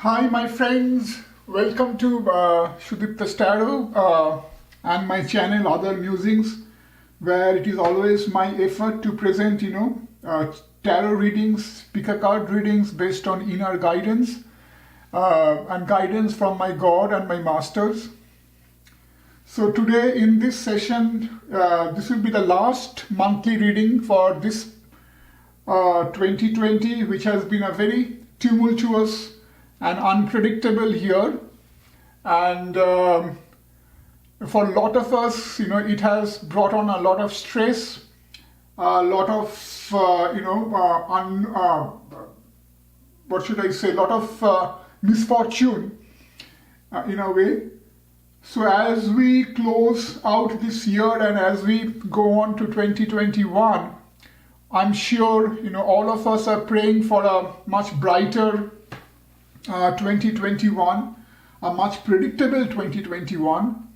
Hi, my friends. Welcome to Sudipta's Tarot and my channel, Other Musings, where it is always my effort to present, tarot readings, pick-a-card readings based on inner guidance and guidance from my God and my masters. So today in this session, this will be the last monthly reading for this 2020, which has been a very tumultuous and unpredictable year, and for a lot of us, it has brought on a lot of stress, a lot of what should I say, a lot of misfortune in a way. So as we close out this year and as we go on to 2021, I'm sure all of us are praying for a much brighter 2021, a much predictable 2021.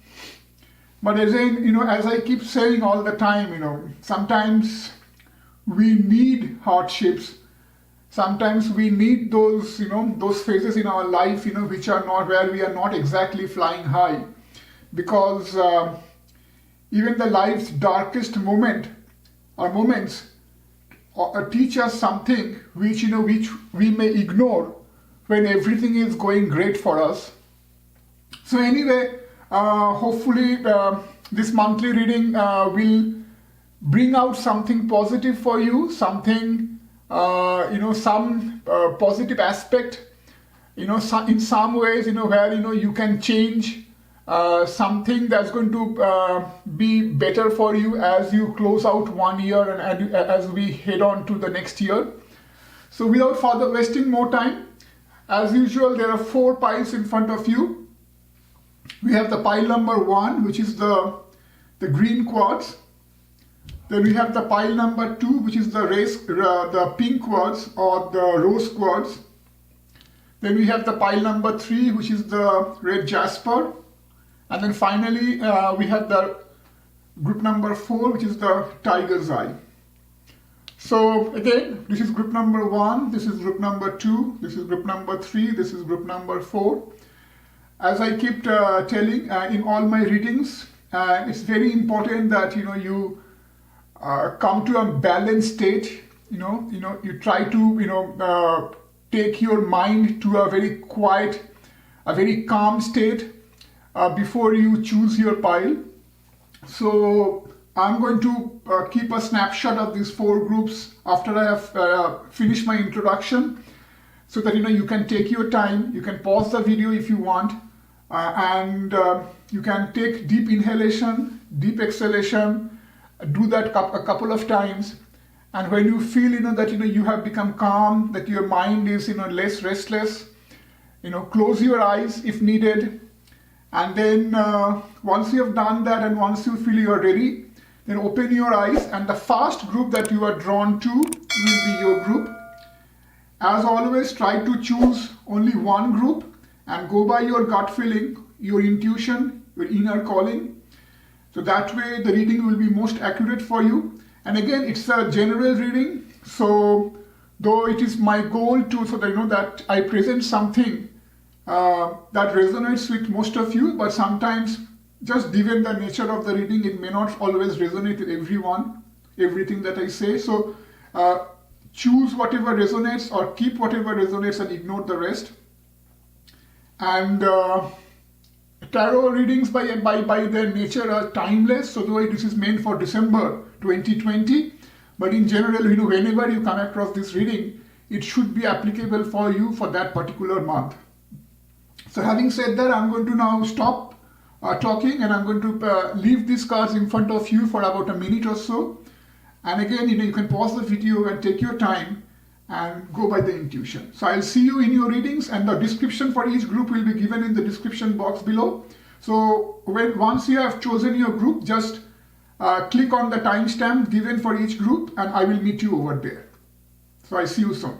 But again, as I keep saying all the time, sometimes we need hardships. Sometimes we need those, those phases in our life, which are not where we are not exactly flying high, because even the life's darkest moment or moments teach us something which we may ignore when everything is going great for us. So anyway, hopefully this monthly reading will bring out something positive for you, something, some positive aspect, in some ways, where, you can change something that's going to be better for you as you close out one year and as we head on to the next year. So without further wasting more time, as usual, there are 4 piles in front of you. We have the pile number 1, which is the green quartz. Then we have the pile number 2, which is the pink quartz or the rose quartz. Then we have the pile number 3, which is the red jasper. And then finally, we have the group number 4, which is the tiger's eye. So again, this is group number 1, this is group number 2, this is group number 3, this is group number 4. As I keep telling in all my readings, it's very important that you come to a balanced state. You try to take your mind to a very quiet, a very calm state before you choose your pile. So I'm going to keep a snapshot of these 4 groups after I have finished my introduction, so that you can take your time, you can pause the video if you want, and you can take deep inhalation, deep exhalation, do that a couple of times, and when you feel that you have become calm, that your mind is less restless, close your eyes if needed, and then once you have done that and once you feel you are ready, then open your eyes, and the first group that you are drawn to will be your group. As always, try to choose only one group and go by your gut feeling, your intuition, your inner calling. So that way the reading will be most accurate for you. And again, it's a general reading, so though it is my goal to that I present something that resonates with most of you, but sometimes, just given the nature of the reading, it may not always resonate with everyone, everything that I say. So choose whatever resonates or keep whatever resonates and ignore the rest. And tarot readings by their nature are timeless, so though this is meant for December 2020, but in general, whenever you come across this reading, it should be applicable for you for that particular month. So having said that, I'm going to now stop talking, and I'm going to leave these cards in front of you for about a minute or so. And again, you can pause the video and take your time and go by the intuition. So I'll see you in your readings, and the description for each group will be given in the description box below. So once you have chosen your group, just click on the timestamp given for each group, and I will meet you over there. So I see you soon.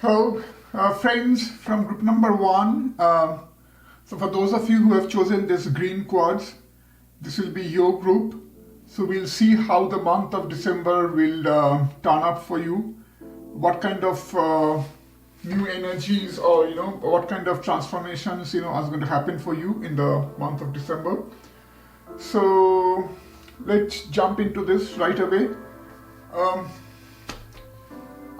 Hello, friends from group number 1. So for those of you who have chosen this green quartz, this will be your group. So we'll see how the month of December will turn up for you. What kind of new energies, or what kind of transformations are going to happen for you in the month of December. So let's jump into this right away.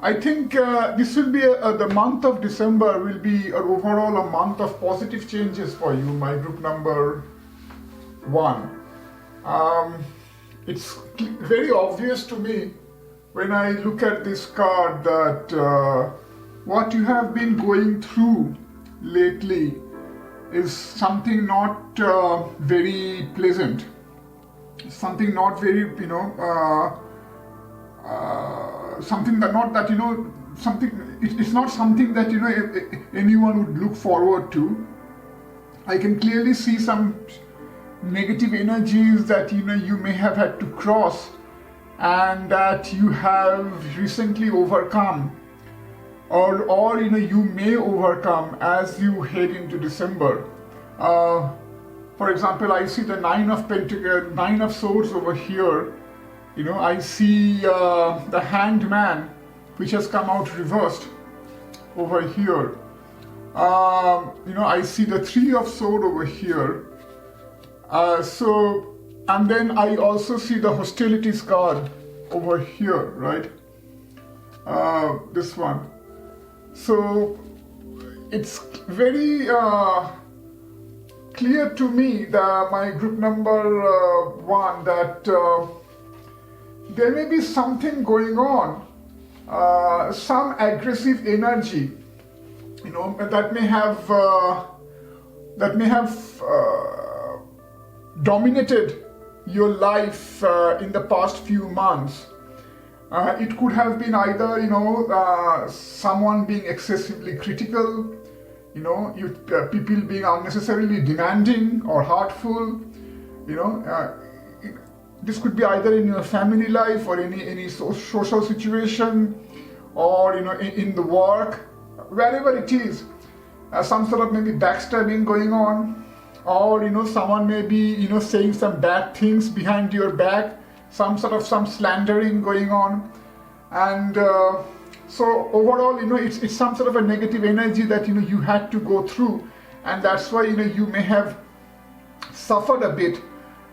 I think this will be the month of December will be overall a month of positive changes for you, my group number 1. It's very obvious to me when I look at this card that what you have been going through lately is something not very pleasant, something not very, something that not that something. It's not something that anyone would look forward to. I can clearly see some negative energies that you may have had to cross, and that you have recently overcome, or you may overcome as you head into December. For example, I see the Nine of Swords over here. I see the Hanged Man, which has come out reversed over here. I see the Three of Swords over here. And then I also see the Hostilities card over here, right? This one. So it's very clear to me that my group number 1 that there may be something going on, some aggressive energy, that may have dominated your life in the past few months. It could have been either someone being excessively critical, people being unnecessarily demanding or hurtful. This could be either in your family life or any social situation, or in the work, wherever it is. Some sort of maybe backstabbing going on, or someone may be saying some bad things behind your back, some slandering going on, and so overall it's some sort of a negative energy that you had to go through, and that's why you may have suffered a bit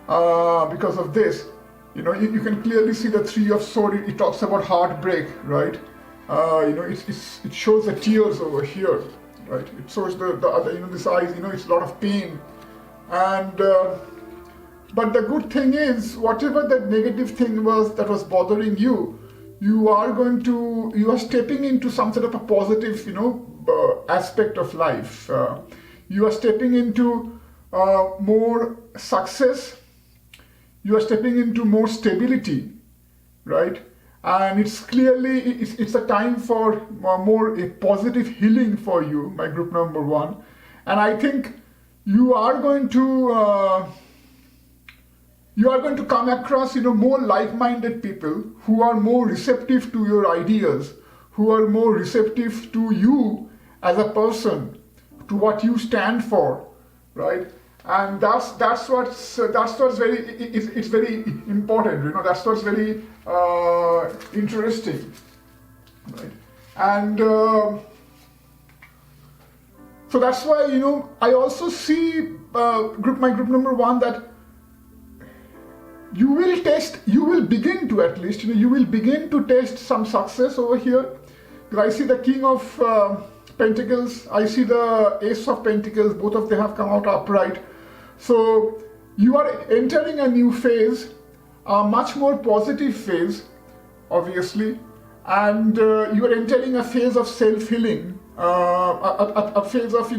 because of this. You can clearly see the Three of Swords. It talks about heartbreak, right? It shows the tears over here, right? It shows the other, this eyes. It's a lot of pain, and but the good thing is, whatever that negative thing was that was bothering you, you are stepping into some sort of a positive, aspect of life. You are stepping into more success. You are stepping into more stability, right? And it's clearly, it's a time for more a positive healing for you, my group number 1. And I think you are going to come across, more like-minded people who are more receptive to your ideas, who are more receptive to you as a person, to what you stand for, right? And that's what's very, it's very important, that's what's very interesting, right? And so that's why I also see my group number 1 that you will begin to at least you will begin to taste some success over here. Because I see the King of Pentacles, I see the Ace of Pentacles, both of them have come out upright. So you are entering a new phase, a much more positive phase, obviously, and you are entering a phase of self-healing, a phase of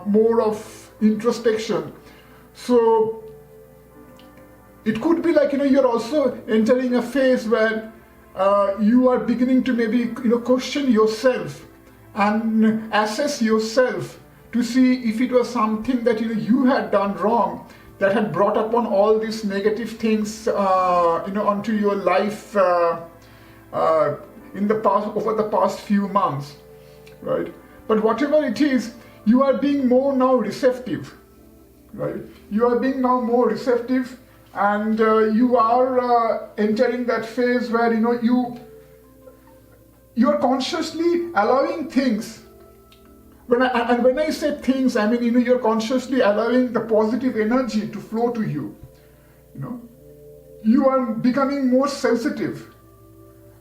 more of introspection. So it could be like you're also entering a phase where you are beginning to maybe question yourself and assess yourself to see if it was something that you had done wrong that had brought upon all these negative things onto your life in the past, over the past few months. right? But whatever it is, you are being more now receptive, right? You are being now more receptive, and you are entering that phase where you are consciously allowing things. When I say things, I mean you're consciously allowing the positive energy to flow to you. You are becoming more sensitive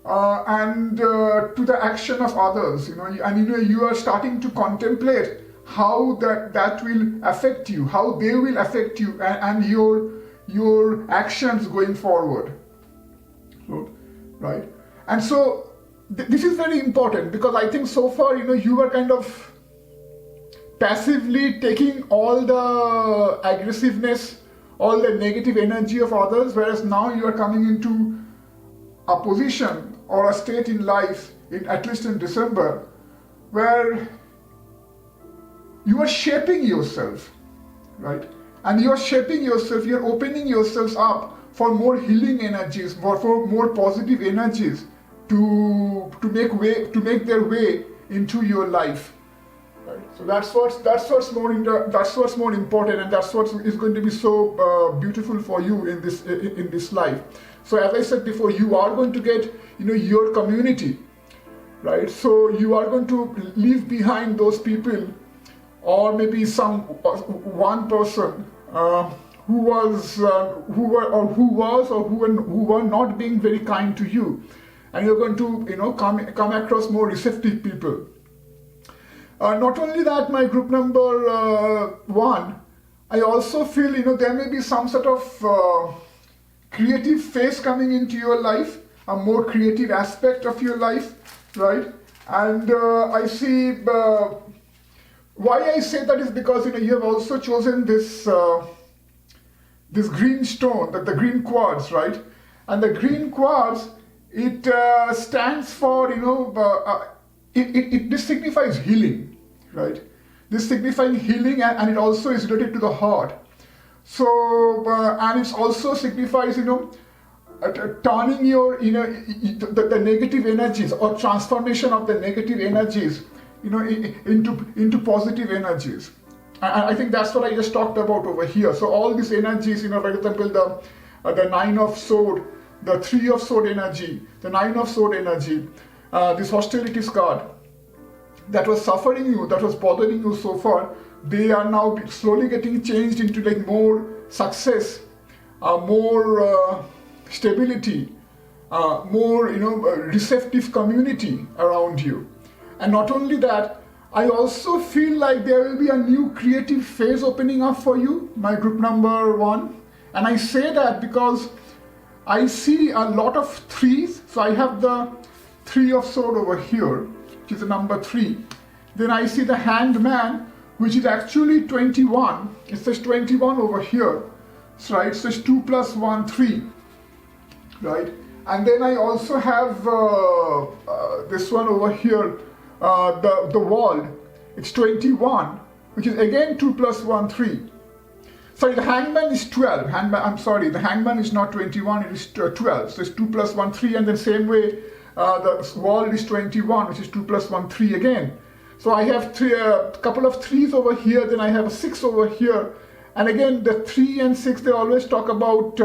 and to the action of others. You are starting to contemplate how that will affect you, how they will affect you, and your actions going forward. Right? And so this is very important, because I think so far you were kind of passively taking all the aggressiveness, all the negative energy of others, whereas now you are coming into a position or a state in life, at least in December, where you are shaping yourself, right? And you are shaping yourself, you are opening yourselves up for more healing energies, for more positive energies to make their way into your life. Right? So that's what's more important, and that's what is going to be so beautiful for you in this life. So as I said before, you are going to get your community, right? So you are going to leave behind those people, or maybe one person who were not being very kind to you, and you're going to come across more receptive people. Not only that, my group number 1, I also feel there may be some sort of creative phase coming into your life, a more creative aspect of your life, right? And I see why I say that is because you have also chosen this green stone, the green quartz, right? And the green quartz, it stands for this signifies healing, right? This signifying healing, and it also is related to the heart. So and it also signifies turning your the negative energies, or transformation of the negative energies into positive energies. I think that's what I just talked about over here. So all these energies, for example, the 9 of Sword, the 3 of Sword energy, the 9 of Sword energy, this hostilities card that was suffering you, that was bothering you so far, they are now slowly getting changed into like more success, more stability, more receptive community around you. And not only that, I also feel like there will be a new creative phase opening up for you, my group number 1. And I say that because I see a lot of 3s. So I have the 3 of Sword over here, which is the number 3. Then I see the Hanged Man, which is actually 21. It says 21 over here, right? It says 2 plus 1, 3, right? And then I also have this one over here, the Wall. It's 21, which is again 2 plus 1, 3. Sorry, the Hangman is 12. The Hangman is not 21, it is 12. So it's 2 plus 1, 3, and then same way the Wall is 21, which is 2 plus 1, 3 again. So I have a couple of 3s over here, then I have a 6 over here. And again, the 3 and 6, they always talk about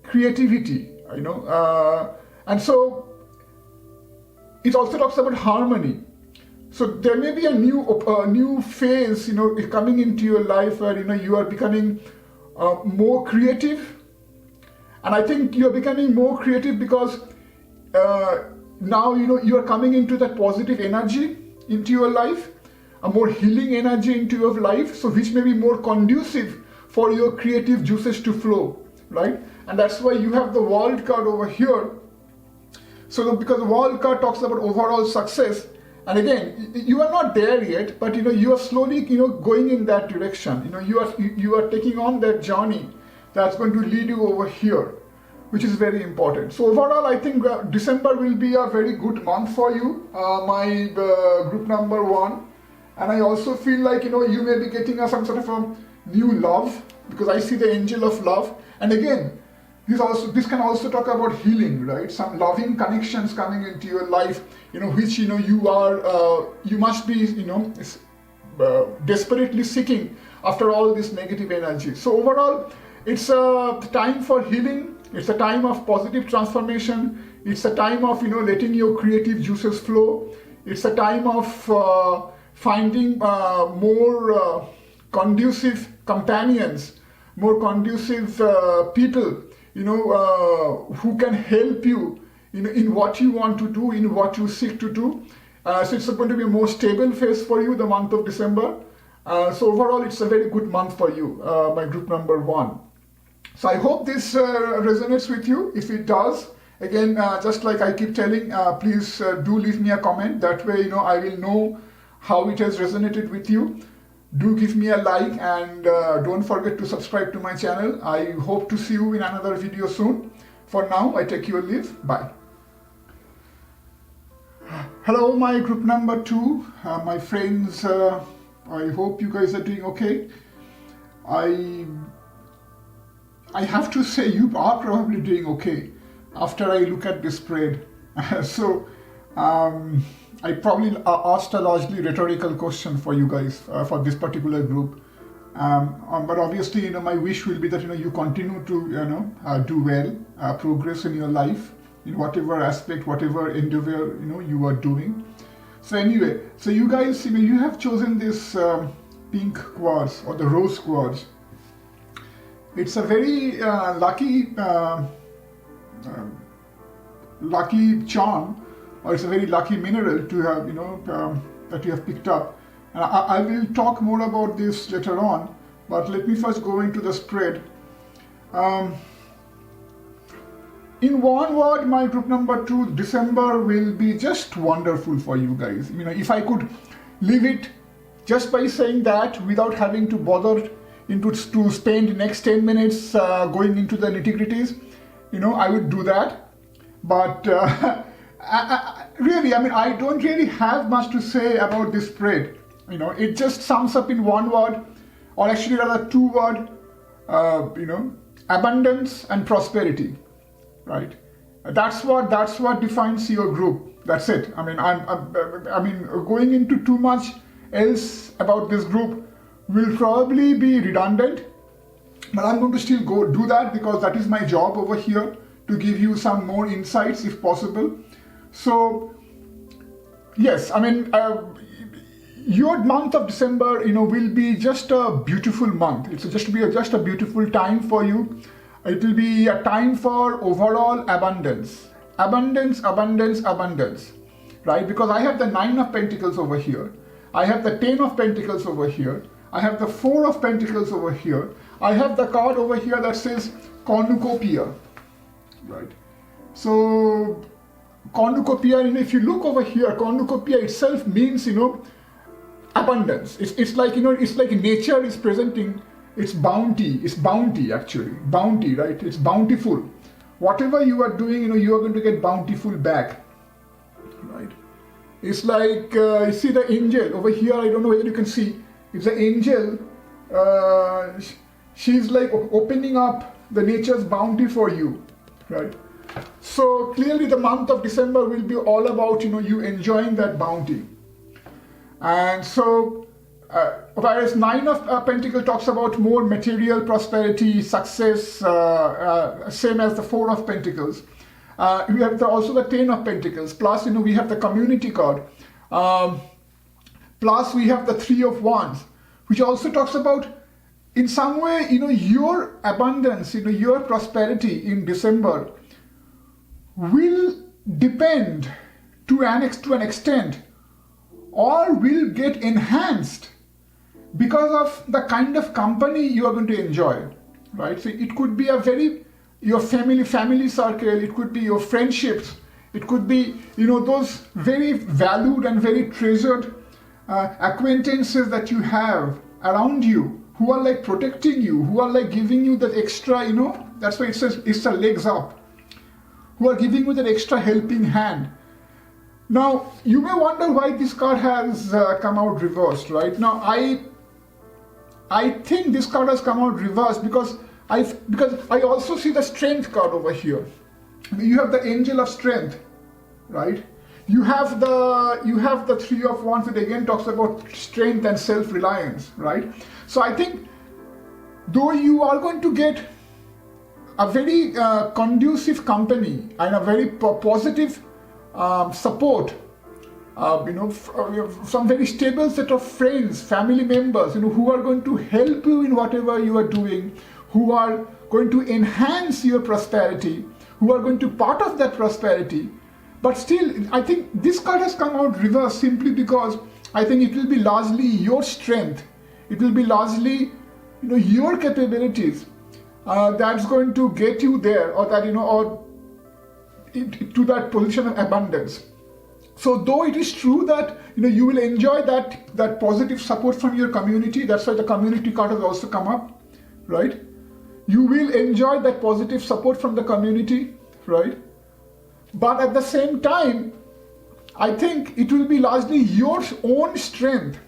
creativity, and so it also talks about harmony. So there may be a new phase, coming into your life where you are becoming more creative, and I think you are becoming more creative because now you are coming into that positive energy into your life, a more healing energy into your life, so which may be more conducive for your creative juices to flow, right? And that's why you have the World card over here. So because the World card talks about overall success, and again, you are not there yet, but you are slowly going in that direction. You are taking on that journey that's going to lead you over here, which is very important. So overall, I think December will be a very good month for you, my group number 1. And I also feel like you may be getting some sort of a new love, because I see the angel of love. And again, This can also talk about healing, right? Some loving connections coming into your life, which you must be desperately seeking after all this negative energy. So overall, it's a time for healing. It's a time of positive transformation. It's a time of letting your creative juices flow. It's a time of finding more conducive companions, more conducive people, who can help you, in what you want to do, in what you seek to do. So it's going to be a more stable phase for you, the month of December. So overall, it's a very good month for you, my group number 1. So I hope this resonates with you. If it does, again, just like I keep telling, please do leave me a comment. That way, I will know how it has resonated with you. Do give me a like, and don't forget to subscribe to my channel. I hope to see you in another video soon. For now, I take your leave. Bye. Hello, my group number 2, my friends. I hope you guys are doing okay. I have to say you are probably doing okay after I look at this spread. So I probably asked a largely rhetorical question for you guys for this particular group. But obviously, my wish will be that you continue to do well, progress in your life, in whatever aspect, whatever endeavor you are doing. So anyway, so you guys, you have chosen this pink quartz or the rose quartz. It's a very lucky charm, or it's a very lucky mineral to have, that you have picked up. And I will talk more about this later on, but let me first go into the spread. In one word, my group number 2, December will be just wonderful for you guys. If I could leave it just by saying that without having to bother to spend next 10 minutes going into the nitty-gritties, I would do that. But really, I don't really have much to say about this spread. It just sums up in one word, or actually rather 2 words, abundance and prosperity. Right, that's what defines your group. That's it. I'm going into too much else about this group will probably be redundant, but I'm going to still go do that because that is my job over here, to give you some more insights if possible. So yes, your month of December, will be just a beautiful month. It's just a beautiful time for you. It will be a time for overall abundance, right? Because I have the 9 of Pentacles over here. I have the 10 of Pentacles over here. I have the 4 of Pentacles over here. I have the card over here that says cornucopia, right? So cornucopia, if you look over here, cornucopia itself means, abundance. It's like nature is presenting it's bounty, actually. Bounty, right? It's bountiful. Whatever you are doing, you are going to get bountiful back, right? It's like, you see the angel over here, I don't know whether you can see. It's the angel, she's like opening up the nature's bounty for you, right? So clearly the month of December will be all about, you enjoying that bounty. And so, whereas 9 of Pentacles talks about more material prosperity, success, same as the 4 of Pentacles. We have also the 10 of Pentacles, plus we have the community card, plus we have the 3 of Wands, which also talks about, in some way, your abundance, your prosperity in December will depend to an extent, or will get enhanced because of the kind of company you are going to enjoy, right? So it could be your family circle, it could be your friendships, it could be, those very valued and very treasured acquaintances that you have around you, who are like protecting you, who are like giving you that extra, that's why it says it's the legs up, who are giving you that extra helping hand. Now, you may wonder why this card has come out reversed, right? Now, I think this card has come out reversed because because I also see the strength card over here. You have the angel of strength, right? You have the Three of Wands, that again talks about strength and self-reliance, right? So I think though you are going to get a very conducive company and a very positive support, some very stable set of friends, family members, who are going to help you in whatever you are doing, who are going to enhance your prosperity, who are going to part of that prosperity. But still, I think this card has come out reverse simply because I think it will be largely your strength. It will be largely, your capabilities that's going to get you there, or that, to that position of abundance. So though it is true that, you will enjoy that positive support from your community, that's why the community card has also come up, right? You will enjoy that positive support from the community, right? But at the same time, I think it will be largely your own strength.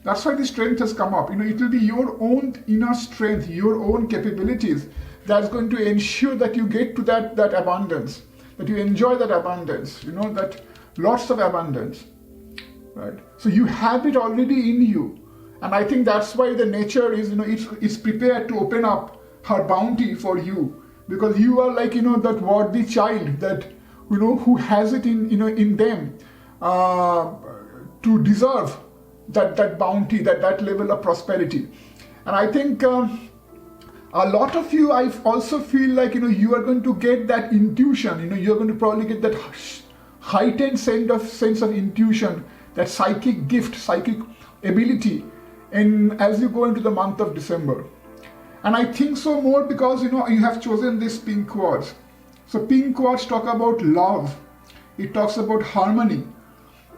That's why the strength has come up. It will be your own inner strength, your own capabilities that's going to ensure that you get to that abundance, that you enjoy that abundance, that lots of abundance, right? So you have it already in you. And I think that's why the nature is, it's prepared to open up her bounty for you, because you are like, that worthy child that, who has it in them to deserve that bounty, that level of prosperity. And I think a lot of you, I also feel like, you are going to get that intuition, you're going to probably get that heightened sense of intuition, that psychic gift, psychic ability, and as you go into the month of December. And I think so more because, you have chosen this pink quartz. So pink quartz talk about love. It talks about harmony.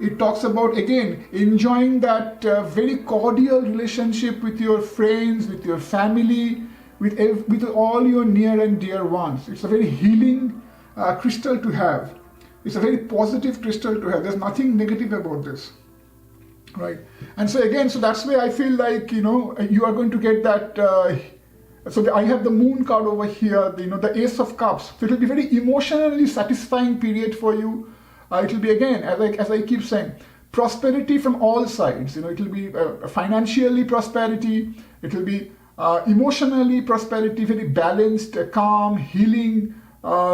It talks about, again, enjoying that very cordial relationship with your friends, with your family, with all your near and dear ones. It's a very healing crystal to have. It's a very positive crystal to have. There's nothing negative about this, right? And so again, so that's why I feel like, you are going to get that. I have the moon card over here, the Ace of Cups. So it will be very emotionally satisfying period for you. It will be, again, as I keep saying, prosperity from all sides. It will be financially prosperity. It will be emotionally prosperity, very balanced, calm, healing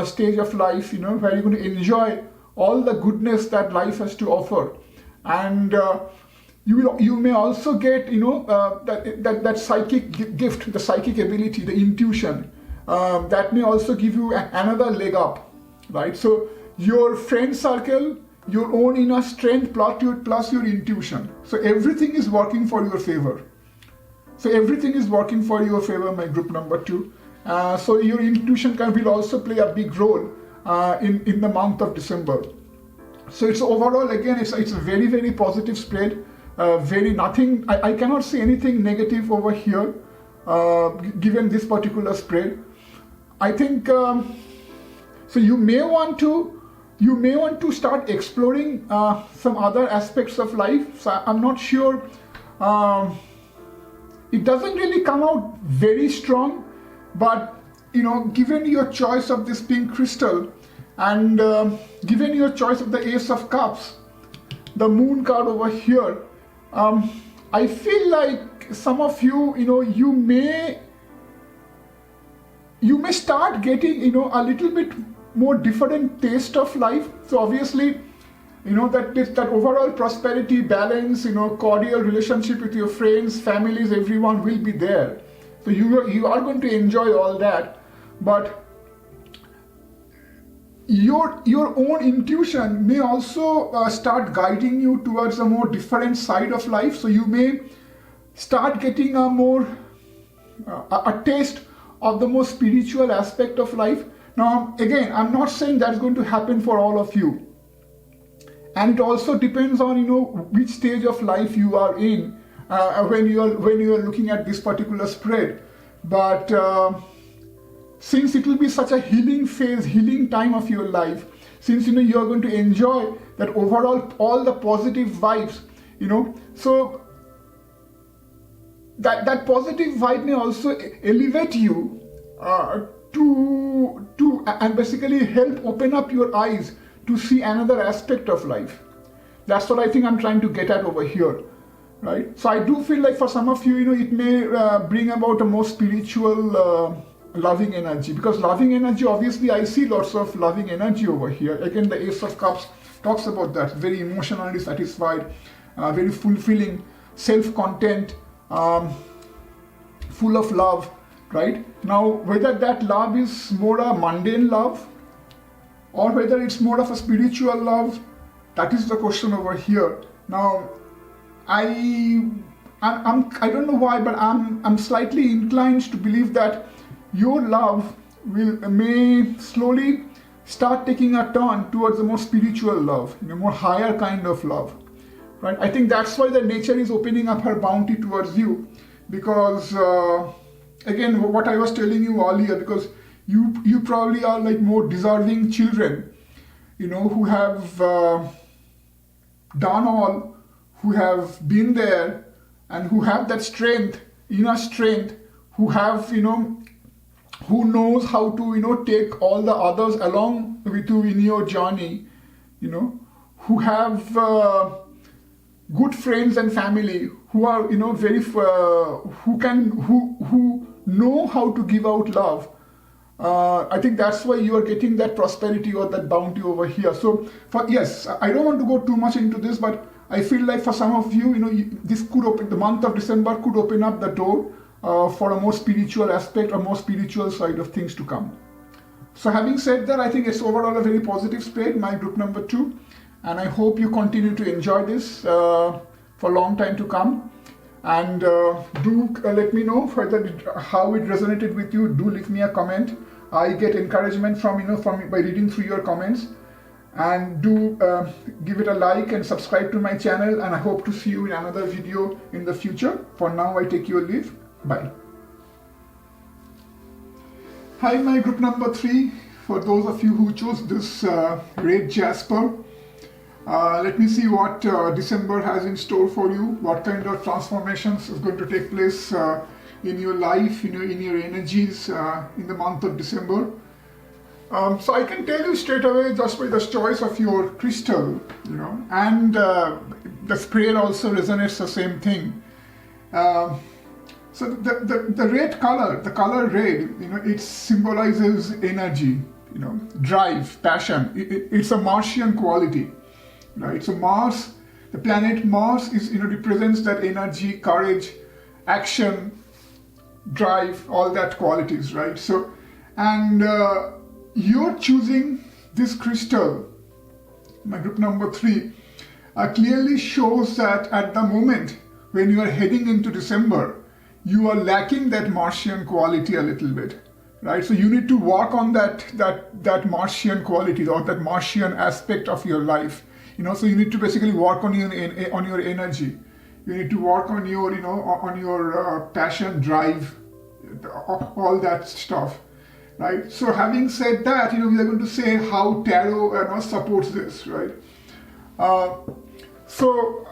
stage of life, where you're going to enjoy all the goodness that life has to offer. And you may also get, that psychic gift, the psychic ability, the intuition, that may also give you another leg up, right? So your friend circle, your own inner strength plus your intuition. So everything is working for your favor. My group number 2. So your intuition will also play a big role in the month of December. So it's overall, again, it's a very, very positive spread. I cannot see anything negative over here, given this particular spread. I think, so you may want to start exploring some other aspects of life. So I'm not sure, it doesn't really come out very strong, but given your choice of this pink crystal and given your choice of the Ace of Cups, the moon card over here, I feel like some of you, you may start getting, a little bit more different taste of life. So obviously, that overall prosperity, balance, cordial relationship with your friends, families, everyone will be there. So you are going to enjoy all that, but your own intuition may also start guiding you towards a more different side of life. So you may start getting a taste of the more spiritual aspect of life. Now, again, I'm not saying that's going to happen for all of you. And it also depends on, which stage of life you are in when you are looking at this particular spread. But since it will be such a healing phase, healing time of your life, since you are going to enjoy that overall, all the positive vibes, so that positive vibe may also elevate you and basically help open up your eyes to see another aspect of life. That's what I think I'm trying to get at over here, right? So I do feel like for some of you, it may bring about a more spiritual, loving energy, because loving energy, obviously I see lots of loving energy over here. Again, the Ace of Cups talks about that, very emotionally satisfied, very fulfilling, self-content, full of love, right? Now, whether that love is more a mundane love or whether it's more of a spiritual love, that is the question over here. Now, I don't know why, but I'm slightly inclined to believe that your love may slowly start taking a turn towards a more spiritual love, more higher kind of love, right? I think that's why the nature is opening up her bounty towards you, because again, what I was telling you earlier, because you probably are like more deserving children, who have done all, who have been there, and who have that strength, inner strength, who have, who knows how to, take all the others along with you in your journey, who have good friends and family, who are, very, who know how to give out love. I think that's why you are getting that prosperity or that bounty over here. So, yes, I don't want to go too much into this, but I feel like for some of you, this could open, the month of December could open up the door for a more spiritual aspect or more spiritual side of things to come. So having said that, I think it's overall a very positive spread, my group number 2. And I hope you continue to enjoy this for a long time to come. And do let me know how it resonated with you. Do leave me a comment. I get encouragement from by reading through your comments. And do give it a like and subscribe to my channel. And I hope to see you in another video in the future. For now, I take your leave. Bye. Hi, my group number 3. For those of you who chose this red jasper, let me see what December has in store for you. What kind of transformations is going to take place in your life, in your energies in the month of December. So I can tell you straight away just by the choice of your crystal, and the spread also resonates the same thing. So the red color, the color red, it symbolizes energy, drive, passion. It's a Martian quality, right? So Mars, the planet Mars is, represents that energy, courage, action, drive, all that qualities, right? So, and you're choosing this crystal, my group number 3, clearly shows that at the moment when you are heading into December, you are lacking that Martian quality a little bit, right? So you need to work on that Martian quality or that Martian aspect of your life, So you need to basically work on your energy. You need to work on your, on your passion, drive, all that stuff, right? So having said that, we are going to say how tarot supports this, right? So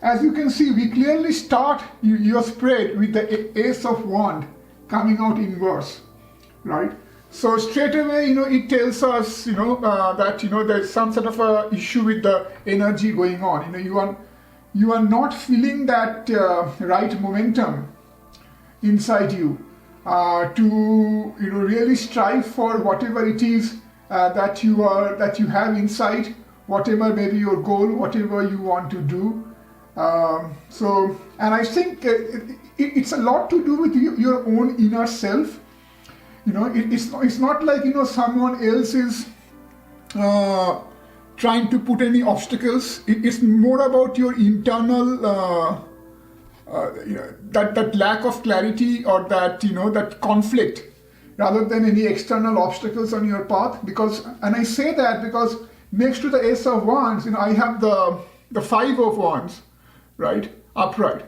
as you can see, we clearly start your spread with the Ace of Wands coming out inverse, right? So straight away, it tells us, that, there's some sort of a issue with the energy going on. You are not feeling that right momentum inside you to, really strive for whatever it is that you have inside, whatever maybe your goal, whatever you want to do. And I think it's a lot to do with your own inner self. It's not like, someone else is trying to put any obstacles. It's more about your internal, that lack of clarity or that, that conflict, rather than any external obstacles on your path. And I say that because next to the Ace of Wands, I have the 5 of Wands, right, upright.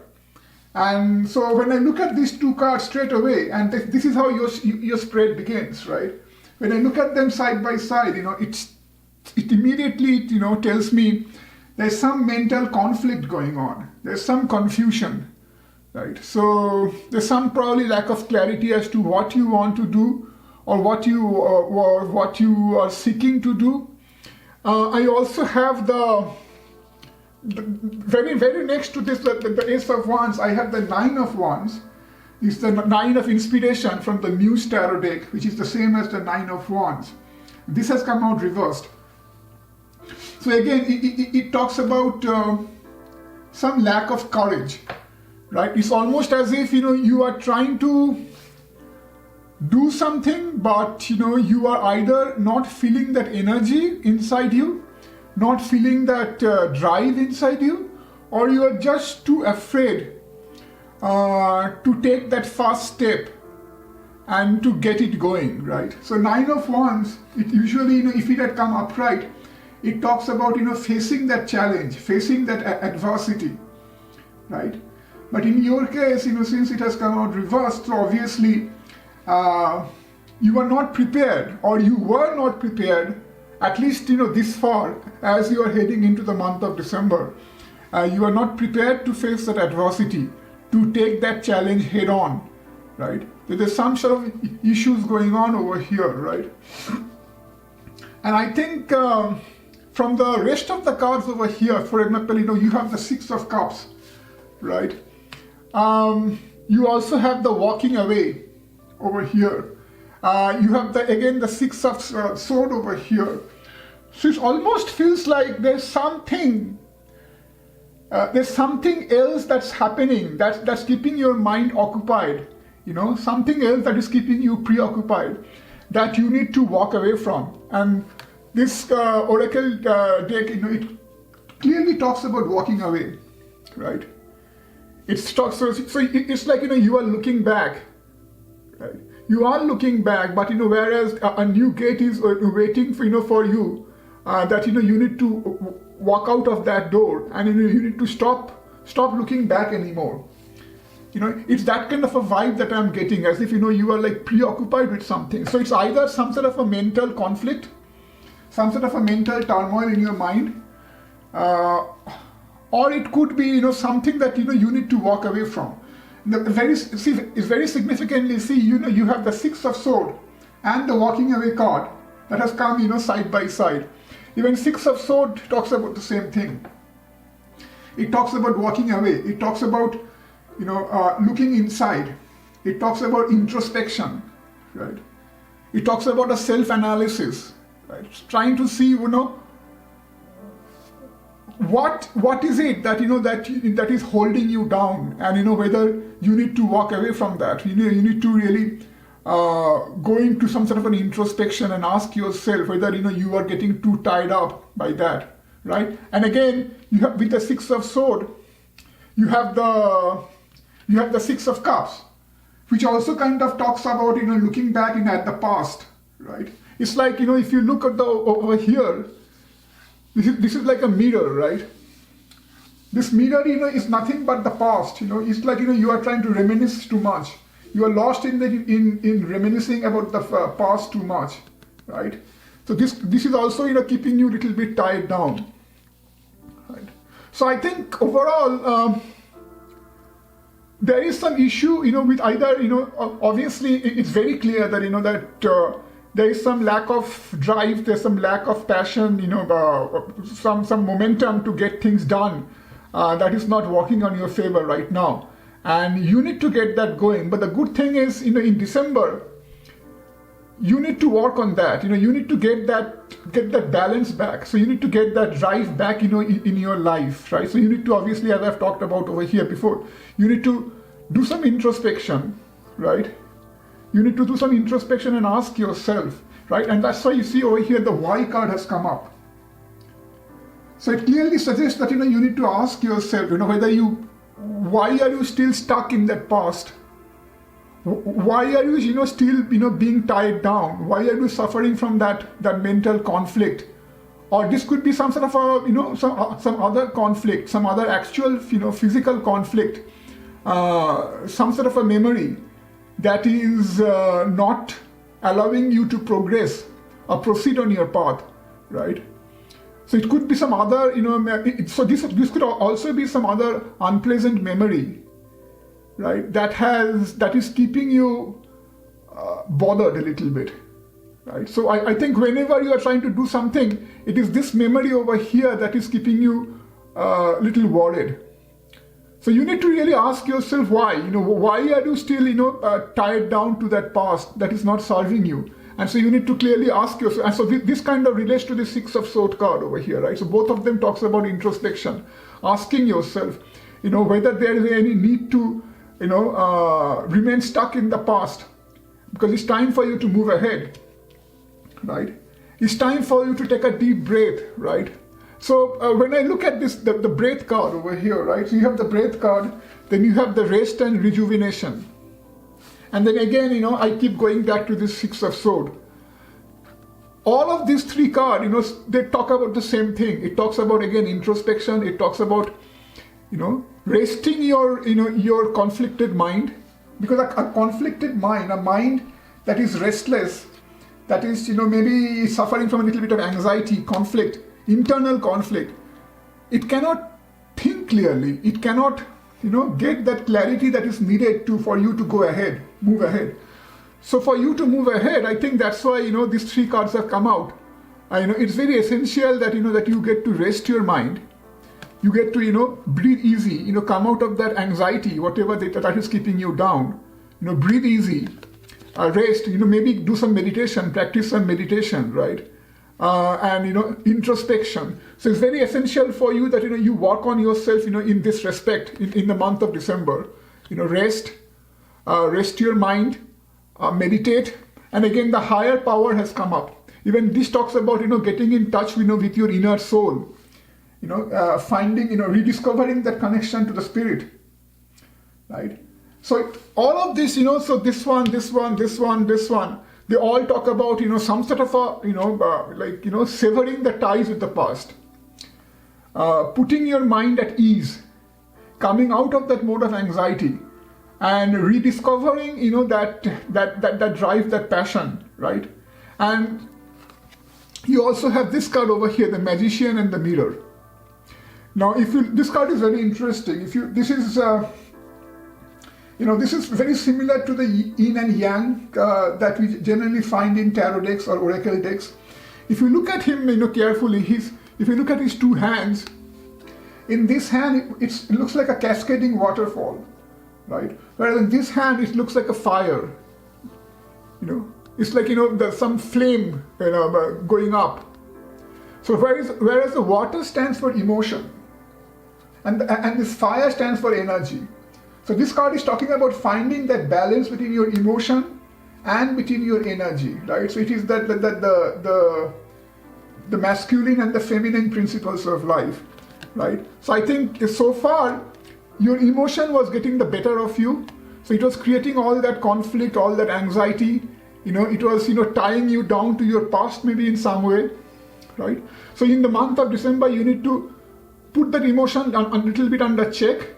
And so when I look at these 2 cards straight away, and this is how your spread begins, right? When I look at them side by side, it immediately, tells me there's some mental conflict going on. There's some confusion, right? So there's some probably lack of clarity as to what you want to do or what you are seeking to do. I also have the very next to this, the Ace of Wands, I have the Nine of Wands. It's the Nine of Inspiration from the Muse Tarot deck, which is the same as the Nine of Wands. This has come out reversed. So again, it talks about some lack of courage, right? It's almost as if, you are trying to do something, but, you are either not feeling that energy inside you, not feeling that drive inside you, or you are just too afraid to take that first step and to get it going, right? So Nine of Wands, it usually, if it had come upright, it talks about, facing that challenge, facing that adversity, right? But in your case, since it has come out reversed, so obviously you are not prepared, or you were not prepared, at least, this far, as you are heading into the month of December. You are not prepared to face that adversity, to take that challenge head on, right? There's some sort of issues going on over here, right? And I think from the rest of the cards over here, for example, you have the Six of Cups, right? You also have the walking away over here. You have again the Six of Sword over here. So it almost feels like there's something else that's happening, that's keeping your mind occupied, something else that is keeping you preoccupied, that you need to walk away from. And this oracle deck, it clearly talks about walking away, right? So it's like, you are looking back, right? You are looking back, but whereas a new gate is waiting for you, that you need to walk out of that door, and you need to stop looking back anymore. It's that kind of a vibe that I'm getting, as if you are like preoccupied with something. So it's either some sort of a mental conflict, some sort of a mental turmoil in your mind, or it could be something that you need to walk away from. It's very significantly, you have the Six of Sword and the walking away card that has come side by side. Even Six of Sword talks about the same thing. It talks about walking away. It talks about looking inside. It talks about introspection, right? It talks about a self-analysis, right? Trying to see what is it that is holding you down, and whether you need to walk away from that. You need to really go into some sort of an introspection and ask yourself whether you are getting too tied up by that, right? And again, you have with the Six of Sword, you have the Six of Cups, which also kind of talks about looking back at the past, right? It's like if you look at over here, this is like a mirror, right? This mirror is nothing but the past. It's like you are trying to reminisce too much. You are lost in reminiscing about the past too much, right? So this is also keeping you a little bit tied down, right? So I think overall there is some issue with either obviously it's very clear that that there is some lack of drive, there's some lack of passion, some momentum to get things done that is not working on your favor right now. And you need to get that going. But the good thing is, in December, you need to work on that. You need to get that balance back. So you need to get that drive back, in your life, right? So you need to, obviously, as I've talked about over here before, you need to do some introspection, right? You need to do some introspection and ask yourself, right? And that's why you see over here the Y card has come up. So it clearly suggests that you need to ask yourself, why are you still stuck in that past? Why are you still being tied down? Why are you suffering from that mental conflict? Or this could be some sort of a some other conflict, some other actual physical conflict, some sort of a memory that is not allowing you to progress or proceed on your path, right? So it could be some other, so this could also be some other unpleasant memory right? That is keeping you bothered a little bit, right? So I think whenever you are trying to do something, it is this memory over here that is keeping you a little worried. So you need to really ask yourself why. Why are you still, tied down to that past that is not serving you? And so you need to clearly ask yourself. And so this kind of relates to the Six of Swords card over here, right? So both of them talks about introspection, asking yourself, whether there is any need to, remain stuck in the past, because it's time for you to move ahead, right? It's time for you to take a deep breath, right? So when I look at this, the breath card over here, right? So you have the breath card, then you have the rest and rejuvenation. And then again, I keep going back to this Six of Swords. All of these three cards, they talk about the same thing. It talks about, again, introspection. It talks about, resting your conflicted mind. Because a conflicted mind, a mind that is restless, that is, maybe suffering from a little bit of anxiety, conflict, internal conflict, it cannot think clearly. It cannot, get that clarity that is needed for you to go ahead, move ahead. So for you to move ahead, I think that's why, these three cards have come out. It's very essential that, that you get to rest your mind. You get to, breathe easy, come out of that anxiety, whatever that is keeping you down. Breathe easy, rest, maybe do some meditation, practice some meditation, right? And introspection. So it's very essential for you that you work on yourself in this respect in the month of December. Rest your mind, meditate, and again the higher power has come up. Even this talks about getting in touch with your inner soul, finding, rediscovering that connection to the spirit, right? So all of this, so this one, they all talk about, some sort of a, severing the ties with the past, putting your mind at ease, coming out of that mode of anxiety, and rediscovering, that drive, that passion, right? And you also have this card over here, the Magician and the Mirror. Now, this card is very interesting. This is very similar to the yin and yang that we generally find in tarot decks or oracle decks. If you look at him, carefully, if you look at his two hands, in this hand, it looks like a cascading waterfall, right? Whereas in this hand, it looks like a fire. It's like, there's some flame, going up. So whereas the water stands for emotion, and this fire stands for energy. So this card is talking about finding that balance between your emotion and between your energy, right? So it is that the masculine and the feminine principles of life, right? So I think so far your emotion was getting the better of you. So it was creating all that conflict, all that anxiety. It was tying you down to your past maybe in some way, right? So in the month of December, you need to put that emotion a little bit under check.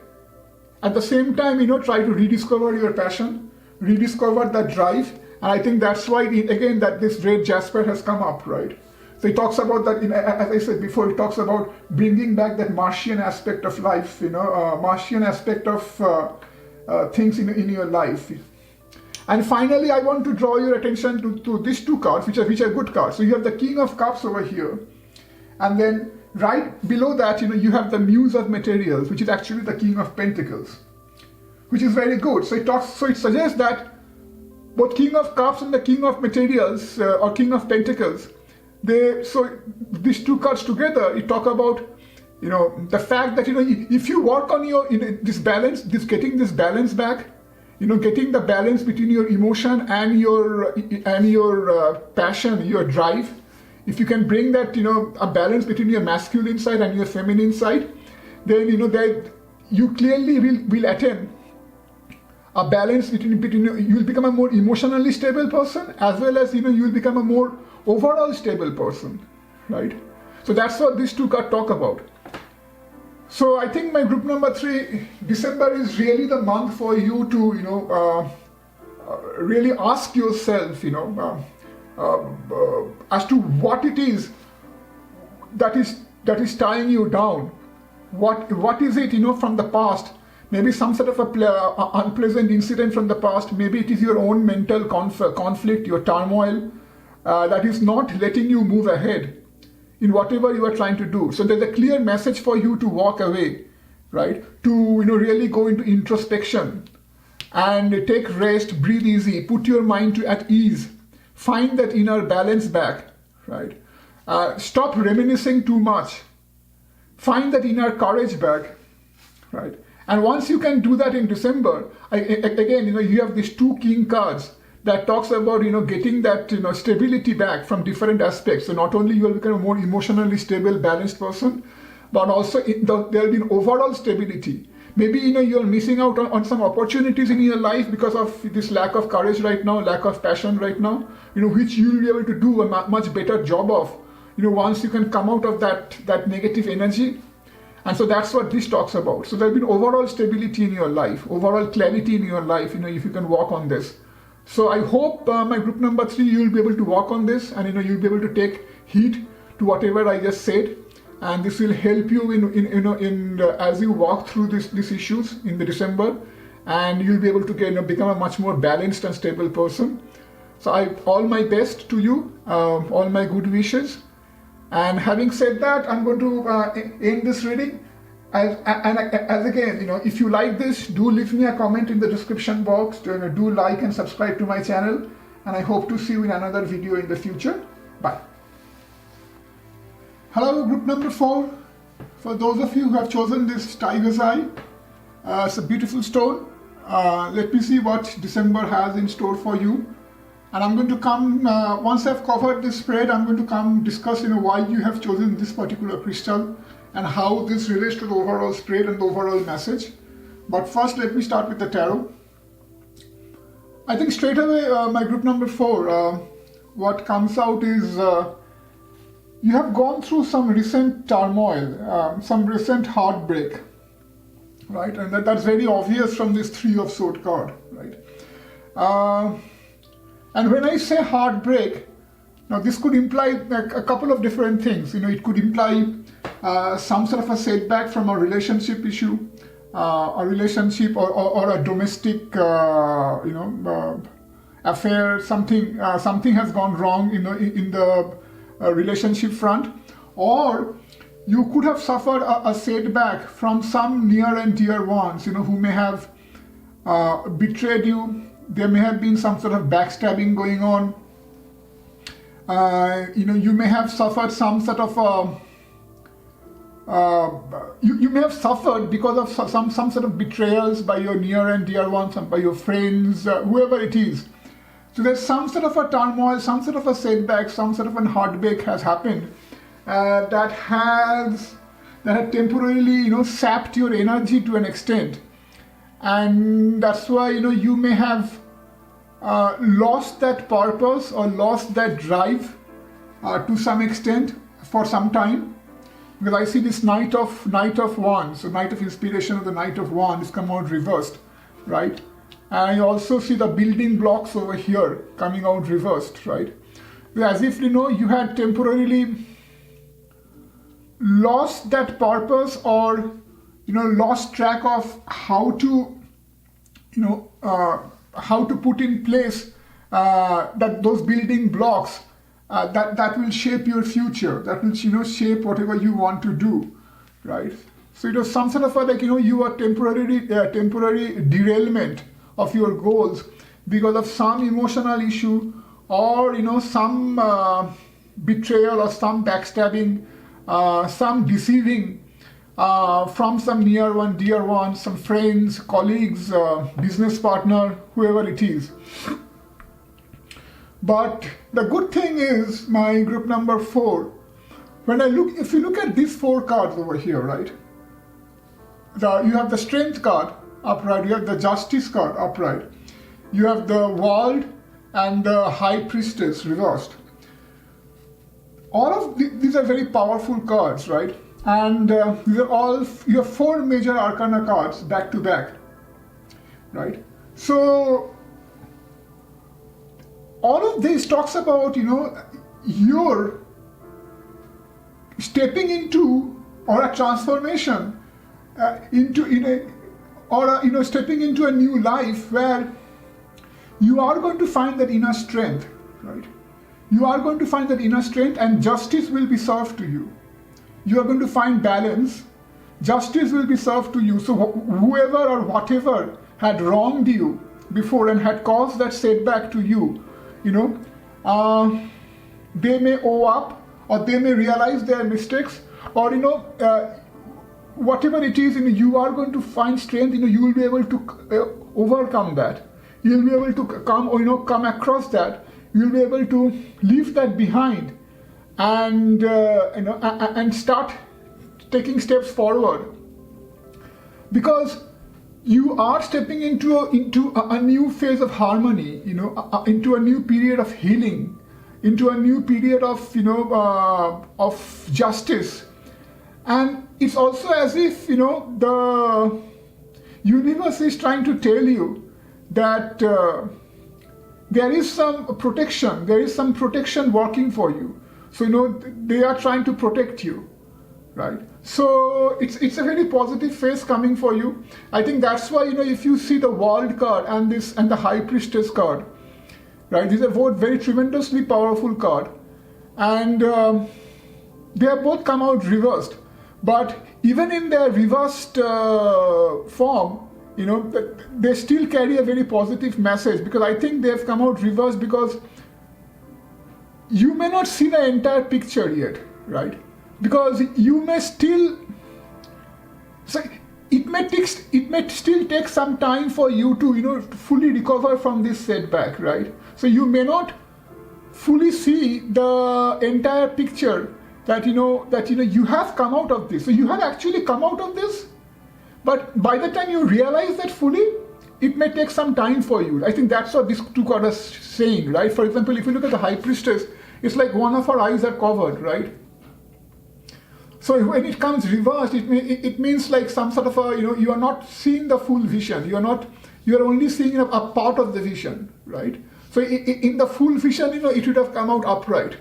At the same time, try to rediscover your passion, rediscover that drive. And I think that's why, again, that this red jasper has come up, right? So it talks about that, as I said before, it talks about bringing back that Martian aspect of life, Martian aspect of things in your life. And finally, I want to draw your attention to these two cards, which are good cards. So you have the King of Cups over here. And then right below that, you have the Muse of Materials, which is actually the King of Pentacles, which is very good. So it suggests that both King of Cups and the King of Materials or King of Pentacles, so these two cards together, it talk about the fact that if you work on your this balance, getting this balance back, getting the balance between your emotion and your passion, your drive. If you can bring that, a balance between your masculine side and your feminine side, then, that you clearly will attain a balance between you'll become a more emotionally stable person, as well as, you'll become a more overall stable person, right? So that's what these two cards talk about. So I think my group number 3, December is really the month for you to, really ask yourself, as to what it is that is tying you down. What is it, from the past maybe some sort of unpleasant incident from the past, maybe it is your own mental conflict, your turmoil, that is not letting you move ahead in whatever you are trying to do. So there's a clear message for you to walk away, right? To really go into introspection and take rest, breathe easy, put your mind at ease, find that inner balance back, right? Stop reminiscing too much, find that inner courage back, right? And once you can do that in December, again, you have these two king cards that talks about, getting that, stability back from different aspects. So not only you will become a more emotionally stable, balanced person, but also there will be an overall stability. Maybe, you're missing out on some opportunities in your life because of this lack of courage right now, lack of passion right now, which you'll be able to do a much better job of, once you can come out of that negative energy. And so that's what this talks about. So there'll be overall stability in your life, overall clarity in your life, if you can work on this. So I hope my group number 3, you'll be able to work on this, and you'll be able to take heed to whatever I just said, and this will help you in as you walk through these issues in the December, and you'll be able to become a much more balanced and stable person. So all my best to you, all my good wishes. And having said that, I'm going to end this reading. As again, if you like this, do leave me a comment in the description box. Do like and subscribe to my channel. And I hope to see you in another video in the future. Bye. Hello, group number 4. For those of you who have chosen this tiger's eye, it's a beautiful stone. Let me see what December has in store for you. And I'm going to come, once I've covered this spread, I'm going to come discuss why you have chosen this particular crystal and how this relates to the overall spread and the overall message. But first, let me start with the tarot. I think straight away, my group number 4, what comes out is you have gone through some recent turmoil, some recent heartbreak, right? And that's very obvious from this 3 of Swords card, right? And when I say heartbreak, now this could imply a couple of different things. It could imply some sort of a setback from a relationship issue, a relationship or a domestic, affair. Something has gone wrong in the relationship front, or you could have suffered a setback from some near and dear ones, who may have betrayed you. There may have been some sort of backstabbing going on. You may have suffered some sort of you may have suffered because of some sort of betrayals by your near and dear ones, and by your friends, whoever it is. So there's some sort of a turmoil, some sort of a setback, some sort of a heartbreak has happened that had temporarily sapped your energy to an extent, and that's why you may have lost that purpose or lost that drive to some extent for some time. Because I see this Knight of Wands, so Knight of Inspiration or the Knight of Wands come out reversed, right? And you also see the building blocks over here coming out reversed, right? As if you had temporarily lost that purpose, or lost track of how to put in place those building blocks that will shape your future, that will shape whatever you want to do, right? So some sort of you are temporary derailment of your goals because of some emotional issue, or some betrayal or some backstabbing, some deceiving from some near one, dear one, some friends, colleagues, business partner, whoever it is. But the good thing is, my group number 4, if you look at these 4 cards over here, right? You have the Strength card upright, you have the Justice card upright, you have the World and the High Priestess reversed. All of these are very powerful cards, right? And you have 4 major arcana cards back to back, right? So all of this talks about you're stepping into, or a transformation stepping into a new life where you are going to find that inner strength, right? You are going to find that inner strength, and justice will be served to you. You are going to find balance. Justice will be served to you. So whoever or whatever had wronged you before and had caused that setback to you, they may owe up, or they may realize their mistakes, or whatever it is, you are going to find strength. You will be able to overcome that. You will be able to come across that. You will be able to leave that behind, and and start taking steps forward, because you are stepping into a new phase of harmony, into a new period of healing, into a new period of justice. And it's also as if the universe is trying to tell you that there is some protection working for you. So they are trying to protect you, right? So it's a very positive phase coming for you. I think that's why if you see the World card and the High Priestess card, right? These are both very tremendously powerful card, and they have both come out reversed. But even in their reversed form, they still carry a very positive message, because I think they've come out reversed because you may not see the entire picture yet, right? Because you may still, so it may still take some time for you to fully recover from this setback, right? So you may not fully see the entire picture that you have come out of this. So you have actually come out of this, but by the time you realize that fully, it may take some time for you. I think that's what these two cards are saying, right? For example, if you look at the High Priestess, it's like one of her eyes are covered, right? So when it comes reversed, it means like some sort of you are not seeing the full vision. You are only seeing a part of the vision, right? So in the full vision, it would have come out upright,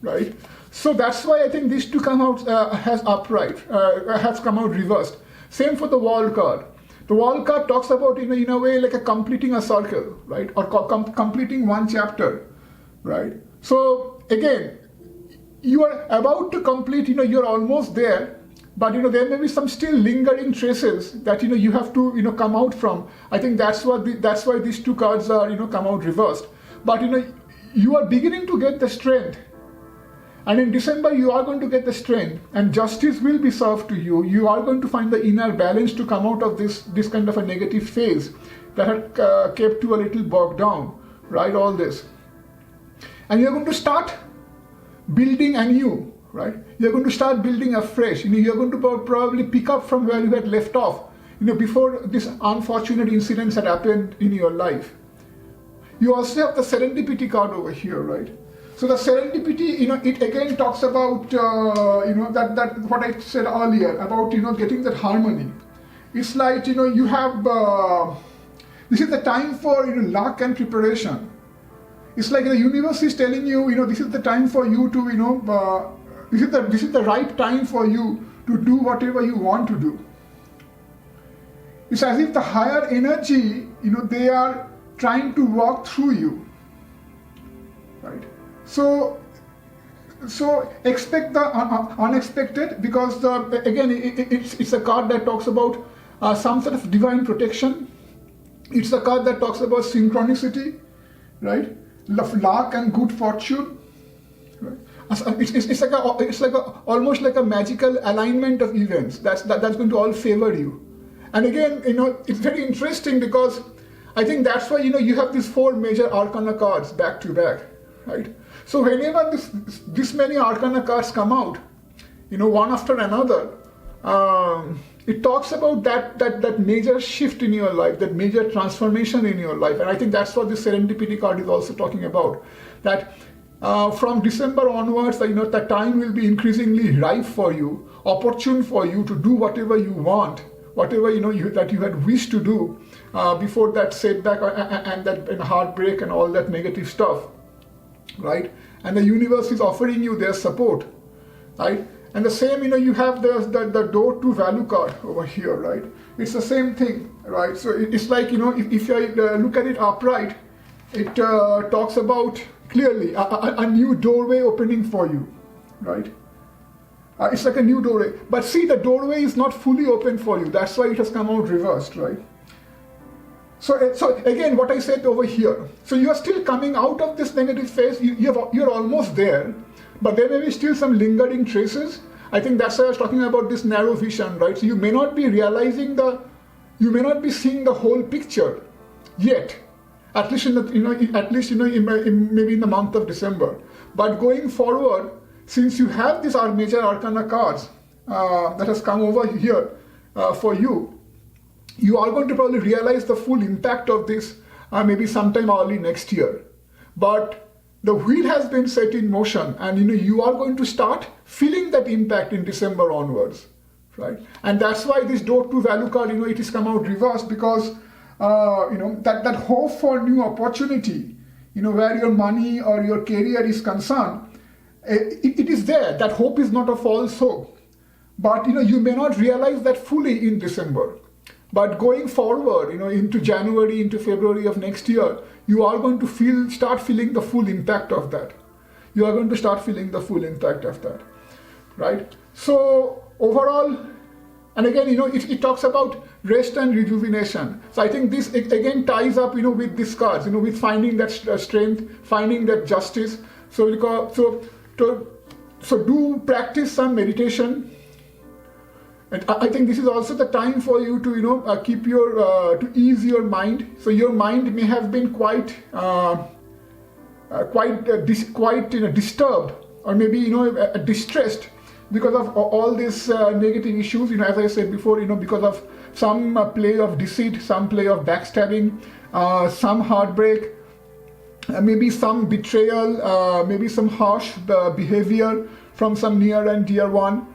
right? So that's why I think these two come out has come out reversed. Same for the World card. The World card talks about in a way like a completing a circle, right? Or completing one chapter, right? So again, you are about to complete, you're almost there, but there may be some still lingering traces that you have to come out from. I think that's why these two cards are come out reversed. But you are beginning to get the strength, and in December you are going to get the strength, and justice will be served to you. You are going to find the inner balance to come out of this kind of a negative phase that had kept you a little bogged down, right? All this, and you're going to start building anew, right? You're going to start building afresh. You're going to probably pick up from where you had left off, before this unfortunate incidents had happened in your life. You also have the serendipity card over here, right? So the serendipity, it again talks about, that what I said earlier about, getting that harmony. It's like, you have, this is the time for, luck and preparation. It's like the universe is telling you, this is the time for you to, this is the right time for you to do whatever you want to do. It's as if the higher energy, they are trying to walk through you, right? So expect the unexpected, because again, it's a card that talks about some sort of divine protection. It's a card that talks about synchronicity, right? Luck and good fortune. Right? It's like almost like a magical alignment of events that's going to all favor you. And again, it's very interesting, because I think that's why you have these 4 major arcana cards back to back, right? So whenever this many arcana cards come out, one after another, it talks about that major shift in your life, that major transformation in your life. And I think that's what this serendipity card is also talking about. That from December onwards, the time will be increasingly ripe for you, opportune for you to do whatever you want, whatever that you had wished to do before that setback and that heartbreak and all that negative stuff, right? And the universe is offering you their support, right? And the same, you have the door to value card over here, right? It's the same thing, right? So it's like, if you look at it upright, it talks about clearly a new doorway opening for you, right? It's like a new doorway. But see, the doorway is not fully open for you. That's why it has come out reversed, right? So again, what I said over here. So you are still coming out of this negative phase. You're almost there, but there may be still some lingering traces. I think that's why I was talking about this narrow vision, right? So you may not be realizing you may not be seeing the whole picture yet. At least maybe in the month of December. But going forward, since you have these major arcana cards that has come over here for you, you are going to probably realize the full impact of this maybe sometime early next year. But the wheel has been set in motion, and you are going to start feeling that impact in December onwards, right? And that's why this door to value card, it has come out reversed, because that hope for new opportunity, where your money or your career is concerned, it is there. That hope is not a false hope. But you may not realize that fully in December. But going forward, into January, into February of next year, you are going to start feeling the full impact of that. You are going to start feeling the full impact of that, right? So overall, and again, it talks about rest and rejuvenation. So I think this again ties up, with these cards, with finding that strength, finding that justice. So do practice some meditation. And I think this is also the time for you to, keep to ease your mind. So your mind may have been quite disturbed, or maybe, distressed because of all these negative issues, as I said before, because of some play of deceit, some play of backstabbing, some heartbreak, maybe some betrayal, maybe some harsh behavior from some near and dear one.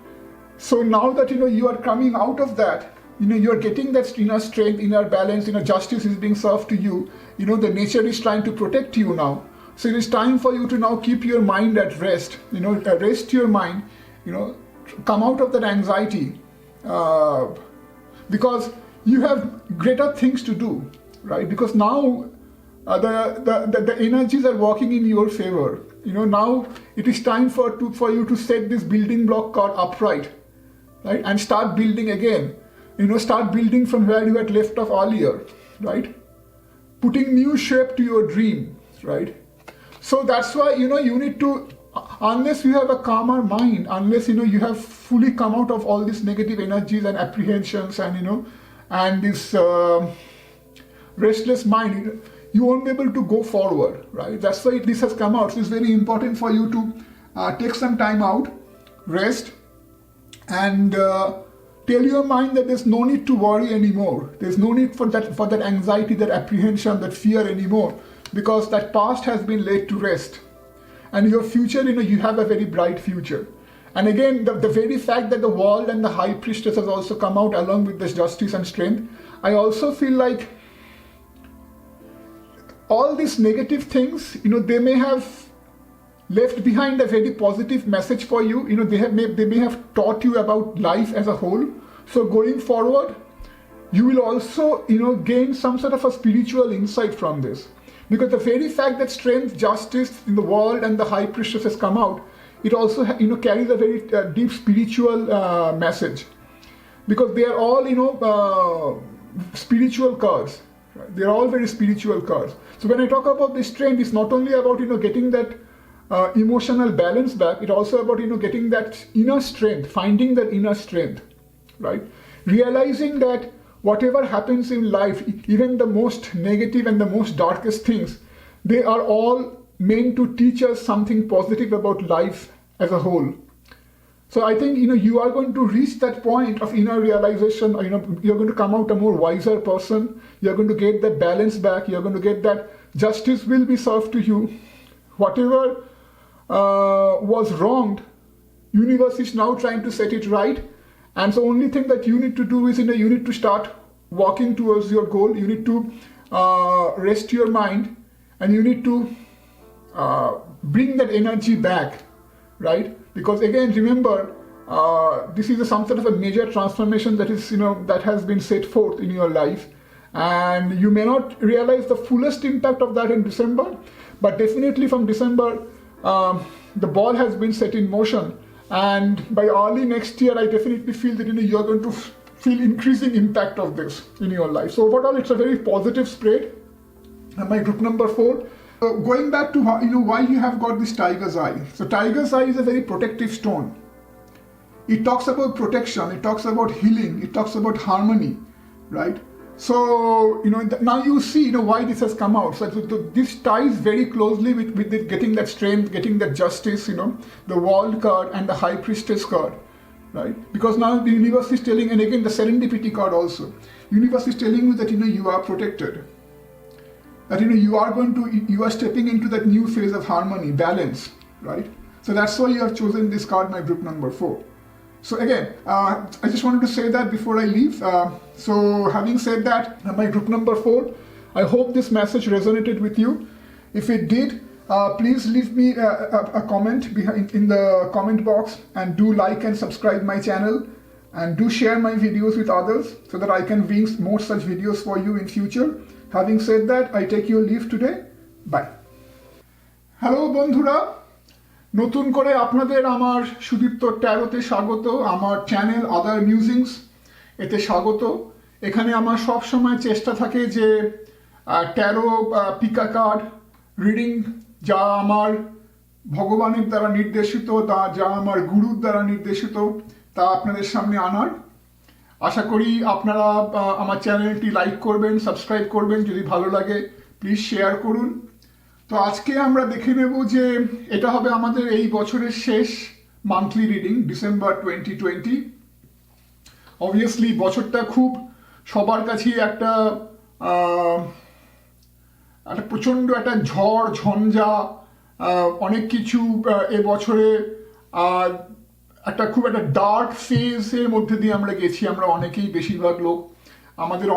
So now that you are coming out of that, you are getting that inner strength, inner balance, justice is being served to you. The nature is trying to protect you now. So it is time for you to now keep your mind at rest. Rest your mind. Come out of that anxiety, because you have greater things to do, right? Because now the energies are working in your favor. Now it is time for you to set this building block card upright, right? And start building again. Start building from where you had left off earlier, right? Putting new shape to your dream, right? So that's why, you need to, unless you have a calmer mind, unless, you have fully come out of all these negative energies and apprehensions and, and this restless mind, you won't be able to go forward, right? That's why this has come out. So it's very important for you to take some time out, rest, and tell your mind that there's no need to worry anymore. There's no need for that anxiety, that apprehension, that fear anymore, because that past has been laid to rest. And your future, you have a very bright future. And again, the very fact that the world and the high priestess has also come out along with this justice and strength, I also feel like all these negative things, they may have left behind a very positive message for you. They may have taught you about life as a whole. So going forward, you will also, gain some sort of a spiritual insight from this. Because the very fact that strength, justice in the world and the high priestess has come out, it also, carries a very deep spiritual message. Because they are all, spiritual cards. Right? They are all very spiritual cards. So when I talk about this strength, it's not only about, getting that emotional balance back, it's also about, getting that inner strength, finding that inner strength, right? Realizing that whatever happens in life, even the most negative and the most darkest things, they are all meant to teach us something positive about life as a whole. So I think, you are going to reach that point of inner realization, you're going to come out a more wiser person, you're going to get that balance back, you're going to get that justice will be served to you. Whatever was wronged, universe is now trying to set it right. And so only thing that you need to do is, you need to start walking towards your goal. You need to rest your mind, and you need to bring that energy back, right? Because again, remember, this is some sort of a major transformation that is, that has been set forth in your life. And you may not realize the fullest impact of that in December, but definitely from December, the ball has been set in motion. And by early next year, I definitely feel that you're going to feel increasing impact of this in your life. So overall, it's a very positive spread. And my group number 4. Going back to why you have got this tiger's eye. So tiger's eye is a very protective stone. It talks about protection. It talks about healing. It talks about harmony, right? So now you see why this has come out. So this ties very closely with it, getting that strength, getting that justice. The World card and the High Priestess card, right? Because now the universe is telling, and again the Serendipity card also. Universe is telling you that you are protected. That you are stepping into that new phase of harmony, balance, right? So that's why you have chosen this card, my group number 4. So again, I just wanted to say that before I leave. So having said that, my group number 4, I hope this message resonated with you. If it did, please leave me a comment in the comment box, and do like and subscribe my channel, and do share my videos with others so that I can bring more such videos for you in future. Having said that, I take your leave today. Bye. Hello বন্ধুরা, নতুন করে আপনাদের আমার সুদীপ্ত ট্যারোতে স্বাগত। আমার channel আদার মিউজিংস এতে স্বাগত। এখানে আমার সব সময় চেষ্টা থাকে যে ট্যারো পিকা কার্ড রিডিং যা আমার ভগবানের দ্বারা নির্দেশিত, যা আমার গুরুর দ্বারা নির্দেশিত, তা আপনাদের সামনে আনার। আশা করি আপনারা আমার চ্যানেলটি লাইক করবেন, সাবস্ক্রাইব করবেন, যদি ভালো লাগে প্লিজ শেয়ার করুন। তো আজকে আমরা দেখে নেব যে এটা হবে আমাদের এই বছরের শেষ মান্থলি রিডিং, ডিসেম্বর 2020। অবভিয়াসলি বছরটা খুব সবার কাছেই একটা প্রচণ্ড একটা ঝড় ঝঞ্ঝা, অনেক কিছু এবছরে খুব একটা ডার্ক ফেজের মধ্যে দিয়ে আমরা গেছি। আমরা অনেকেই, বেশিরভাগ লোক, আমাদের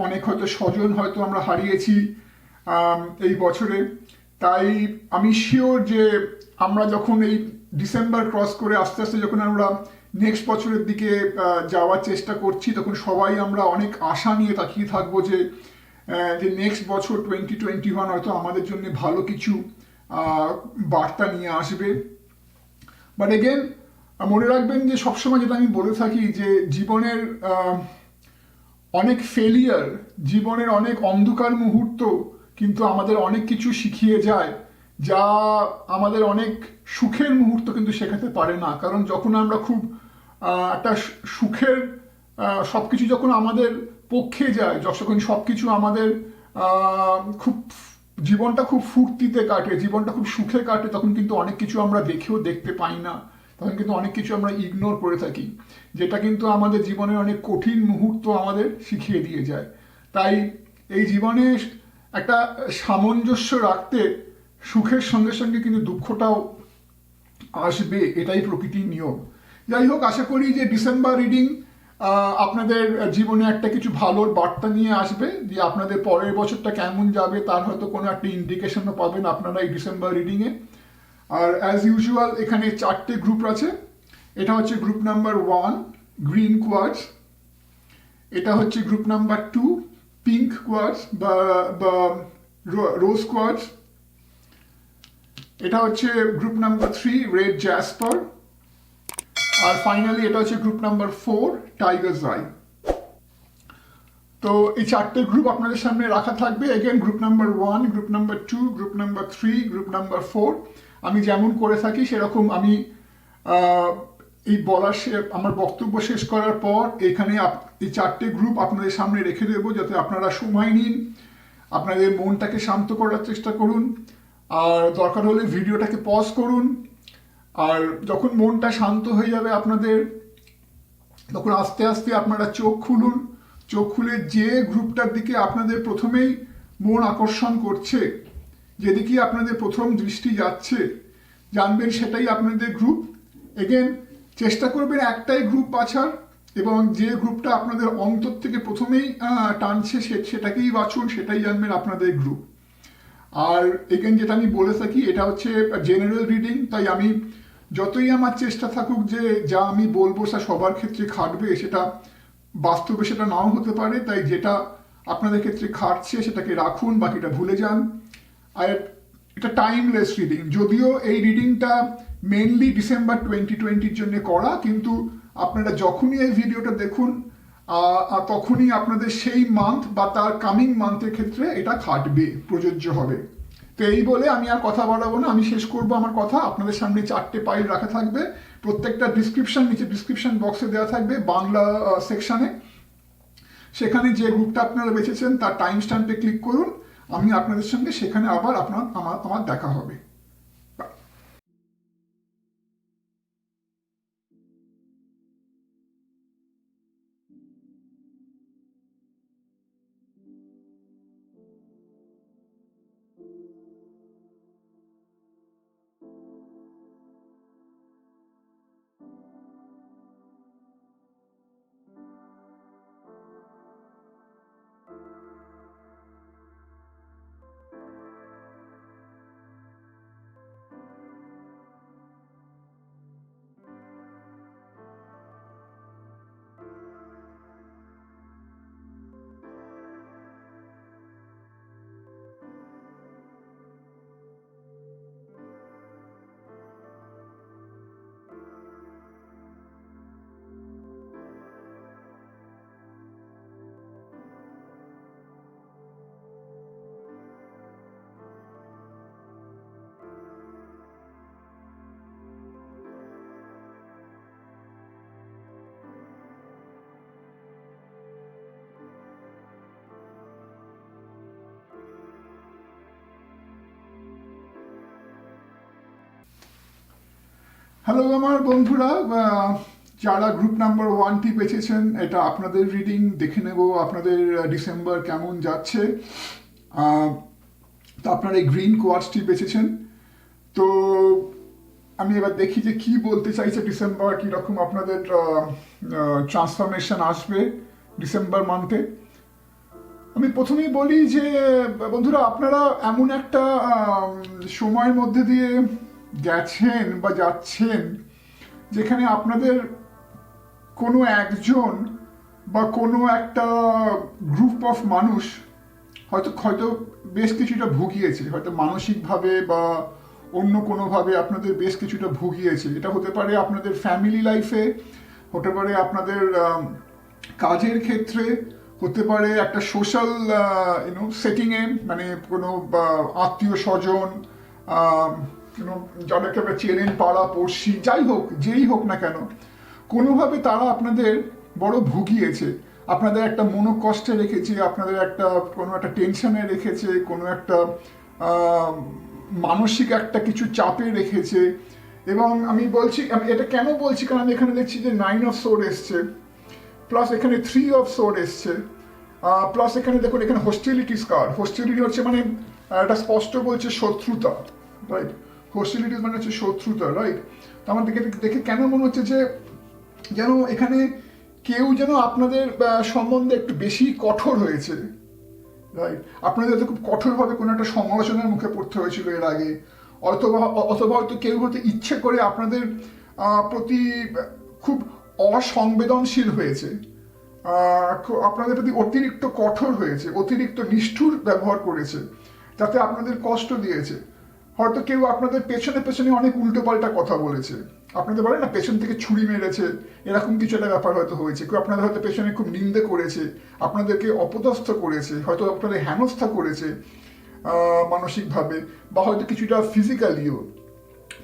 অনেক হয়তো স্বজন হয়তো আমরা হারিয়েছি এই বছরে। তাই আমি শিওর যে আমরা যখন এই ডিসেম্বর ক্রস করে আস্তে আস্তে যখন আমরা নেক্সট বছরের দিকে যাওয়ার চেষ্টা করছি, তখন সবাই আমরা অনেক আশা নিয়ে তাকিয়ে থাকবো যে নেক্সট বছর 2021 হয়তো আমাদের জন্য ভালো কিছু বার্তা নিয়ে আসবে। বাট এগেন মনে রাখবেন যে সবসময় যেটা আমি বলে থাকি যে জীবনের অনেক ফেলিয়ার, জীবনের অনেক অন্ধকার মুহূর্ত কিন্তু আমাদের অনেক কিছু শিখিয়ে যায়, যা আমাদের অনেক সুখের মুহূর্ত কিন্তু শেখাতে পারে না। কারণ যখন আমরা খুব একটা সুখের সবকিছু যখন আমাদের পক্ষে যায়, যখন সবকিছু আমাদের খুব জীবনটা খুব ফুর্তিতে কাটে, জীবনটা খুব সুখে কাটে, তখন কিন্তু অনেক কিছু আমরা দেখতে পাই না। তখন কিন্তু অনেক কিছু আমরা ইগনোর করে থাকি, যেটা কিন্তু আমাদের জীবনের অনেক কঠিন মুহূর্ত আমাদের শিখিয়ে দিয়ে যায়। তাই এই জীবনে একটা সামঞ্জস্য রাখতে সুখের সঙ্গে সঙ্গে কিন্তু দুঃখটাও আসবে, এটাই প্রকৃতির নিয়ম। যাই হোক, আশা করি যে ডিসেম্বর রিডিং আপনাদের জীবনে একটা কিছু ভালোর বার্তা নিয়ে আসবে, যে আপনাদের পরের বছরটা কেমন যাবে তার হয়তো কোনো একটা ইন্ডিকেশনও পাবেন আপনারা এই ডিসেম্বর রিডিংয়ে। আর অ্যাজ ইউজুয়াল এখানে 4টে গ্রুপ আছে। এটা হচ্ছে গ্রুপ নাম্বার 1 গ্রিন কোয়ার্টস, এটা হচ্ছে গ্রুপ নাম্বার 2 পিঙ্ক কোয়ার্টস বা রোজ কোয়ার্টস, এটা হচ্ছে গ্রুপ নাম্বার 3 রেড জ্যাসপার, আর ফাইনালি এটা হচ্ছে গ্রুপ নাম্বার 4 টাইগারস আই। তো এই 4টে গ্রুপ আপনাদের সামনে রাখা থাকবে। Again group number 1, group number 2, group number 3, group number 4। আমি যেমন করে থাকি সেরকম আমি এই আমার বক্তব্য শেষ করার পর এখানে এই 4টে গ্রুপ আপনাদের সামনে রেখে দেবো, যাতে আপনারা সময় নিন, আপনাদের মনটাকে শান্ত করার চেষ্টা করুন, আর দরকার হলে ভিডিওটাকে পজ করুন। আর যখন মনটা শান্ত হয়ে যাবে আপনাদের, তখন আস্তে আস্তে আপনারা চোখ খুলুন। চোখ খুলে যে গ্রুপটার দিকে আপনাদের প্রথমেই মন আকর্ষণ করছে, যেদিকে আপনাদের প্রথম দৃষ্টি যাচ্ছে, জানবেন সেটাই আপনাদের গ্রুপ। এগেন চেষ্টা করবেন একটাই গ্রুপ বাছার, এবং যে গ্রুপটা আপনাদের অন্তর থেকে প্রথমেই টানছে সেটাকেই বাছুন, সেটাই জানবেন আপনাদের গ্রুপ। আর এগেন যেটা আমি বলে থাকি, এটা হচ্ছে জেনারেল রিডিং, তাই আমি যতই আমার চেষ্টা থাকুক যে যা আমি বলবো সেটা সবার ক্ষেত্রে খাটবে, সেটা বাস্তবে সেটা নাও হতে পারে। তাই যেটা আপনাদের ক্ষেত্রে খাটছে সেটাকে রাখুন, বাকিটা ভুলে যান। আর এটা টাইমলেস রিডিং, যদিও এই রিডিংটা মেনলি ডিসেম্বর 2020-র জন্য করা, কিন্তু আপনারা যখনই এই ভিডিওটা দেখুন তখনই আপনাদের সেই মান্থ বা তার কামিং মান্থের ক্ষেত্রে এটা খাটবে, প্রযোজ্য হবে। তো এই বলে আমি আর কথা বাড়াবো না, আমি শেষ করবো আমার কথা। আপনাদের সামনে 4টে ফাইল রাখা থাকবে, প্রত্যেকটা নিচে ডিসক্রিপশন বক্সে দেওয়া থাকবে বাংলা সেকশনে। সেখানে যে গ্রুপটা আপনারা বেছেছেন তার টাইম স্ট্যাম্পে ক্লিক করুন, আমি আপনাদের সঙ্গে সেখানে আবার আমার দেখা হবে। হ্যালো আমার বন্ধুরা, যারা গ্রুপ নাম্বার 1টি বেছেছেন, এটা আপনাদের রিডিং। দেখে নেব আপনাদের ডিসেম্বর কেমন যাচ্ছে। তো আপনারা এই গ্রিন কোয়ার্টসটি বেছেছেন। তো আমি এবার দেখি যে কি বলতে চাইছে ডিসেম্বর, কীরকম আপনাদের ট্রান্সফরমেশন আসবে ডিসেম্বর মান্থে। আমি প্রথমেই বলি যে বন্ধুরা, আপনারা এমন একটা সময়ের মধ্যে দিয়ে গেছেন বা যাচ্ছেন যেখানে আপনাদের কোনো একজন বা কোনো একটা গ্রুপ অফ মানুষ হয়তো বেশ কিছুটা ভুগিয়েছে, হয়তো মানসিকভাবে বা অন্য কোনোভাবে আপনাদের বেশ কিছুটা ভুগিয়েছে। এটা হতে পারে আপনাদের ফ্যামিলি লাইফে, হতে পারে আপনাদের কাজের ক্ষেত্রে, হতে পারে একটা সোশ্যাল সেটিংয়ে, মানে কোনো আত্মীয় স্বজন, যাদেরকে আমরা চেনেন, পাড়া পড়শি, যাই হোক, যেই হোক না কেন, কোনোভাবে তারা আপনাদের বড় ভুগিয়েছে, আপনাদের একটা মনোকষ্টে রেখেছে, আপনাদের কোনো একটা টেনশনে রেখেছে, কোনো একটা মানসিক একটা কিছু চাপে রেখেছে। এবং আমি এটা কেন বলছি, কারণ আমি এখানে দেখছি যে 9 অফ সোর্ড এসছে, প্লাস এখানে 3 অফ সোর্ড এসছে, প্লাস এখানে দেখুন এখানে হোস্টিলিটিস কার্ড। হোস্টিলিটি হচ্ছে মানে এটা স্পষ্ট বলছে শত্রুতা, রাইট? হোস্টিলিটিস মানে হচ্ছে শত্রুতা, রাইট? তো আমার দেখে কেন মনে হচ্ছে যে যেন এখানে কেউ যেন আপনাদের সম্বন্ধে একটু বেশি কঠোর হয়েছে, রাইট? আপনাদের হয়তো খুব কঠোরভাবে কোনো একটা সমালোচনার মুখে পড়তে হয়েছিল এর আগে, অথবা হয়তো কেউ হয়তো ইচ্ছে করে আপনাদের প্রতি খুব অসংবেদনশীল হয়েছে, আপনাদের প্রতি অতিরিক্ত কঠোর হয়েছে, অতিরিক্ত নিষ্ঠুর ব্যবহার করেছে, যাতে আপনাদের কষ্ট দিয়েছে। হয়তো কেউ আপনাদের পেছনে অনেক উল্টোপাল্টা কথা বলেছে, আপনাদের বলে না পেছন থেকে ছুরি মেরেছে, এরকম কিছু একটা ব্যাপার হয়তো হয়েছে। কেউ আপনাদের হয়তো পেছনে খুব নিন্দে করেছে, আপনাদেরকে অপদস্থ করেছে, হয়তো আপনাদের হেনস্থা করেছে মানসিকভাবে, বা হয়তো কিছুটা ফিজিক্যালিও।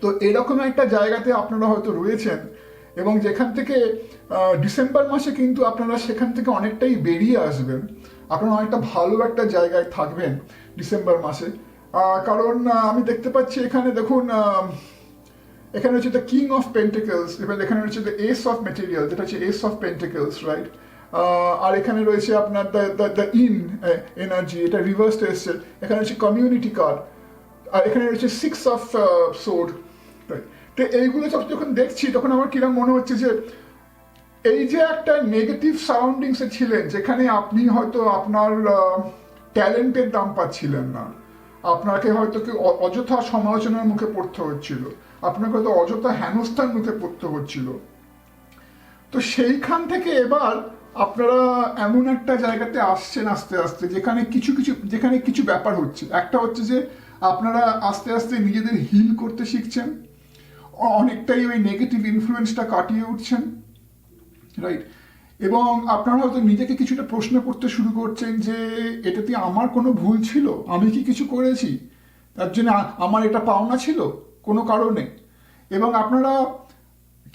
তো এরকম একটা জায়গাতে আপনারা হয়তো রয়েছেন, এবং যেখান থেকে ডিসেম্বর মাসে কিন্তু আপনারা সেখান থেকে অনেকটাই বেরিয়ে আসবেন, আপনারা অনেকটা ভালো একটা জায়গায় থাকবেন ডিসেম্বর মাসে। কারণ আমি দেখতে পাচ্ছি এখানে দেখুন, এখানে হচ্ছে দ্য কিং অফ পেন্টিকলস, এবার এখানে রয়েছে দ্য এস অফ মেটেরিয়াল, যেটা হচ্ছে এস অফ পেন্টিকলস, রাইট? আর এখানে রয়েছে আপনার দ্য ইন এনার্জি, এটা রিভার্সড এসছে। এখানে হচ্ছে কমিউনিটি কার্ড, আর এখানে রয়েছে 6 অফ সোর্ড, রাইট? তো এইগুলো সব যখন দেখছি তখন আমার কিরকম মনে হচ্ছে যে এই যে একটা নেগেটিভ সারাউন্ডিংসে ছিলেন, যেখানে আপনি হয়তো আপনার ট্যালেন্টের দাম পাচ্ছিলেন না, আপনাকে হয়তো কেউ অযথা সমালোচনার মুখে পড়তে হচ্ছিল, আপনাকে হয়তো অযথা হেনস্থার মধ্যে পড়তে হচ্ছিল। তো সেইখান থেকে এবার আপনারা এমন একটা জায়গাতে আসছেন আস্তে আস্তে যেখানে কিছু ব্যাপার হচ্ছে। একটা হচ্ছে যে আপনারা আস্তে আস্তে নিজেদের হিল করতে শিখছেন, অনেকটাই ওই নেগেটিভ ইনফ্লুয়েন্সটা কাটিয়ে উঠছেন, রাইট? এবং আপনারা হয়তো নিজেকে কিছুটা প্রশ্ন করতে শুরু করছেন যে এটাতে আমার কোনো ভুল ছিল, আমি কি কিছু করেছি তার জন্য আমার এটা পাওনা ছিল কোনো কারণে। এবং আপনারা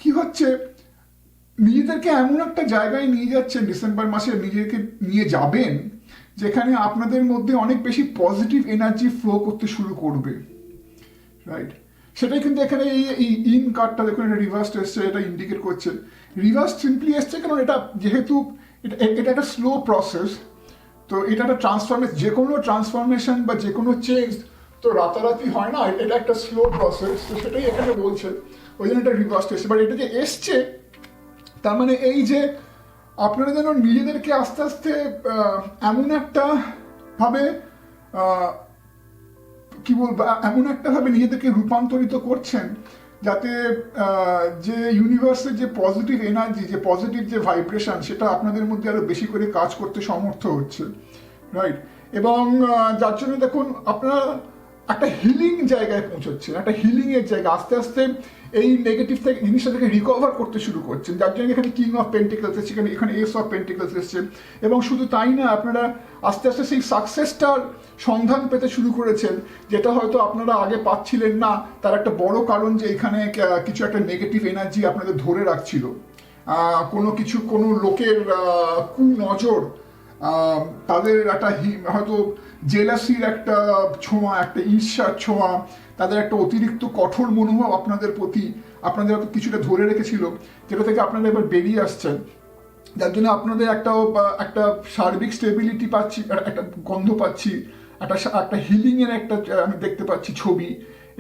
কি হচ্ছে, নিজেদেরকে এমন একটা জায়গায় নিয়ে যাচ্ছেন, ডিসেম্বর মাসে নিজেকে নিয়ে যাবেন যেখানে আপনাদের মধ্যে অনেক বেশি পজিটিভ এনার্জি ফ্লো করতে শুরু করবে, রাইট? সেটাই কিন্তু এখানে এই ইন কার্ডটা দেখুন, এটা রিভার্সড এসছে, এটা ইন্ডিকেট করছে। রিভার্স সিম্পলি এসছে কারণ এটা যেহেতু এটা একটা স্লো প্রসেস, তো এটা একটা ট্রান্সফরমেশন, যে কোনো ট্রান্সফরমেশন বা যে কোনো চেঞ্জ তো রাতারাতি হয় না, এটা একটা স্লো প্রসেস, তো সেটাই এখানে বলছে, ওই জন্য এটা রিভার্সড এসছে। বাট এটা যে এসছে তার মানে এই যে আপনারা যেন নিজেদেরকে আস্তে আস্তে এমন একটা ভাবে কি বলবো, এমন একটা ভাবে নিজেদেরকে রূপান্তরিত করছেন যাতে যে ইউনিভার্সের যে পজিটিভ এনার্জি, যে পজিটিভ যে ভাইব্রেশন, সেটা আপনাদের মধ্যে আরো বেশি করে কাজ করতে সমর্থ হচ্ছে, রাইট? এবং যার জন্য দেখুন আপনারা একটা হিলিং জায়গায় পৌঁছচ্ছেন, একটা হিলিং এর জায়গা, আস্তে আস্তে এই নেগেটিভ থেকে জিনিসটা থেকে রিকভার করতে শুরু করছেন, যার জন্য এখানে কিং অফ পেন্টিকলস এসছে, এখানে এস অফ পেন্টিকলস এসছে। এবং শুধু তাই না, আপনারা আস্তে আস্তে সেই সাকসেসটার সন্ধান পেতে শুরু করেছেন, যেটা হয়তো আপনারা আগে পাচ্ছিলেন না। তার একটা বড় কারণ যে এখানে কিছু একটা নেগেটিভ এনার্জি আপনাদের ধরে রাখছিল, কোনো লোকের কুনজর, তাদের একটা হয়তো জেলাসির একটা ছোঁয়া, একটা ঈর্ষার ছোঁয়া, তাদের একটা অতিরিক্ত কঠোর মনোভাব আপনাদের প্রতি আপনাদের হয়তো কিছুটা ধরে রেখেছিল, যেটা থেকে আপনারা এবার বেরিয়ে আসছেন। যার জন্য আপনাদের একটা সার্বিক স্টেবিলিটি পাচ্ছি, একটা গন্ধ পাচ্ছি, একটা হিলিং এর একটা আমি দেখতে পাচ্ছি ছবি,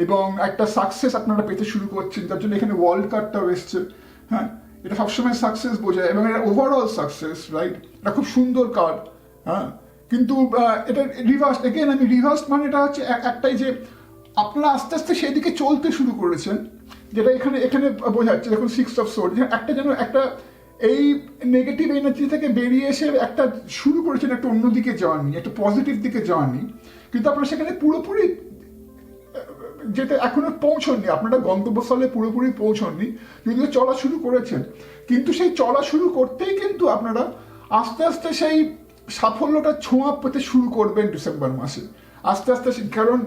এবং একটা সাকসেস আপনারা পেতে শুরু করছেন। যার জন্য এখানে ওয়ার্ল্ড কার্ডটাও এসছে। হ্যাঁ, এটা সবসময় সাকসেস বোঝায় এবং এটা ওভারঅল সাকসেস, রাইট? এটা খুব সুন্দর কার্ড। হ্যাঁ, কিন্তু এটা রিভার্স, এগেন আমি রিভার্স মানে এটা হচ্ছে একটাই যে আপনারা আস্তে আস্তে সেদিকে চলতে শুরু করেছেন, যেটা এখানে বোঝাচ্ছে। দেখুন সিক্স অফ সোর্ড, একটা যেন একটা এই নেগেটিভ এনার্জি থেকে বেরিয়ে এসে একটা শুরু করেছেন একটা অন্যদিকে জার্নি, একটা পজিটিভ দিকে জার্নি, কিন্তু আপনারা সেখানে পুরোপুরি যেটা এখনো পৌঁছননি, আপনারা গন্তব্যস্থলে পুরোপুরি পৌঁছননি, যদিও চলা শুরু করেছেন। কিন্তু সেই চলা শুরু করতেই কিন্তু আপনারা আস্তে আস্তে সেই সাফল্যটা ছোঁয়া পেতে শুরু করবেন ডিসেম্বর মাসে আস্তে আস্তে। কারণ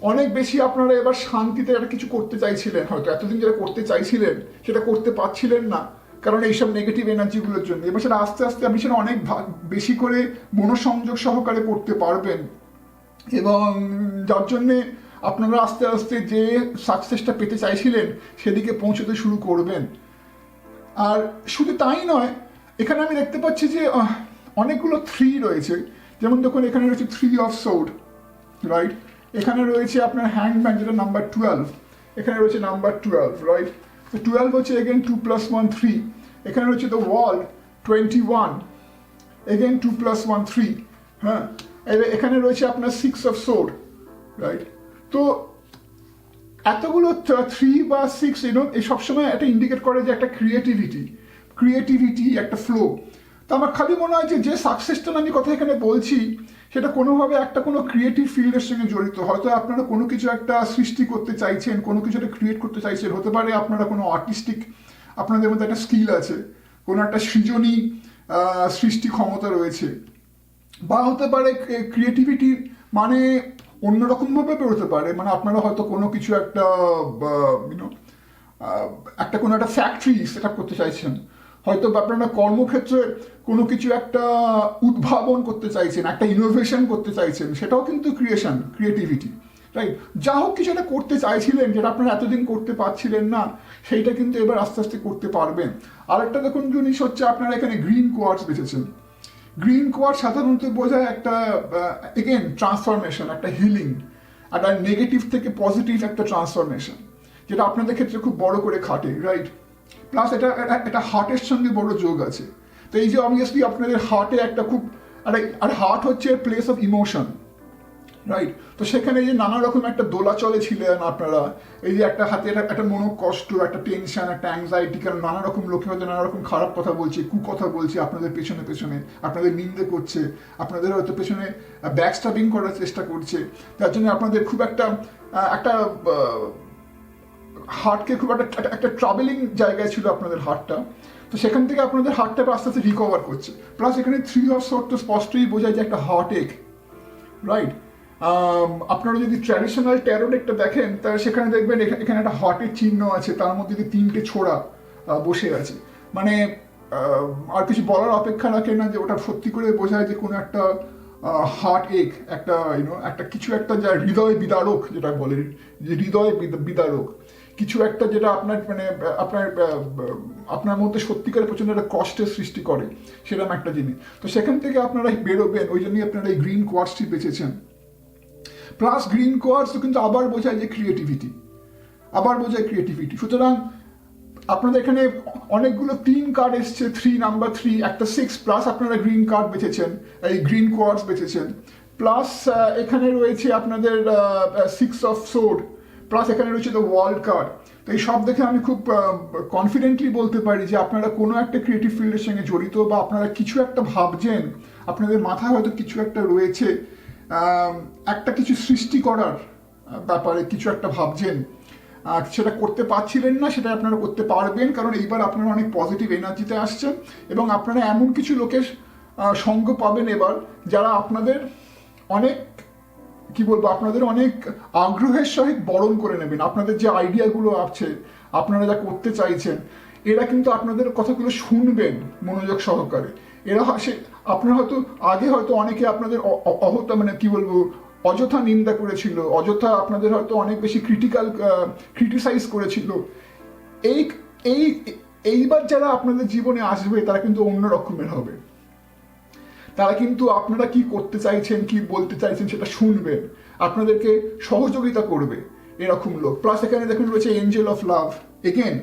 অনেক বেশি আপনারা এবার শান্তিতে একটা কিছু করতে চাইছিলেন, হয়তো এতদিন যেটা করতে চাইছিলেন সেটা করতে পারছিলেন না কারণ এইসব নেগেটিভ এনার্জিগুলোর জন্য। এবার সেটা আস্তে আস্তে আপনি সেটা অনেক বেশি করে মনোসংযোগ সহকারে করতে পারবেন, এবং যার জন্যে আপনারা আস্তে আস্তে যে সাকসেসটা পেতে চাইছিলেন সেদিকে পৌঁছতে শুরু করবেন। আর শুধু তাই নয়, এখানে আমি দেখতে পাচ্ছি যে অনেকগুলো থ্রি রয়েছে। যেমন দেখুন এখানে রয়েছে থ্রি অফ সোর্ড, রাইট? এখানে রয়েছে আপনার হ্যাংম্যান, যেটা নাম্বার 12, এখানে রয়েছে নাম্বার 12, রাইট? তো 12 হচ্ছে এগেন 2 + 1 3। এখানে রয়েছে দ্য ওয়ার্ল্ড 21, এগেন 2 + 1 3। হ্যাঁ, এখানে রয়েছে আপনার 6 অফ সোর্ড, রাইট? তো এতগুলো 3 বা 6 এই সবসময় একটা ইন্ডিকেট করে যে একটা ক্রিয়েটিভিটি একটা ফ্লো। তো আমার খালি মনে হয় যে সাকসেসটা আমি কথা এখানে বলছি সেটা কোনোভাবে কোনো ক্রিয়েটিভ ফিল্ডের সঙ্গে জড়িত। হয়তো আপনারা কোনো কিছু একটা সৃষ্টি করতে চাইছেন, কোনো কিছু একটা ক্রিয়েট করতে চাইছেন, হতে পারে আপনারা কোনো আর্টিস্টিক, আপনাদের মধ্যে একটা স্কিল আছে, কোনো একটা সৃজনী সৃষ্টি ক্ষমতা রয়েছে, বা হতে পারে ক্রিয়েটিভিটি মানে অন্যরকমভাবে বেরোতে পারে। মানে আপনারা হয়তো কোনো কিছু কোনো একটা ফ্যাক্টরি সেট আপ করতে চাইছেন, হয়তো আপনারা কর্মক্ষেত্রে কোনো কিছু একটা উদ্ভাবন করতে চাইছেন, একটা ইনোভেশন করতে চাইছেন, সেটাও কিন্তু ক্রিয়েটিভিটি, রাইট? যা হোক কিছু একটা করতে চাইছিলেন যেটা আপনারা এতদিন করতে পারছিলেন না, সেইটা কিন্তু এবার আস্তে আস্তে করতে পারবেন। আরেকটা দেখুন জিনিস হচ্ছে আপনারা এখানে গ্রিন কোয়ার্টজ বেঁচেছেন। গ্রিন কোয়ার্টজ সাধারণত বোঝায় একটা এগেন ট্রান্সফরমেশন, একটা হিলিং, একটা নেগেটিভ থেকে পজিটিভ একটা ট্রান্সফরমেশন, যেটা আপনাদের ক্ষেত্রে খুব বড় করে খাটে, রাইট? প্লাস এটা হার্টের সঙ্গে বড় যোগ আছে। তো এই যে অবভিয়াসলি আপনাদের হার্টে একটা খুব আর হার্ট হচ্ছে প্লেস অফ ইমোশন, রাইট? তো সেখানে যে নানা রকম একটা দোলাচলে ছিলেন আপনারা, এই যে একটা হাতে একটা মনোকষ্ট, একটা টেনশন, একটা অ্যাংজাইটি, কারণ নানা রকম লোকে হয়তো নানা রকম খারাপ কথা বলছে, কুকথা বলছে আপনাদের পেছনে পেছনে, আপনাদের নিন্দে করছে, আপনাদের হয়তো পেছনে ব্যাকস্টাবিং করার চেষ্টা করছে, যার জন্য আপনাদের খুব একটা একটা হার্টকে খুব একটা ট্রাভেলিং জায়গায় ছিল আপনাদের হার্টটা। তো সেখান থেকে আপনাদের হার্টটা আস্তে আস্তে রিকভার করছে। প্লাস এখানে 3 অফ সোর্ড তো স্পষ্টই বোঝায় যে একটা হার্ট এক, রাইট? আপনারা যদি ট্র্যাডিশনাল ট্যারো ডেকটা দেখেন তাহলে সেখানে দেখবেন এখানে একটা হার্টের চিহ্ন আছে, তার মধ্যে 3টে ছোড়া বসে আছে। মানে আর কিছু বলার অপেক্ষা রাখে না, যে ওটা সত্যি করে বোঝায় যে কোনো একটা হার্ট এক, একটা একটা কিছু একটা যা হৃদয় বিদারক, যেটা বলে যে হৃদয় বিদারক কিছু একটা, যেটা আপনার মানে আপনার মধ্যে সত্যিকারের প্রচন্ড একটা কষ্টের সৃষ্টি করে, সেরকম একটা জিনিস। তো সেখান থেকে আপনারা বেরোবেন, ওই জন্যই আপনারা এই গ্রিন কোয়ার্টসটি বেঁচেছেন। প্লাস গ্রিন কোয়ার্টস কিন্তু আবার বোঝায় যে ক্রিয়েটিভিটি, আবার বোঝায় ক্রিয়েটিভিটি। সুতরাং আপনাদের এখানে অনেকগুলো 3 কার্ড এসছে, 3 নাম্বার 3, একটা 6, প্লাস আপনারা গ্রিন কার্ড বেঁচেছেন, এই গ্রিন কোয়ার্টস বেঁচেছেন। প্লাস এখানে রয়েছে আপনাদের 6 অফ সোর্ড, প্লাস এখানে রয়েছে দ্য ওয়ার্ল্ড কার্ড। তো এই সব দেখে আমি খুব কনফিডেন্টলি বলতে পারি যে আপনারা কোনো একটা ক্রিয়েটিভ ফিল্ডের সঙ্গে জড়িত, বা আপনারা কিছু একটা ভাবছেন, আপনাদের মাথায় হয়তো কিছু একটা রয়েছে, একটা কিছু সৃষ্টি করার ব্যাপারে কিছু একটা ভাবছেন, সেটা করতে পারছিলেন না, সেটা আপনারা করতে পারবেন, কারণ এইবার আপনারা অনেক পজিটিভ এনার্জিতে আসছেন, এবং আপনারা এমন কিছু লোকের সঙ্গ পাবেন এবার, যারা আপনাদের অনেক কি বলবো, আপনাদের অনেক আগ্রহের সহিত বরণ করে নেবেন। আপনাদের যে আইডিয়াগুলো আছে, আপনারা যা করতে চাইছেন, এরা কিন্তু আপনাদের কথাগুলো শুনবেন মনোযোগ সহকারে। এরা আপনারা হয়তো আগে হয়তো অনেকে আপনাদের মানে কি বলবো, অযথা নিন্দা করেছিল, অযথা আপনাদের হয়তো অনেক বেশি ক্রিটিসাইজ করেছিল। এই এই এইবার যারা আপনাদের জীবনে আসবে তারা কিন্তু অন্য রকমের হবে। তারা কিন্তু আপনারা কি করতে চাইছেন, কি বলতে চাইছেন সেটা শুনবেন, আপনাদেরকে সহযোগিতা করবে, এরকম লোক। প্লাস এখানে দেখুন রয়েছে এঞ্জেল অফ লাভ, এগেন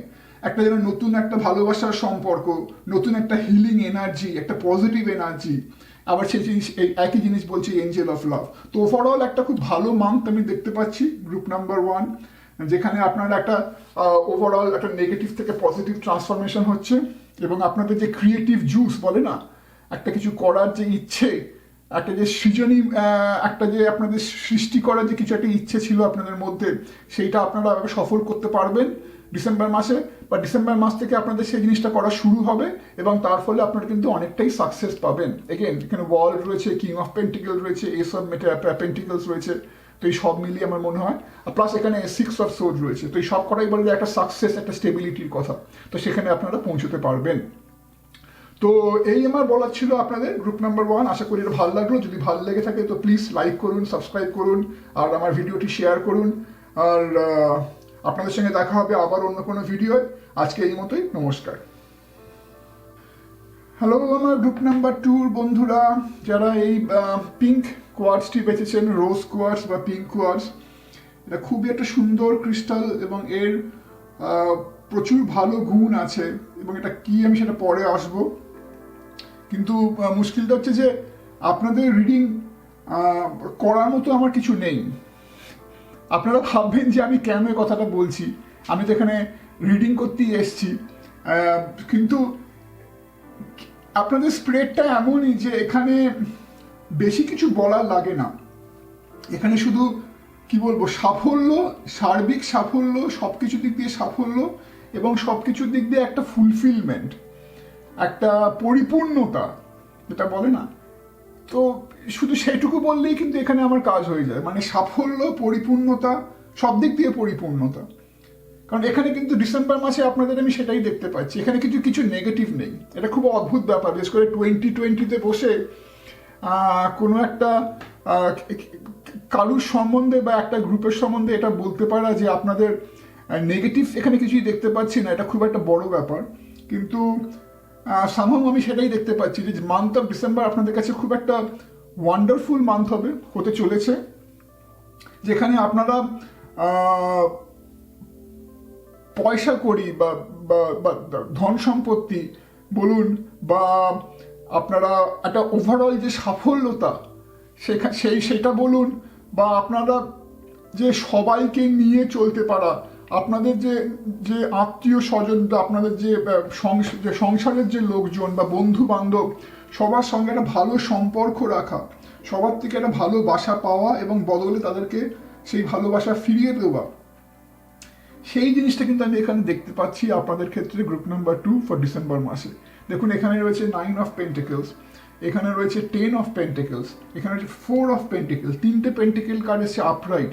একটা যেন নতুন একটা ভালোবাসার সম্পর্ক, নতুন একটা হিলিং এনার্জি, একটা পজিটিভ এনার্জি। আবার সেই জিনিস, একই জিনিস বলছি এঞ্জেল অফ লাভ। তো ওভারঅল একটা খুব ভালো মান্থ আমি দেখতে পাচ্ছি গ্রুপ নাম্বার 1, যেখানে আপনারা একটা ওভারঅল একটা নেগেটিভ থেকে পজিটিভ ট্রান্সফরমেশন হচ্ছে, এবং আপনাদের যে ক্রিয়েটিভ জুস বলে না, একটা কিছু করার যে ইচ্ছে, একটা যে সৃজনী, একটা যে আপনাদের সৃষ্টি করার যে কিছু একটা ইচ্ছে ছিল আপনাদের মধ্যে, সেইটা আপনারা সফল করতে পারবেন ডিসেম্বর মাসে, বা ডিসেম্বর মাস থেকে আপনাদের সেই জিনিসটা করা শুরু হবে, এবং তার ফলে আপনারা কিন্তু অনেকটাই সাকসেস পাবেন। এগেন এখানে ওয়ার্ল্ড রয়েছে, কিং অফ পেন্টিকল রয়েছে, এস অফ পেন্টিকলস রয়েছে। তো এই সব মিলিয়ে আমার মনে হয়, প্লাস এখানে 6 অফ সোর্ড রয়েছে। তো এই সব কটাই বলে একটা সাকসেস, একটা স্টেবিলিটির কথা। তো সেখানে আপনারা পৌঁছতে পারবেন। তো এই আমার বলার ছিল আপনাদের গ্রুপ নাম্বার 1। আশা করি এটা ভালো লাগলো। যদি ভালো লেগে থাকে তো প্লিজ লাইক করুন, সাবস্ক্রাইব করুন, আর আমার ভিডিওটি শেয়ার করুন। আর আপনাদের সঙ্গে দেখা হবে আবার অন্য কোনো ভিডিও। আজকে এই মতোই, নমস্কার। হ্যালো আমার গ্রুপ নাম্বার 2 বন্ধুরা, যারা এই পিঙ্ক কোয়ার্টসটি বেঁচেছেন, রোজ কোয়ার্টস বা পিঙ্ক কোয়ার্টস, এটা খুবই একটা সুন্দর ক্রিস্টাল, এবং এর প্রচুর ভালো গুণ আছে, এবং এটা কি আমি সেটা পরে আসবো। কিন্তু মুশকিলটা হচ্ছে যে আপনাদের রিডিং করার মতো আমার কিছু নেই। আপনারা ভাববেন যে আমি কেন এই কথাটা বলছি, আমি তো এখানে রিডিং করতেই এসছি, কিন্তু আপনাদের স্প্রেডটা এমনই যে এখানে বেশি কিছু বলার লাগে না। এখানে শুধু কি বলবো, সাফল্য, সার্বিক সাফল্য, সব কিছু দিক দিয়ে সাফল্য, এবং সব কিছুর দিক দিয়ে একটা ফুলফিলমেন্ট, একটা পরিপূর্ণতা যেটা বলে না, তো শুধু সেইটুকু বললেই কিন্তু এখানে আমার কাজ হয়ে যায়। মানে সাফল্য, পরিপূর্ণতা, সব দিক দিয়ে পরিপূর্ণতা। কারণ এখানে কিন্তু ডিসেম্বর মাসে আপনাদের আমি সেটাই দেখতে পাচ্ছি, এখানে কিন্তু কিছু নেগেটিভ নেই। এটা খুব অদ্ভুত ব্যাপার, বিশেষ করে 2020-তে বসে কোনো একটা কারুর সম্বন্ধে বা একটা গ্রুপের সম্বন্ধে এটা বলতে পারা যে আপনাদের নেগেটিভ এখানে কিছুই দেখতে পাচ্ছি না, এটা খুব একটা বড় ব্যাপার। কিন্তু সামহাও আমি সেটাই দেখতে পাচ্ছি যে মান্থ অফ ডিসেম্বর আপনাদের কাছে খুব একটা ওয়ান্ডারফুল মান্থ হতে চলেছে, যেখানে আপনারা পয়সা কড়ি বা ধন সম্পত্তি বলুন, বা আপনারা একটা ওভারঅল যে সাফল্যতা সেটা বলুন, বা আপনারা যে সবাইকে নিয়ে চলতে পারা, আপনাদের যে যে আত্মীয় স্বজন বা আপনাদের যে সংসারের যে লোকজন বা বন্ধু বান্ধব, সবার সঙ্গে একটা ভালো সম্পর্ক রাখা, সবার থেকে একটা ভালোবাসা পাওয়া এবং বদলে তাদেরকে সেই ভালোবাসা ফিরিয়ে দেওয়া, সেই জিনিসটা কিন্তু আমি এখানে দেখতে পাচ্ছি আপনাদের ক্ষেত্রে গ্রুপ নাম্বার 2 ফর ডিসেম্বর মাসে। দেখুন এখানে রয়েছে 9 অফ পেন্টিকলস, এখানে রয়েছে 10 অফ পেন্টিকলস, এখানে রয়েছে 4 অফ পেন্টিকলস, 3টে পেন্টিকল কার্ড এসছে আপরাইট,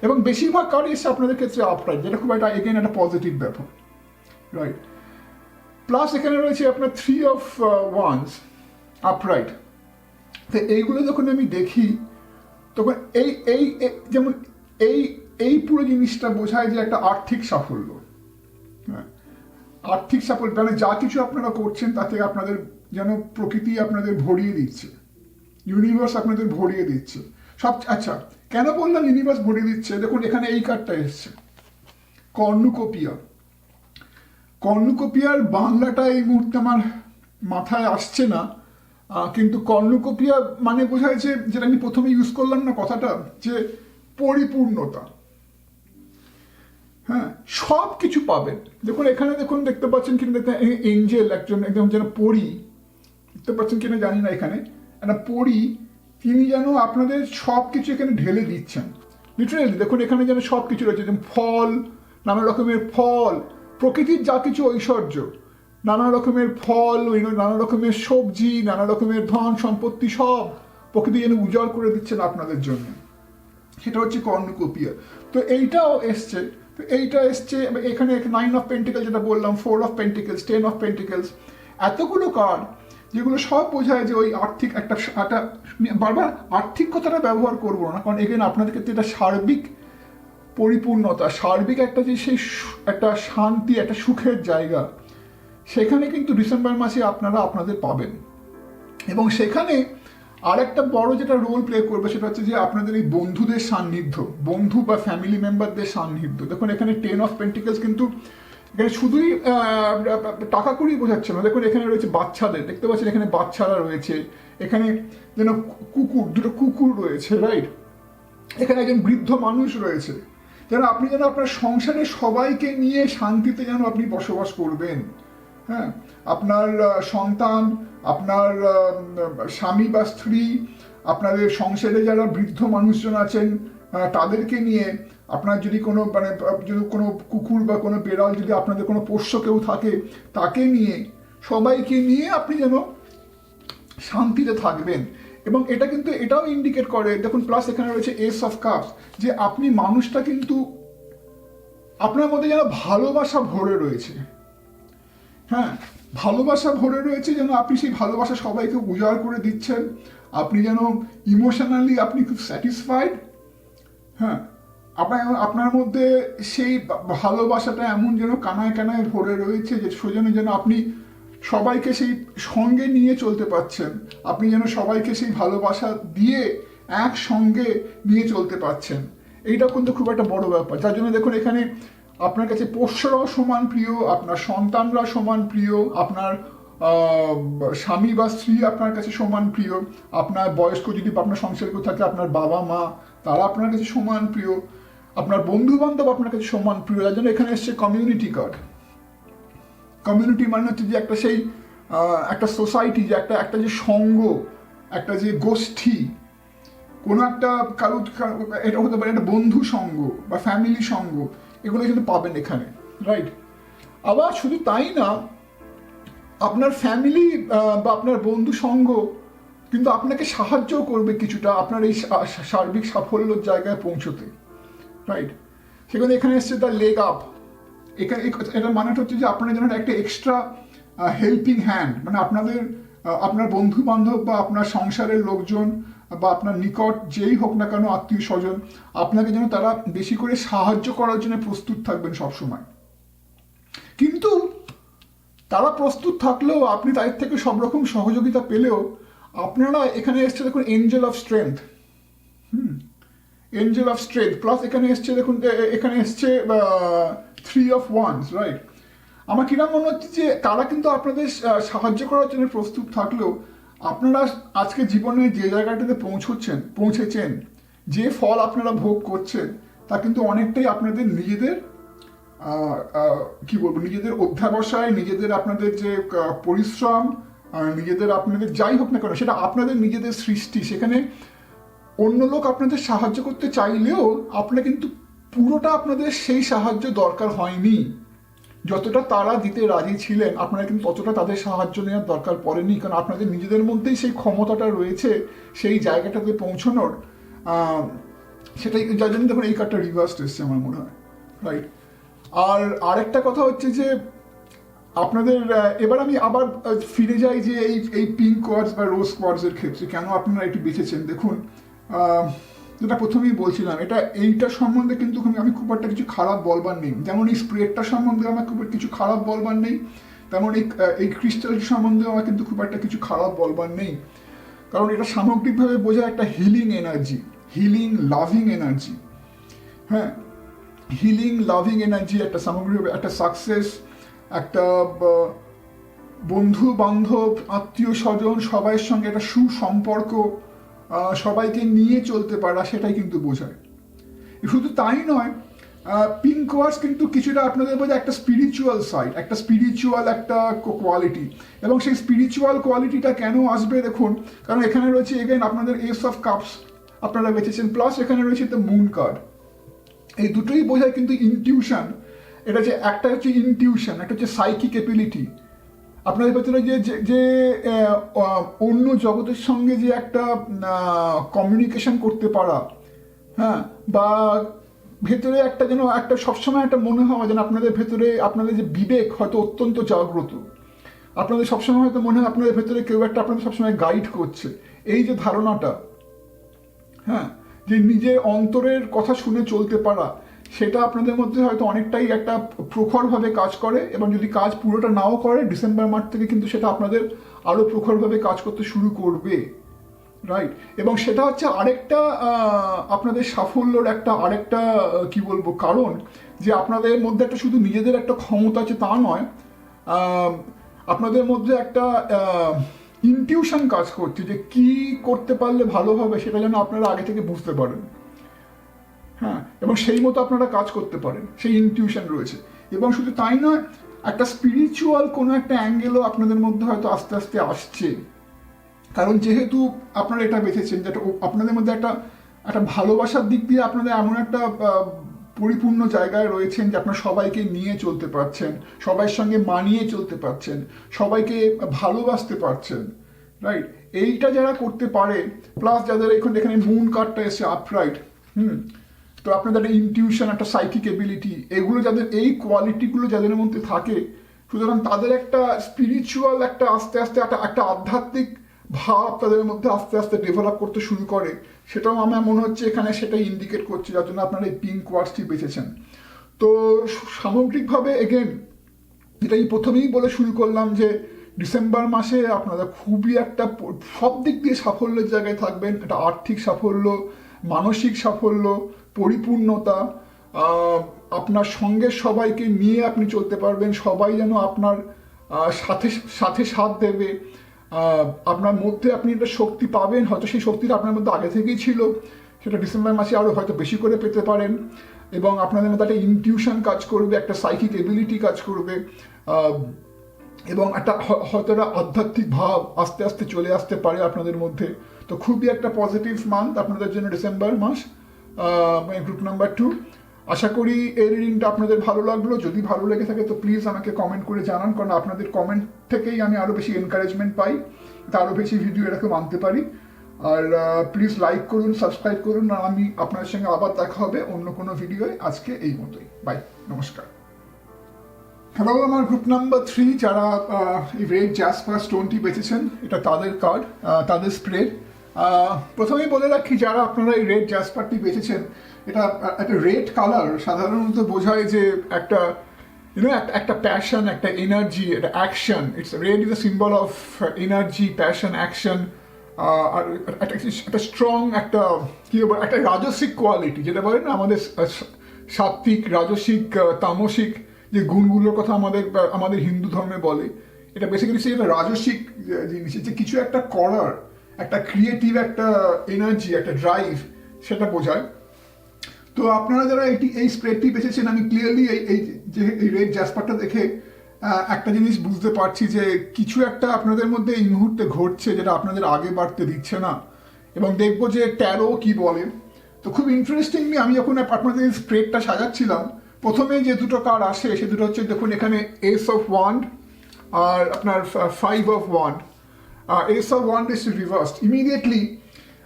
এবং বেশিরভাগ কার্ড এসছে আপনাদের ক্ষেত্রে আপরাইট, যেটা খুব একটা এগেন একটা পজিটিভ ব্যাপার, রাইট। প্লাস এখানে রয়েছে আপনার 3 অফ ওয়ান্স আপরাইট। তো এইগুলো যখন আমি দেখি তখন এই এই যেমন এই এই পুরো জিনিসটা বোঝায় যে একটা আর্থিক সাফল্য, হ্যাঁ, আর্থিক সাফল্য, মানে যা কিছু আপনারা করছেন তাতে আপনাদের যেন প্রকৃতি আপনাদের ভরিয়ে দিচ্ছে, ইউনিভার্স আপনাদের ভরিয়ে দিচ্ছে সব। আচ্ছা, কেন বললাম ইউনিভার্স ভরিয়ে দিচ্ছে? দেখুন এখানে এই কার্ডটা এসছে কর্নুকোপিয়া। কর্নুকোপিয়ার বাংলাটা এই মুহূর্তে আমার মাথায় আসছে না, কিন্তু কর্নুকোপিয়া মানে বোঝাচ্ছে, যেটা আমি প্রথমে ইউজ করলাম না কথাটা, যে পরিপূর্ণতা। হ্যাঁ, সব কিছু পাবেন। দেখুন এখানে দেখুন, দেখতে পাচ্ছেন কিনা এঞ্জেল, একজন একদম যেন পরী, দেখতে পাচ্ছেন কিনা জানি না, এখানে একটা পরী, তিনি যেন আপনাদের সব কিছু এখানে ঢেলে দিচ্ছেন লিটারেলি। দেখুন এখানে যেন সব কিছু রয়েছে, যেমন ফল, নানা রকমের ফল, প্রকৃতির যা কিছু ঐশ্বর্য, নানা রকমের ফল, নানা রকমের সবজি, নানা রকমের ধন সম্পত্তি, সব প্রকৃতি যেন উজাড় করে দিচ্ছেন আপনাদের জন্য। সেটা হচ্ছে কর্নুকোপিয়া। তো এইটাও এসছে, তো এইটা এসছে এখানে 9 অফ পেন্টিকলস যেটা বললাম, 4 অফ পেন্টিকলস, 10 অফ পেন্টিকলস, এতগুলো কার্ড যেগুলো সব বোঝায় যে ওই আর্থিক একটা, বারবার আর্থিক কথাটা ব্যবহার করবো না, কারণ এখানে আপনাদের ক্ষেত্রে এটা সার্বিক পরিপূর্ণতা, সার্বিক একটা যে সেই একটা শান্তি, একটা সুখের জায়গা, সেখানে কিন্তু ডিসেম্বর মাসে আপনারা আপনাদের পাবেন। এবং সেখানে আরেকটা বড় যেটা রোল প্লে করবে সেটা হচ্ছে যে আপনাদের এই বন্ধুদের সান্নিধ্য, বন্ধু বা ফ্যামিলি মেম্বারদের সান্নিধ্য। দেখুন এখানে 10 অফ পেন্টিকলস কিন্তু এখানে শুধুই টাকা কড়ি বোঝাচ্ছে না। দেখুন এখানে রয়েছে বাচ্চাদের, দেখতে পাচ্ছেন এখানে বাচ্চারা রয়েছে, এখানে যেন কুকুর, দুটো কুকুর রয়েছে, রাইট। এখানে একজন বৃদ্ধ মানুষ রয়েছে, যেন আপনি যেন আপনার সংসারে সবাইকে নিয়ে শান্তিতে যেন আপনি বসবাস করবেন। হ্যাঁ, আপনার সন্তান, আপনার স্বামী বা স্ত্রী, আপনাদের সংসারে যারা বৃদ্ধ মানুষজন আছেন তাদেরকে নিয়ে, আপনার যদি কোনো মানে যদি কোনো কুকুর বা কোনো বেড়াল, যদি আপনাদের কোনো পোষ্য কেউ থাকে, তাকে নিয়ে, সবাইকে নিয়ে আপনি যেন শান্তিতে থাকবেন। এবং এটা কিন্তু এটাও ইন্ডিকেট করে, দেখুন প্লাস এখানে রয়েছে এস অফ কাপস, যে আপনি মানুষটা কিন্তু আপনার মধ্যে যেন ভালোবাসা ভরে রয়েছে। হ্যাঁ, ভালোবাসা ভরে রয়েছে, যেন আপনি সেই ভালোবাসা সবাইকে উজাড় করে দিচ্ছেন, আপনি যেন ইমোশনালি আপনি খুব স্যাটিসফাইড। হ্যাঁ, আপনার মধ্যে সেই ভালোবাসাটা এমন যেন কানায় কানায় ভরে রয়েছে, যে সেজন্য যেন আপনি সবাইকে সেই সঙ্গে নিয়ে চলতে পারছেন, আপনি যেন সবাইকে সেই ভালোবাসা দিয়ে একসঙ্গে নিয়ে চলতে পারছেন। এইটা কিন্তু খুব একটা বড় ব্যাপার, যার জন্য দেখুন এখানে আপনার কাছে পোষ্যরাও সমান প্রিয়, আপনার সন্তানরা সমান প্রিয়, আপনার স্বামী বা স্ত্রী আপনার কাছে সমান প্রিয়, আপনার বয়স্ক যদি আপনার সংসারে কেউ থাকে, আপনার বাবা মা, তারা আপনার কাছে সমান প্রিয়, আপনার বন্ধু বান্ধব আপনার কাছে সমান প্রিয়। যার জন্য এখানে এসছে কমিউনিটি কার্ড। কমিউনিটি মানে হচ্ছে যে একটা সেই একটা সোসাইটি, যে একটা যে সঙ্গ, একটা যে গোষ্ঠী, কোনো একটা কারো, এটা হতে পারে একটা বন্ধু সঙ্গ বা ফ্যামিলি সঙ্গ, এগুলো কিন্তু পাবেন এখানে, রাইট। আবার শুধু তাই না, আপনার ফ্যামিলি বা আপনার বন্ধু সঙ্গ কিন্তু আপনাকে সাহায্য করবে কিছুটা আপনার এই সার্বিক সাফল্যের জায়গায় পৌঁছতে, রাইট। সেখানে এখানে এসছে দ্য লেগ আপ। এখানে এটার মানেটা হচ্ছে যে আপনার জন্য একটা এক্সট্রা হেল্পিং হ্যান্ড, মানে আপনার বন্ধু বান্ধব বা আপনার সংসারের লোকজন বা আপনার নিকট যেই হোক না কেন, আত্মীয় স্বজন, আপনাকে যেন তারা বেশি করে সাহায্য করার জন্য প্রস্তুত থাকবেন সবসময়। কিন্তু তারা প্রস্তুত থাকলেও, আপনি তাদের থেকে সব রকম সহযোগিতা পেলেও, আপনারা এখানে এসছে দেখুন Angel of strength. Angel of strength plus এখানে এসছে দেখুন, এখানে এসছে 3 অফ ওয়ান্স, রাইট। আমার কিরকম মনে হচ্ছে যে তারা কিন্তু আপনাদের সাহায্য করার জন্য প্রস্তুত থাকলেও, আপনারা আজকে জীবনে যে জায়গাটাতে পৌঁছেছেন, যে ফল আপনারা ভোগ করছেন তা কিন্তু অনেকটাই আপনাদের নিজেদের কি বলবো, নিজেদের অধ্যাবসায়, নিজেদের আপনাদের যে পরিশ্রম, নিজেদের আপনাদের যাই হোক না কেন, সেটা আপনাদের নিজেদের সৃষ্টি। সেখানে অন্য লোক আপনাদের সাহায্য করতে চাইলেও আপনারা কিন্তু পুরোটা আপনাদের সেই সাহায্য দরকার হয়নি। যতটা তারা দিতে রাজি ছিলেন আপনারা কিন্তু ততটা তাদের সাহায্য নেওয়ার দরকার পড়েনি, কারণ আপনাদের নিজেদের মধ্যেই সেই ক্ষমতাটা রয়েছে সেই জায়গাটাতে পৌঁছানোর। সেটাই যার জন্য দেখুন এই কার্ডটা রিভার্সড এসছে আমার মনে হয়, রাইট। আর আরেকটা কথা হচ্ছে যে আপনাদের এবার আমি আবার ফিরে যাই যে এই পিঙ্ক কোয়ার্টজ বা রোজ কোয়ার্টজের ক্ষেত্রে কেন আপনারা এটি বেছেছেন। দেখুন, যেটা প্রথমেই বলছিলাম, এইটা সম্বন্ধে কিন্তু আমি খুব একটা কিছু খারাপ বলবার নেই। যেমন এই স্প্রেডটা সম্বন্ধে আমার খুব কিছু খারাপ বলবার নেই, তেমন এই ক্রিস্টালটি সম্বন্ধেও আমার কিন্তু খুব একটা কিছু খারাপ বলবার নেই। কারণ এটা সামগ্রিকভাবে বোঝায় একটা healing energy, healing loving energy. হ্যাঁ, হিলিং লাভিং এনার্জি, একটা সামগ্রিকভাবে একটা সাকসেস, একটা বন্ধু বান্ধব আত্মীয় স্বজন সবাইয়ের সঙ্গে একটা সুসম্পর্ক, সবাইকে নিয়ে চলতে পারা, সেটাই কিন্তু বোঝায়। শুধু তাই নয়, পিঙ্ক কোয়ার্টজ কিন্তু কিছুটা আপনাদের বোঝায় একটা স্পিরিচুয়াল সাইড, একটা স্পিরিচুয়াল একটা কোয়ালিটি। এবং সেই স্পিরিচুয়াল কোয়ালিটিটা কেন আসবে দেখুন, কারণ এখানে রয়েছে এগেন আপনাদের এস অফ কাপস আপনারা বেঁচেছেন, প্লাস এখানে রয়েছে দ্য মুন কার্ড। এই দুটোই বোঝায় কিন্তু ইনটিউশন। এটা যে একটা হচ্ছে ইনটিউশন, একটা হচ্ছে সাইকিক এবিলিটি। আপনাদের ভেতরে যে অন্য জগতের সঙ্গে যে একটা কমিউনিকেশন করতে পারা, হ্যাঁ, বা ভেতরে একটা যেন একটা সবসময় একটা মনে হওয়া যেন আপনাদের ভেতরে আপনাদের যে বিবেক হয়তো অত্যন্ত জাগ্রত, আপনাদের সবসময় হয়তো মনে হয় আপনাদের ভেতরে কেউ একটা আপনাদের সবসময় গাইড করছে। এই যে ধারণাটা, হ্যাঁ, যে নিজের অন্তরের কথা শুনে চলতে পারা, সেটা আপনাদের মধ্যে হয়তো অনেকটাই একটা প্রখরভাবে কাজ করে। এবং যদি কাজ পুরোটা নাও করে, ডিসেম্বর মাস থেকে কিন্তু সেটা আপনাদের আরো প্রখরভাবে কাজ করতে শুরু করবে, রাইট। এবং সেটা হচ্ছে আরেকটা আপনাদের সাফল্যর একটা আরেকটা কি বলবো কারণ, যে আপনাদের মধ্যে একটা শুধু নিজেদের একটা ক্ষমতা আছে তা নয়, আপনাদের মধ্যে একটা ইনটিউশন কাজ করছে যে কি করতে পারলে ভালো হবে সেটা যেন আপনারা আগে থেকে বুঝতে পারেন, হ্যাঁ, এবং সেই মতো আপনারা কাজ করতে পারেন, সেই ইনটিউশন রয়েছে। এবং শুধু তাই নয়, একটা স্পিরিচুয়াল কোনো একটা অ্যাঙ্গেলও আপনাদের মধ্যে হয়তো আস্তে আস্তে আসছে। কারণ যেহেতু আপনারা এটা বেছেছেন, যেটা আপনাদের মধ্যে একটা ভালোবাসার দিক দিয়ে আপনাদের এমন একটা পরিপূর্ণ জায়গায় রয়েছেন যে আপনারা সবাইকে নিয়ে চলতে পারছেন, সবার সঙ্গে মানিয়ে চলতে পারছেন, সবাইকে ভালোবাসতে পারছেন, রাইট। এইটা যারা করতে পারে, প্লাস যাদের এখানে মুন কার্ডটা এসে আপরাইট, তো আপনাদের একটা ইনটিউশন, একটা সাইকিক এবিলিটি, এগুলো যাদের, এই কোয়ালিটিগুলো যাদের মধ্যে থাকে, সুতরাং তাদের একটা স্পিরিচুয়াল একটা আস্তে আস্তে একটা আধ্যাত্মিক ভাব তাদের মধ্যে আস্তে আস্তে ডেভেলপ করতে শুরু করে। সেটাও আমার মনে হচ্ছে এখানে সেটাই ইন্ডিকেট করছে, যার জন্য আপনারা এই পিঙ্ক কোয়ার্টজটি বেছেছেন। তো সামগ্রিকভাবে এগেন এটাই প্রথমেই বলে শুরু করলাম যে ডিসেম্বর মাসে আপনারা খুবই একটা সব দিক দিয়ে সাফল্যের জায়গায় থাকবেন। একটা আর্থিক সাফল্য, মানসিক সাফল্য, পরিপূর্ণতা, আপনার সঙ্গে সবাইকে নিয়ে আপনি চলতে পারবেন, সবাই যেন আপনার সাথে সাথে সাথ দেবে, আপনার মধ্যে আপনি একটা শক্তি পাবেন, হয়তো সেই শক্তিটা আপনার মধ্যে আগে থেকেই ছিল, সেটা ডিসেম্বর মাসে আরও হয়তো বেশি করে পেতে পারেন। এবং আপনাদের মধ্যে একটা ইনটিউশন কাজ করবে, একটা সাইকিক এবিলিটি কাজ করবে, এবং একটা হয়তো একটা আধ্যাত্মিক ভাব আস্তে আস্তে চলে আসতে পারে আপনাদের মধ্যে। তো খুবই একটা পজিটিভ মান্থ আপনাদের জন্য ডিসেম্বর মাস, গ্রুপ নাম্বার 2। আশা করি এই রিডিংটা আপনাদের ভালো লাগলো। যদি ভালো লেগে থাকে তো প্লিজ আমাকে কমেন্ট করে জানান, কারণ আপনাদের কমেন্ট থেকেই আমি আরও বেশি এনকারেজমেন্ট পাই, আরও বেশি ভিডিও এরকম আনতে পারি। আর প্লিজ লাইক করুন, সাবস্ক্রাইব করুন, আর আমি আপনাদের সঙ্গে আবার দেখা হবে অন্য কোনো ভিডিওয়। আজকে এই মতোই, বাই, নমস্কার। হ্যালো, আমার গ্রুপ নাম্বার 3 যারা এই রেড জ্যাসপার স্টোনটি বেঁচেছেন, এটা তাদের কার্ড, তাদের স্প্রেড। প্রথমেই বলে রাখি, যারা আপনারা এই রেড জ্যাসপারটি বেঁচেছেন, এটা একটা রেড কালার সাধারণত বোঝায় যে একটা একটা প্যাশন, একটা এনার্জি, একটা action. It's red is a symbol of energy, passion, action, আর একটা স্ট্রং একটা কি বলবো, একটা রাজসিক কোয়ালিটি, যেটা বলে না আমাদের সাত্বিক, রাজসিক, তামসিক যে গুণগুলোর কথা আমাদের হিন্দু ধর্মে বলে, এটা বেসিক্যালি সেই একটা রাজসিক জিনিস, যে কিছু একটা করার একটা ক্রিয়েটিভ একটা এনার্জি, একটা ড্রাইভ, সেটা বোঝায়। তো আপনারা যারা এই স্প্রেডটি বেছেছেন, আমি ক্লিয়ারলি এই রেড জ্যাসপারটা দেখে একটা জিনিস বুঝতে পারছি যে কিছু একটা আপনাদের মধ্যে এই মুহূর্তে ঘটছে যেটা আপনাদের আগে বাড়তে দিচ্ছে না। এবং দেখবো যে ট্যারো কি বলে। তো খুব ইন্টারেস্টিংলি আমি যখন আপনাদের স্প্রেডটা সাজাচ্ছিলাম, প্রথমে যে দুটো কার্ড আসে সে দুটো হচ্ছে, দেখুন এখানে এস অফ ওয়ান্ড আর আপনার 5 of wand. S of wand is reversed. Immediately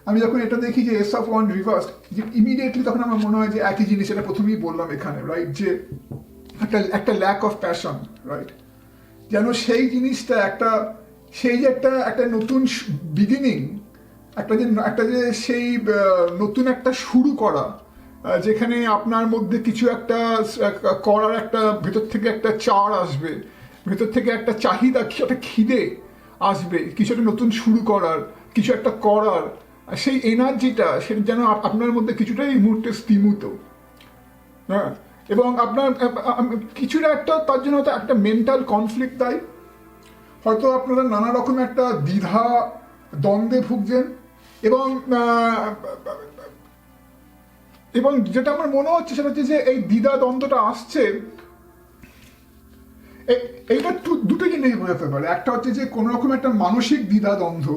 আমি যখন এটা দেখি যে S of wand reversed, immediately তখন আমার মনে হয় যে একই জিনিস, এটা প্রথমেই বললাম এখানে, রাইট, যে একটা ল্যাক অফ প্যাশন, রাইট, যেন সেই জিনিসটা সেই যে একটা নতুন বিগিনিং, একটা যে সেই নতুন একটা শুরু করা, যেখানে আপনার মধ্যে কিছু একটা করার একটা ভেতর থেকে একটা চাড় আসবে, ভেতর থেকে একটা চাহিদা, কিছু একটা খিদে আসবে, কিছু একটা নতুন শুরু করার, কিছু একটা করার, সেই এনার্জিটা সেটা যেন আপনার মধ্যে কিছুটা এই মুহূর্তে স্তিমিত। হ্যাঁ, এবং আপনার কিছুটা একটা তার জন্য হয়তো একটা মেন্টাল কনফ্লিক্ট দেয়, হয়তো আপনারা নানা রকম একটা দ্বিধা দ্বন্দ্বে ভুগছেন। এবং যেটা আমার মনে হচ্ছে সেটা হচ্ছে যে এই দ্বিধা দ্বন্দ্বটা আসছে, এইটা দুটো জিনিস বোঝাতে পারে। একটা হচ্ছে যে কোনো রকম একটা মানসিক দ্বিধা দ্বন্দ্ব,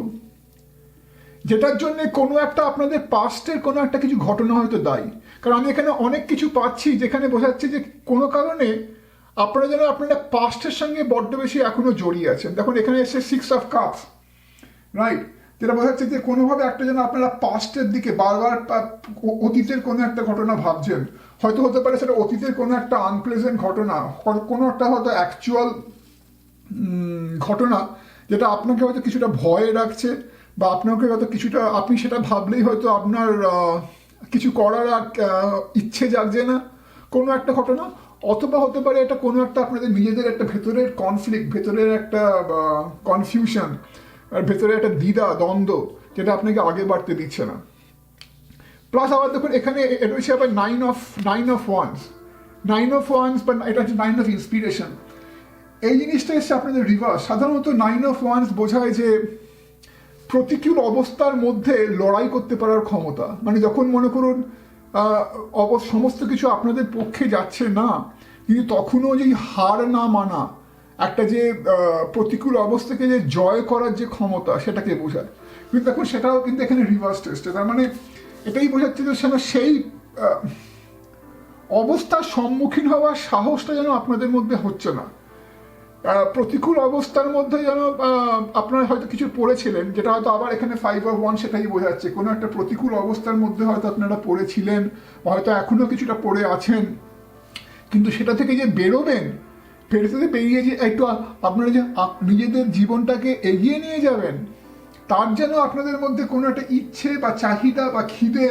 যেটার জন্য কোনো একটা আপনাদের পাস্টের কোনো একটা কিছু ঘটনা হয়তো দায়ী। কারণ আমি এখানে অনেক কিছু পাচ্ছি যেখানে বোঝাচ্ছে যে কোনো কারণে আপনারা যেন আপনারা পাস্টের সঙ্গে বড্ড বেশি এখনো জড়িয়ে আছেন। দেখুন এখানে এসে 6 অফ কাপস, রাইট, যেটা বোঝাচ্ছে যে কোনোভাবে একটা যেন আপনারা পাস্টের দিকে বারবার অতীতের কোনো একটা ঘটনা ভাবছেন। হয়তো হতে পারে সেটা অতীতের কোনো একটা আনপ্লেজেন্ট ঘটনা, কোনো একটা হয়তো অ্যাকচুয়াল ঘটনা যেটা আপনাকে হয়তো কিছুটা ভয়ে রাখছে, বা আপনাকে হয়তো কিছুটা, আপনি সেটা ভাবলেই হয়তো আপনার কিছু করার ইচ্ছে জাগছে না, কোনো একটা ঘটনা। অথবা হতে পারে এটা কোনো একটা আপনাদের নিজেদের একটা ভেতরের কনফ্লিক্ট, ভেতরের একটা কনফিউশন, আর ভেতরে একটা দ্বিধা দ্বন্দ্ব যেটা আপনাকে আগে বাড়তে দিচ্ছে না। প্লাস আবার দেখুন এখানে এটা হচ্ছে আবার 9 অফ ওয়ান্স, বা এটা হচ্ছে 9 অফ ইন্সপিরেশন। এই জিনিসটা এসছে আপনাদের রিভার্স। সাধারণত 9 অফ ওয়ান্স বোঝায় যে প্রতিকূল অবস্থার মধ্যে লড়াই করতে পারার ক্ষমতা। মানে যখন মনে করুন সমস্ত কিছু আপনাদের পক্ষে যাচ্ছে না, কিন্তু তখনও যে হার না মানা, একটা যে প্রতিকূল অবস্থাকে যে জয় করার যে ক্ষমতা, সেটাকে বোঝায়। কিন্তু দেখুন সেটাও কিন্তু এখানে রিভার্স টেস্টে, তার মানে এটাই বোঝাচ্ছে যে সেই অবস্থার সম্মুখীন হওয়ার সাহসটা যেন আপনাদের মধ্যে হচ্ছে না। প্রতিকূল অবস্থার মধ্যে যেন আপনারা হয়তো কিছু পড়েছিলেন, যেটা হয়তো আবার এখানে 5 অফ ওয়ান্ড সেটাই বোঝাচ্ছে। কোনো একটা প্রতিকূল অবস্থার মধ্যে হয়তো আপনারা পড়েছিলেন, হয়তো এখনো কিছুটা পড়ে আছেন, কিন্তু সেটা থেকে যে বেরোবেন, বেরিয়ে যে একটু আপনারা যে নিজেদের জীবনটাকে এগিয়ে নিয়ে যাবেন, তার যেন আপনাদের মধ্যে কোনো একটা ইচ্ছে বা চাহিদা বা খিদে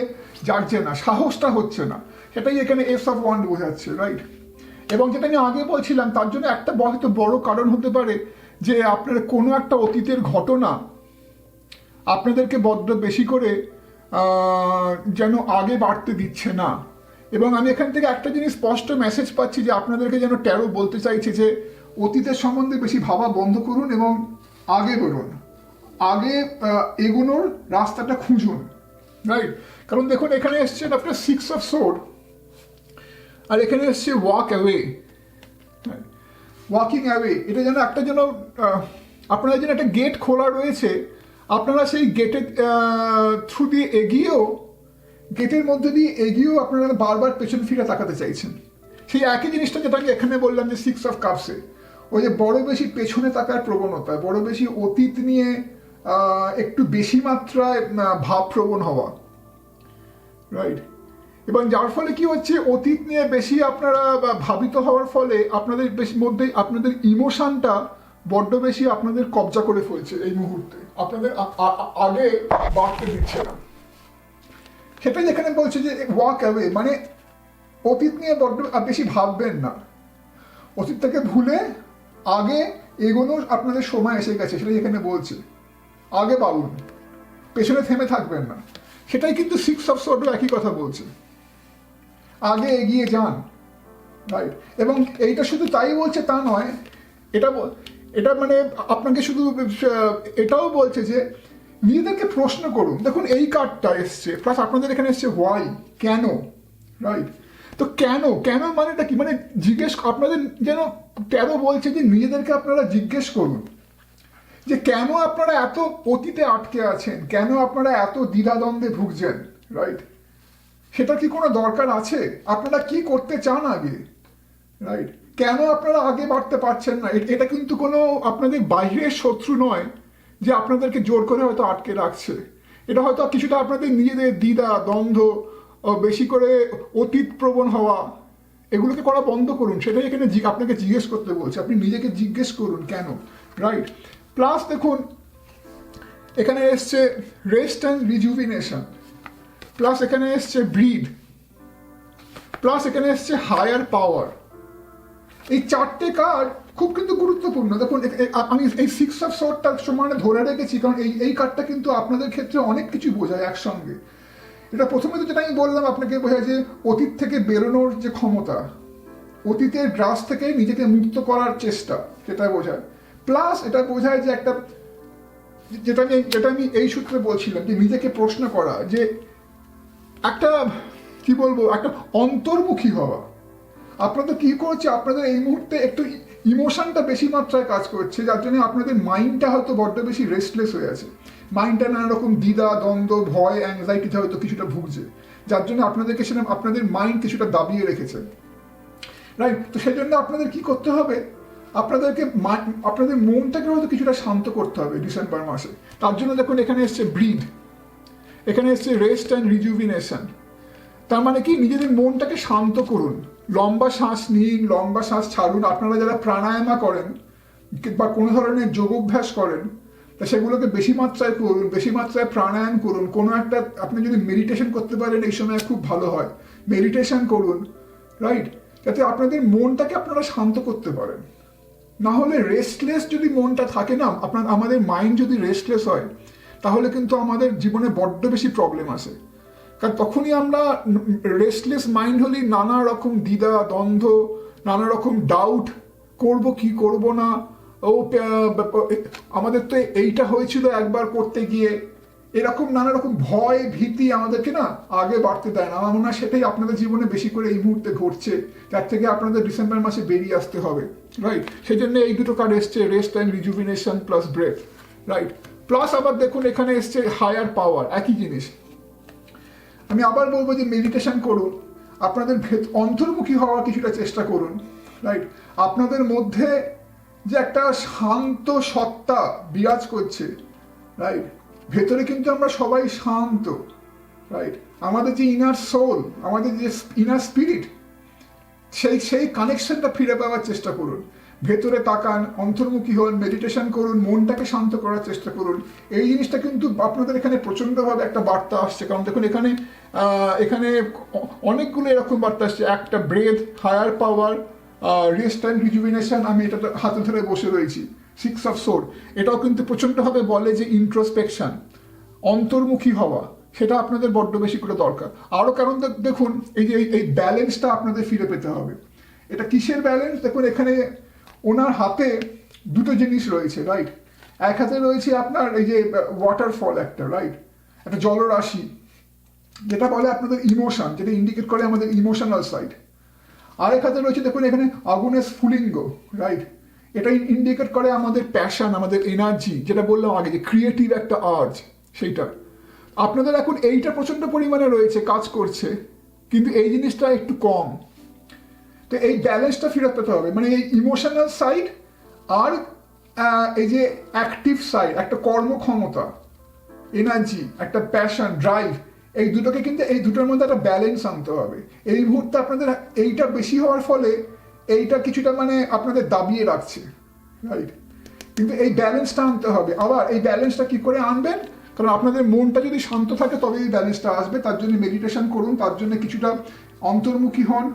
জাগছে না, সাহসটা হচ্ছে না। সেটাই এখানে এস অফ ওয়ান্ড বোঝাচ্ছে, রাইট। এবং যেটা আমি আগে বলছিলাম, তার জন্য একটা হয়তো বড় কারণ হতে পারে যে আপনার কোনো একটা অতীতের ঘটনা আপনাদেরকে বড্ড বেশি করে যেন আগে বাড়তে দিচ্ছে না। এবং আমি এখান থেকে একটা জিনিস স্পষ্ট মেসেজ পাচ্ছি যে আপনাদেরকে যেন ট্যারো বলতে চাইছে যে অতীতের সম্বন্ধে বেশি ভাবা বন্ধ করুন এবং আগে বেরোন, আগে এগোনোর রাস্তাটা খুঁজুন, রাইট। কারণ দেখুন এখানে এসছেন আপনার 6 অফ সোর্ড, আর এখানে এসছে ওয়াক অ্যাওয়ে, ওয়াকিং অ্যাওয়ে। এটা যেন একটা যেন আপনারা যেন একটা গেট খোলা রয়েছে, আপনারা সেই গেটের থ্রু দিয়ে গেটের মধ্যে দিয়ে এগিয়েও আপনারা বারবার পেছন ফিরে তাকাতে চাইছেন। সেই একই জিনিসটা যেটা আমি এখানে বললাম যে 6 অফ কাপসে, ওই যে বড় বেশি পেছনে তাকার প্রবণতা, বড় বেশি অতীত নিয়ে একটু বেশি মাত্রায় ভাবপ্রবণ হওয়া, রাইট। এবং যার ফলে কি হচ্ছে, অতীত নিয়ে বেশি আপনারা ভাবিত হওয়ার ফলে আপনাদের মধ্যে আপনাদের ইমোশনটা বড্ড বেশি আপনাদের কবজা করে ফেলছে এই মুহূর্তে, আপনাদের আগে বাড়তে দিচ্ছে না। সেটাই এখানে বলছে যে ওয়াক অ্যাওয়ে, মানে অতীত নিয়ে বড্ড বেশি ভাববেন না, অতীতটাকে ভুলে আগে এগোনোর আপনাদের সময় এসে গেছে, সেটাই এখানে বলছে। আগে বাড়ুন, পেছনে থেমে থাকবেন না। সেটাই কিন্তু 6 অফ সোর্ডও একই কথা বলছে, আগে এগিয়ে যান, রাইট। এবং এইটা শুধু তাই বলছে তা নয়, এটা মানে আপনাকে শুধু এটাও বলছে যে নিজেদেরকে প্রশ্ন করুন। দেখুন এই কার্ডটা এসছে, প্লাস আপনাদের এখানে এসছে হোয়াই, কেন, রাইট? তো কেন, কেন মানেটা কি, মানে জিজ্ঞেস, আপনাদের যেন ট্যারো বলছে যে নিজেদেরকে আপনারা জিজ্ঞেস করুন যে কেন আপনারা এত অতীতে আটকে আছেন, কেন আপনারা এত দ্বিধাদ্বন্দ্বে ভুগছেন, রাইট? সেটা কি কোনো দরকার আছে? আপনারা কি করতে চান আগে, রাইট? কেন আপনারা আগে বাড়তে পারছেন না? এটা কিন্তু কোনো আপনাদের বাইরের শত্রু নয় যে আপনাদেরকে জোর করে হয়তো আটকে রাখছে। এটা হয়তো কিছুটা আপনাদের নিজেদের দ্বিধা দ্বন্দ্ব, বেশি করে অতীত প্রবণ হওয়া, এগুলোকে করা বন্ধ করুন। সেটাই এখানে আপনাকে জিজ্ঞেস করতে বলছে। আপনি নিজেকে জিজ্ঞেস করুন কেন, রাইট? প্লাস দেখুন এখানে এসছে রেস্ট অ্যান্ড রিজুভিনেশন, প্লাস এখানে এসছে ব্রিড, প্লাস এখানে এসছে হায়ার পাওয়ার। এই চারটে কার্ড খুব কিন্তু গুরুত্বপূর্ণ। দেখুন আমি এই 6 অফ সোর্ডটা সমানে ধরে রেখেছি কারণ এই কার্ডটা কিন্তু আপনাদের ক্ষেত্রে অনেক কিছু বোঝায় একসঙ্গে। এটা প্রথমে তো যেটা আমি বললাম আপনাকে বোঝায় যে অতীত থেকে বেরোনোর যে ক্ষমতা, অতীতের গ্রাস থেকে নিজেকে মুক্ত করার চেষ্টা, সেটা বোঝায়। প্লাস এটা বোঝায় যে একটা, যেটা আমি এই সূত্রে বলছিলাম যে নিজেকে প্রশ্ন করা, যে একটা কি বলবো, একটা অন্তর্মুখী হওয়া। আপনাদের কি করছে, আপনাদের এই মুহূর্তে একটু ইমোশনটা বেশি মাত্রায় কাজ করছে, যার জন্য আপনাদের মাইন্ডটা হয়তো বড্ড বেশি রেস্টলেস হয়ে আছে। মাইন্ডটা নানা রকম দ্বিধা দ্বন্দ্ব ভয় অ্যাংজাইটিতে হয়তো কিছুটা ভুগছে, যার জন্য আপনাদেরকে সেটা আপনাদের মাইন্ড কিছুটা দাবিয়ে রেখেছে, রাইট? তো সেই জন্য আপনাদের কি করতে হবে, আপনাদেরকে আপনাদের মনটাকে হয়তো কিছুটা শান্ত করতে হবে ডিসেম্বর মাসে। তার জন্য দেখুন এখানে এসছে ব্রিড, এখানে এসছে রেস্ট অ্যান্ড রিজুভিনেশন। তার মানে কি, নিজেদের মনটাকে শান্ত করুন, লম্বা শ্বাস নিন, লম্বা শ্বাস ছাড়ুন। আপনারা যারা প্রাণায়ামা করেন বা কোনো ধরনের যোগাভ্যাস করেন, তা সেগুলোকে বেশি মাত্রায় করুন, বেশি মাত্রায় প্রাণায়াম করুন। কোনো একটা, আপনি যদি মেডিটেশন করতে পারেন এই সময় খুব ভালো হয়, মেডিটেশন করুন, রাইট? যাতে আপনাদের মনটাকে আপনারা শান্ত করতে পারেন। না হলে রেস্টলেস যদি মনটা থাকে না, আমাদের মাইন্ড যদি রেস্টলেস হয়, তাহলে কিন্তু আমাদের জীবনে বড্ড বেশি প্রবলেম আসে। কারণ তখনই আমরা রেস্টলেস মাইন্ড হলেই নানা রকম দ্বিধা দ্বন্দ্ব, নানা রকম ডাউট, করব কি করব না, আমাদের তো এইটা হয়েছিল একবার করতে গিয়ে, এরকম নানা রকম ভয় ভীতি আমাদেরকে না আগে বাড়তে দেয় না। আমার মনে হয় সেটাই আপনাদের জীবনে বেশি করে এই মুহূর্তে ঘটছে, যার থেকে আপনাদের ডিসেম্বর মাসে বেরিয়ে আসতে হবে, রাইট? সেই জন্য এই দুটো কার্ড এসছে, rest and rejuvenation plus breath, right? Plus আবার দেখুন এখানে এসছে হায়ার পাওয়ার, একই জিনিস। আমি আবার বলবো যে মেডিটেশন করুন, আপনাদের অন্তর্মুখী হওয়ার কিছুটা চেষ্টা করুন, রাইট? আপনাদের মধ্যে যে একটা শান্ত সত্তা বিরাজ করছে, রাইট? ভেতরে কিন্তু আমরা সবাই শান্ত, রাইট? আমাদের যে ইনার সোল, আমাদের যে ইনার স্পিরিট, সেই কানেকশনটা ফিরে পাওয়ার চেষ্টা করুন। ভেতরে তাকান, অন্তর্মুখী হন, মেডিটেশন করুন, মনটাকে শান্ত করার চেষ্টা করুন। এই জিনিসটা কিন্তু আপনাদের এখানে প্রচণ্ডভাবে একটা বার্তা আসছে। কারণ দেখুন এখানে এখানে অনেকগুলো এরকম বার্তা আসছে, একটা breath, higher power, rest and rejuvenation. আমি এটা হাতে ধরে বসে রয়েছি, 6 অফ সোর্ড। এটাও কিন্তু প্রচণ্ডভাবে বলে যে ইন্ট্রোস্পেকশন, অন্তর্মুখী হওয়া, সেটা আপনাদের বড্ড বেশি করে দরকার। আরও কারণ দেখুন এই ব্যালেন্সটা আপনাদের ফিরে পেতে হবে। এটা কিসের ব্যালেন্স? দেখুন এখানে ওনার হাতে দুটো জিনিস রয়েছে, রাইট? এক হাতে রয়েছে আপনার এই যে ওয়াটারফল একটা, রাইট? একটা জলরাশি, যেটা বলে আপনাদের ইমোশন, যেটা ইন্ডিকেট করে আমাদের ইমোশনাল সাইড। আরেক হাতে রয়েছে দেখুন এখানে আগুনের স্ফুলিঙ্গ, রাইট? এটা ইন্ডিকেট করে আমাদের প্যাশন, আমাদের এনার্জি, যেটা বললাম আগে যে ক্রিয়েটিভ একটা আর্জ, সেইটা আপনাদের এখন এইটা প্রচণ্ড পরিমাণে রয়েছে, কাজ করছে, কিন্তু এই জিনিসটা একটু কম। তো এই ব্যালেন্সটা ফেরত পেতে হবে, মানে এই ইমোশনাল সাইড আর এই যে অ্যাক্টিভ সাইড, একটা কর্মক্ষমতা, এনার্জি, একটা প্যাশন, ড্রাইভ, এই দুটোকে কিন্তু এই দুটোর মধ্যে একটা ব্যালেন্স আনতে হবে। এই মুহূর্তে আপনাদের এইটা বেশি হওয়ার ফলে এইটা কিছুটা মানে আপনাদের দাবিয়ে রাখছে, রাইট? কিন্তু এই ব্যালেন্সটা আনতে হবে। আবার এই ব্যালেন্সটা কি করে আনবেন? কারণ আপনাদের মনটা যদি শান্ত থাকে তবে এই ব্যালেন্সটা আসবে। তার জন্য মেডিটেশন করুন, তার জন্য কিছুটা অন্তর্মুখী হন,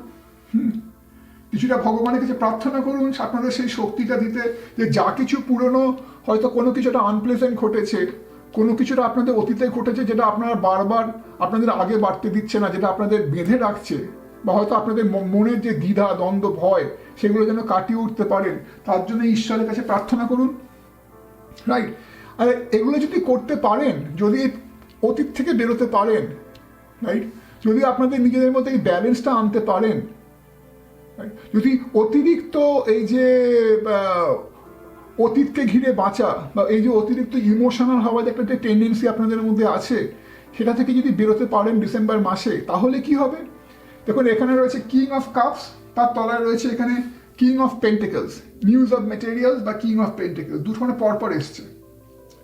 কিছুটা ভগবানের কাছে প্রার্থনা করুন আপনাদের সেই শক্তিটা দিতে, যে যা কিছু পুরনো হয়তো কোনো কিছুটা আনপ্লেজেন্ট ঘটেছে, কোনো কিছুটা আপনাদের অতীতে ঘটেছে যেটা আপনারা বারবার আপনাদের আগে বাড়তে দিচ্ছে না, যেটা আপনাদের বেঁধে রাখছে, বা হয়তো আপনাদের মনের যে দ্বিধা দ্বন্দ্ব ভয়, সেগুলো যেন কাটিয়ে উঠতে পারেন, তার জন্য ঈশ্বরের কাছে প্রার্থনা করুন, রাইট? আর এগুলো যদি করতে পারেন, যদি অতীত থেকে বেরোতে পারেন, রাইট, যদি আপনাদের নিজেদের মধ্যে এই ব্যালেন্সটা আনতে পারেন, যদি অতিরিক্ত এই যে অতীতকে ঘিরে বাঁচা বা এই যে অতিরিক্ত ইমোশনাল হওয়ার একটা যে টেন্ডেন্সি আপনাদের মধ্যে আছে, সেটা থেকে যদি বেরোতে পারেন ডিসেম্বর মাসে, তাহলে কি হবে? দেখুন এখানে রয়েছে কিং অফ কাপস, তার তলায় রয়েছে এখানে king of pentacles, news of materials বা কিং অফ পেন্টিকলস, দুটো পরপর এসছে,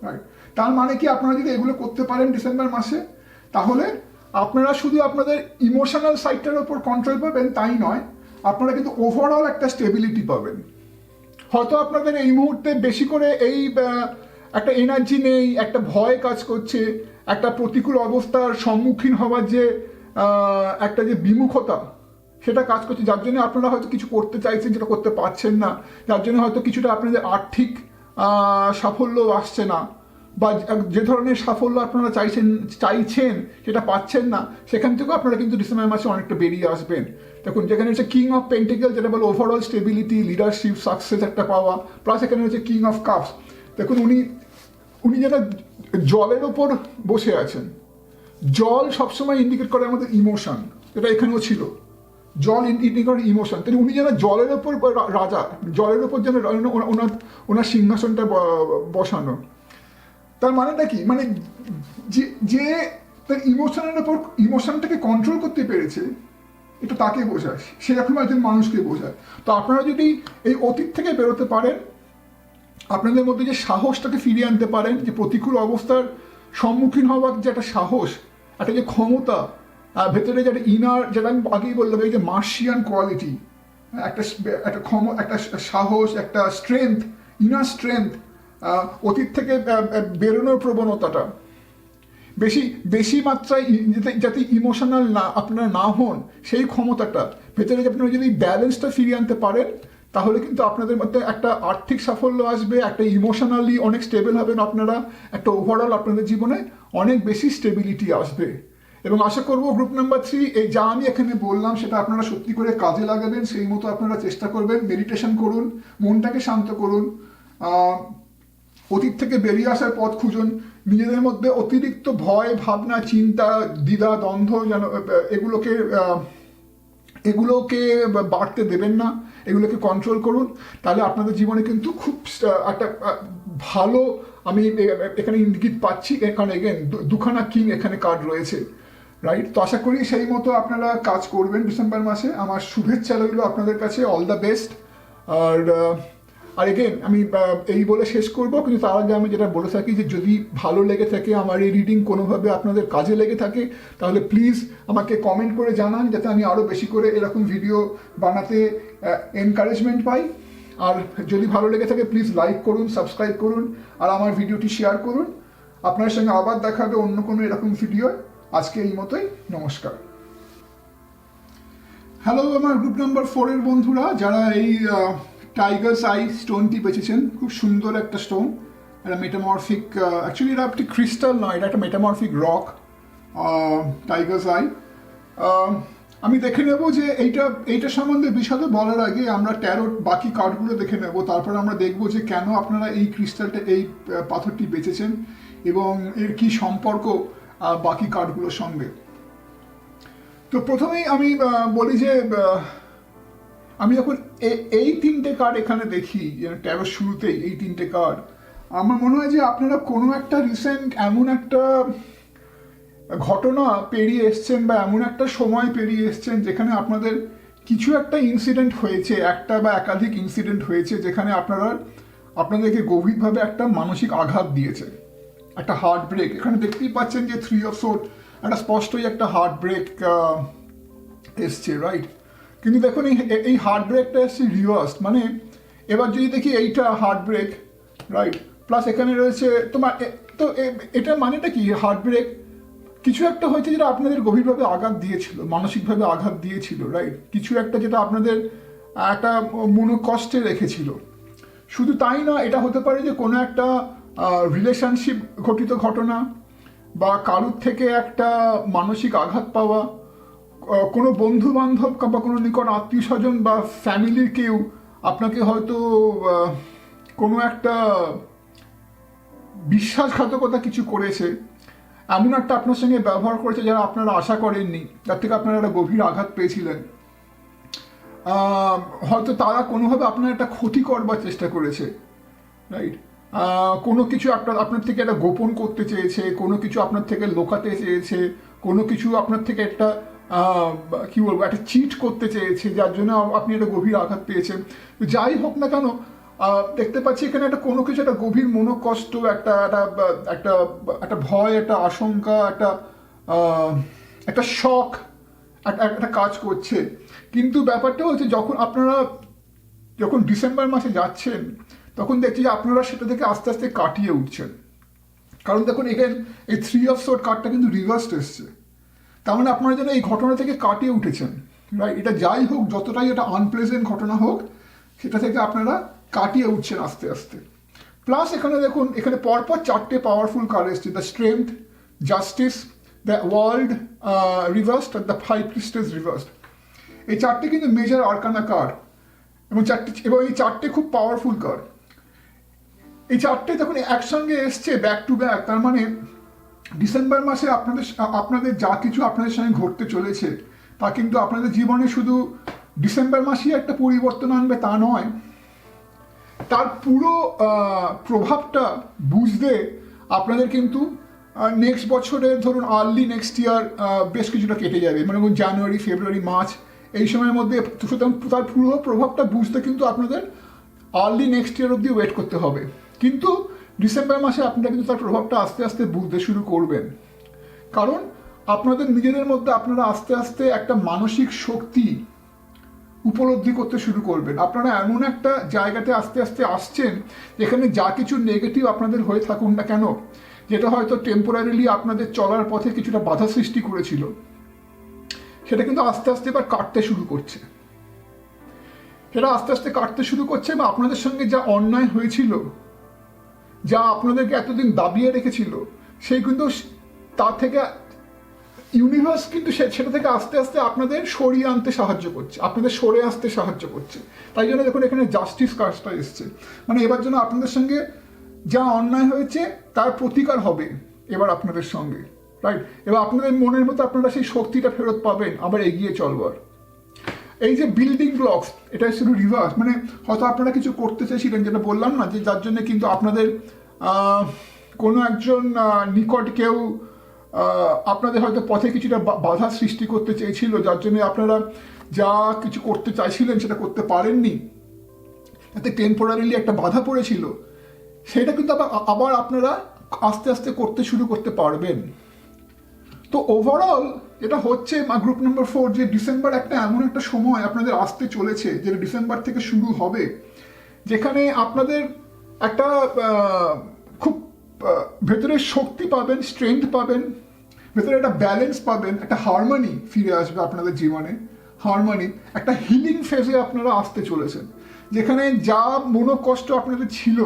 রাইট। তার মানে কি আপনারা যদি এগুলো করতে পারেন ডিসেম্বর মাসে, তাহলে আপনারা শুধু আপনাদের ইমোশনাল সাইডটার ওপর কন্ট্রোল পাবেন তাই নয়, আপনারা কিন্তু ওভারঅল একটা স্টেবিলিটি পাবেন। হয়তো আপনাদের এই মুহূর্তে বেশি করে এই একটা এনার্জি নেই, একটা ভয় কাজ করছে, একটা প্রতিকূল অবস্থার সম্মুখীন হওয়ার যে একটা যে বিমুখতা সেটা কাজ করছে, যার জন্য আপনারা হয়তো কিছু করতে চাইছেন যেটা করতে পারছেন না, যার জন্য হয়তো কিছুটা আপনাদের আর্থিক সাফল্য আসছে না, বা যে ধরনের সাফল্য আপনারা চাইছেন সেটা পাচ্ছেন না, সেখান থেকেও আপনারা কিন্তু ডিসেম্বর মাসে অনেকটা বেরিয়ে আসবেন। দেখুন যেখানে হচ্ছে কিং অফ পেন্টিকল, যেটা বলে ওভারঅল স্টেবিলিটি, লিডারশিপ, সাকসেস একটা পাওয়া, প্লাস এখানে হচ্ছে কিং অফ কাপস। দেখুন উনি যেটা জলের ওপর বসে আছেন, জল সবসময় ইন্ডিকেট করে আমাদের ইমোশন, এটা এখানেও ছিল, জল ইন্ডিকেট করে ইমোশন। তাহলে উনি যেন জলের ওপর রাজা, জলের ওপর যেন ওনার সিংহাসনটা বসানো। তার মানেটা কি, মানে যে তার ইমোশনের ওপর ইমোশনটাকে কন্ট্রোল করতে পেরেছে, এটা তাকে বোঝায়, সেরকম একজন মানুষকে বোঝায়। তো আপনারা যদি এই অতীত থেকে বেরোতে পারেন, আপনাদের মধ্যে যে সাহসটাকে ফিরিয়ে আনতে পারেন, যে প্রতিকূল অবস্থার সম্মুখীন হওয়ার যে একটা সাহস, একটা যে ক্ষমতা ভেতরে, যেটা ইনার, যেটা আমি আগেই বললাম, এই যে মার্শিয়ান কোয়ালিটি, একটা সাহস, একটা স্ট্রেংথ, ইনার স্ট্রেংথ, অতীত থেকে বেরোনোর প্রবণতাটা, বেশি মাত্রায় যাতে ইমোশনাল আপনারা না হন, সেই ক্ষমতাটা ভেতরে আপনারা যদি ব্যালেন্সটা ফিরিয়ে আনতে পারেন, তাহলে কিন্তু আপনাদের মধ্যে একটা আর্থিক সাফল্য আসবে, একটা ইমোশনালি অনেক স্টেবল হবেন আপনারা, একটা ওভারঅল আপনাদের জীবনে অনেক বেশি স্টেবিলিটি আসবে। এবং আশা করবো গ্রুপ নাম্বার 3 এই যা আমি এখানে বললাম সেটা আপনারা সত্যি করে কাজে লাগাবেন, সেই মতো আপনারা চেষ্টা করবেন, মেডিটেশন করুন, মনটাকে শান্ত করুন, অতীত থেকে বেরিয়ে আসার পথ খুঁজুন, নিজেদের মধ্যে অতিরিক্ত ভয়, ভাবনা, চিন্তা, দ্বিধা, দ্বন্দ্ব যেন এগুলোকে বাড়তে দেবেন না, এগুলোকে কন্ট্রোল করুন। তাহলে আপনাদের জীবনে কিন্তু খুব একটা ভালো, আমি এখানে ইঙ্গিত পাচ্ছি, কারণ এগেন দুখানা কিং এখানে কার্ড রয়েছে, রাইট। তো আশা করি সেই মতো আপনারা কাজ করবেন ডিসেম্বর মাসে। আমার শুভেচ্ছা রইল আপনাদের কাছে, অল দ্য বেস্ট। আর এগেন আমি এই বলে শেষ করবো, কিন্তু তার আগে আমি যেটা বলে থাকি যে যদি ভালো লেগে থাকে, আমার এই রিডিং কোনোভাবে আপনাদের কাজে লেগে থাকে, তাহলে প্লিজ আমাকে কমেন্ট করে জানান, যাতে আমি আরও বেশি করে এরকম ভিডিও বানাতে এনকারেজমেন্ট পাই। আর যদি ভালো লেগে থাকে প্লিজ লাইক করুন, সাবস্ক্রাইব করুন, আর আমার ভিডিওটি শেয়ার করুন। আপনার সঙ্গে আবার দেখা হবে অন্য কোনো এরকম ভিডিও। আজকে এই মতোই, নমস্কার। হ্যালো আমার গ্রুপ নাম্বার 4 এর বন্ধুরা, যারা এই টাইগার্স আই স্টোনটি বেঁচেছেন, খুব সুন্দর একটা স্টোন, একটা মেটামরফিক, অ্যাকচুয়ালি এটা একটি ক্রিস্টাল নয়, এটা একটা মেটামরফিক রক, টাইগার্স আই। আমি দেখে নেব যে এইটা সম্বন্ধে বিশদে বলার আগে আমরা ট্যারোট বাকি কার্ডগুলো দেখে নেব, তারপর আমরা দেখব যে কেন আপনারা এই ক্রিস্টালটা, এই পাথরটি বেঁচেছেন এবং এর কি সম্পর্ক বাকি কার্ডগুলোর সঙ্গে। তো প্রথমেই আমি বলি যে আমি যখন এই 3টে কার্ড এখানে দেখি, ট্যারোর শুরুতেই এই 3টে কার্ড, আমার মনে হয় যে আপনারা কোনো একটা রিসেন্ট এমন একটা ঘটনা পেরিয়ে এসছেন বা এমন একটা সময় পেরিয়ে এসছেন যেখানে আপনাদের কিছু একটা ইনসিডেন্ট হয়েছে, একটা বা একাধিক ইনসিডেন্ট হয়েছে যেখানে আপনাদেরকে গভীরভাবে একটা মানসিক আঘাত দিয়েছে, একটা হার্ট ব্রেক। এখানে দেখতেই পাচ্ছেন যে 3 অফ সোর্ড, একটা স্পষ্টই একটা হার্ট ব্রেক এসছে, রাইট। কিন্তু দেখুন এই হার্ট ব্রেকটা এসছে রিভার্সড, মানে এবার যদি দেখি এইটা হার্ট ব্রেক, রাইট, প্লাস এখানে রয়েছে তো এটা মানেটা কি, হার্ট ব্রেক কিছু একটা হয়েছে যেটা আপনাদের গভীরভাবে আঘাত দিয়েছিল, মানসিকভাবে আঘাত দিয়েছিল, রাইট। কিছু একটা যেটা আপনাদের একটা মনোকষ্টে রেখেছিল। শুধু তাই না, এটা হতে পারে যে কোনো একটা রিলেশনশিপ ঘটিত ঘটনা, বা কারুর থেকে একটা মানসিক আঘাত পাওয়া, কোনো বন্ধু বান্ধব বা কোনো নিকট আত্মীয় স্বজন বা ফ্যামিলির কেউ আপনাকে হয়তো কোনো একটা বিশ্বাসঘাতকতা কিছু করেছে, এমন একটা আপনার সঙ্গে ব্যবহার করেছে যারা আপনারা আশা করেননি, যার থেকে আপনারা একটা গভীর আঘাত পেয়েছিলেন। হয়তো তারা কোনোভাবে আপনার একটা ক্ষতি করবার চেষ্টা করেছে, রাইট? কোনো কিছু আপনার থেকে একটা গোপন করতে চেয়েছে, কোনো কিছু আপনার থেকে লুকাতে চেয়েছে, কোনো কিছু আপনার থেকে একটা কি বলবো, একটা চিট করতে চেয়েছে, যার জন্য আপনি একটা গভীর আঘাত পেয়েছেন। যাই হোক না কেন, দেখতে পাচ্ছি এখানে একটা কোনো কিছু একটা গভীর মনোকষ্ট, একটা একটা একটা ভয়, একটা আশঙ্কা, একটা শখ একটা কাজ করছে। কিন্তু ব্যাপারটা হচ্ছে যখন ডিসেম্বর মাসে যাচ্ছেন, তখন দেখছি যে আপনারা সেটা থেকে আস্তে আস্তে কাটিয়ে উঠছেন। কারণ দেখুন এখানে এই 3 অফ সোর্ড কার্ডটা কিন্তু রিভার্সড এসছে, তার মানে আপনারা যেন এই ঘটনা থেকে কাটিয়ে উঠেছেন, রাইট? এটা যাই হোক, যতটাই এটা আনপ্লেজেন্ট ঘটনা হোক, সেটা থেকে আপনারা কাটিয়ে উঠছেন আস্তে আস্তে। প্লাস এখানে দেখুন, এখানে পরপর 4টে পাওয়ারফুল কার্ড এসছে, the strength, justice, the world reversed আর দ্য হাই প্রিস্টেস রিভার্সড। এই 4টে কিন্তু মেজর আরকানা কার্ড, এবং এই 4টে খুব পাওয়ারফুল কার্ড। এই 4টে যখন একসঙ্গে এসছে ব্যাক টু ব্যাক, তার মানে ডিসেম্বর মাসে আপনাদের যা কিছু আপনাদের সঙ্গে ঘটতে চলেছে, তা কিন্তু আপনাদের জীবনে শুধু ডিসেম্বর মাসেই একটা পরিবর্তন আনবে তা নয়, তার পুরো প্রভাবটা বুঝতে আপনাদের কিন্তু নেক্সট বছরে, ধরুন আর্লি নেক্সট ইয়ার বেশ কিছুটা কেটে যাবে, মানে জানুয়ারি, ফেব্রুয়ারি, মার্চ এই সময়ের মধ্যে। সুতরাং তার পুরো প্রভাবটা বুঝতে কিন্তু আপনাদের আর্লি নেক্সট ইয়ার অবধি ওয়েট করতে হবে। কিন্তু ডিসেম্বর মাসে আপনারা কিন্তু তার প্রভাবটা আস্তে আস্তে বুঝতে শুরু করবেন, কারণ আপনাদের নিজেদের মধ্যে আপনারা আস্তে আস্তে একটা মানসিক শক্তি উপলব্ধি করতে শুরু করবেন। আপনারা এমন একটা জায়গাতে আস্তে আস্তে আসছেন যেখানে যা কিছু নেগেটিভ আপনাদের হয়ে থাকুন না কেন, যেটা হয়তো টেম্পোরারিলি আপনাদের চলার পথে কিছুটা বাধা সৃষ্টি করেছিল, সেটা কিন্তু আস্তে আস্তে এবার কাটতে শুরু করছে। সেটা আস্তে আস্তে কাটতে শুরু করছে, বা আপনাদের সঙ্গে যা অন্যায় হয়েছিল, যা আপনাদেরকে এতদিন দাবিয়ে রেখেছিল, সেই কিন্তু তার থেকে ইউনিভার্স কিন্তু সেটা থেকে আস্তে আস্তে আপনাদের সরিয়ে আনতে সাহায্য করছে, আপনাদের সরে আসতে সাহায্য করছে। তাই জন্য দেখুন এখানে জাস্টিস কার্ডটা এসছে, মানে এবার জন্য আপনাদের সঙ্গে যা অন্যায় হয়েছে তার প্রতিকার হবে এবার আপনাদের সঙ্গে, রাইট? এবার আপনাদের মনের মতো আপনারা সেই শক্তিটা ফেরত পাবেন আবার এগিয়ে চলবার। এই যে বিল্ডিং ব্লকস, এটা শুধু রিভার্স, মানে হয়তো আপনারা কিছু করতে চাইছিলেন, যেটা বললাম না, যে যার জন্য কিন্তু আপনাদের কোনো একজন নিকট কেউ আপনাদের হয়তো পথে কিছুটা বাধা সৃষ্টি করতে চেয়েছিল, যার জন্য আপনারা যা কিছু করতে চাইছিলেন সেটা করতে পারেননি, তাতে টেম্পোরারিলি একটা বাধা পড়েছিল, সেটা কিন্তু আবার আপনারা আস্তে আস্তে করতে শুরু করতে পারবেন। তো ওভারঅল এটা হচ্ছে গ্রুপ নাম্বার 4, যে ডিসেম্বর একটা এমন একটা সময় আপনাদের আসতে চলেছে, যেটা ডিসেম্বর থেকে শুরু হবে, যেখানে আপনাদের একটা খুব ভেতরে শক্তি পাবেন, স্ট্রেংথ পাবেন, ভেতরে একটা ব্যালেন্স পাবেন, একটা হারমোনি ফিরে আসবে আপনাদের জীবনে। হারমোনি, একটা হিলিং ফেজে আপনারা আসতে চলেছেন, যেখানে যা মনোকষ্ট আপনাদের ছিল,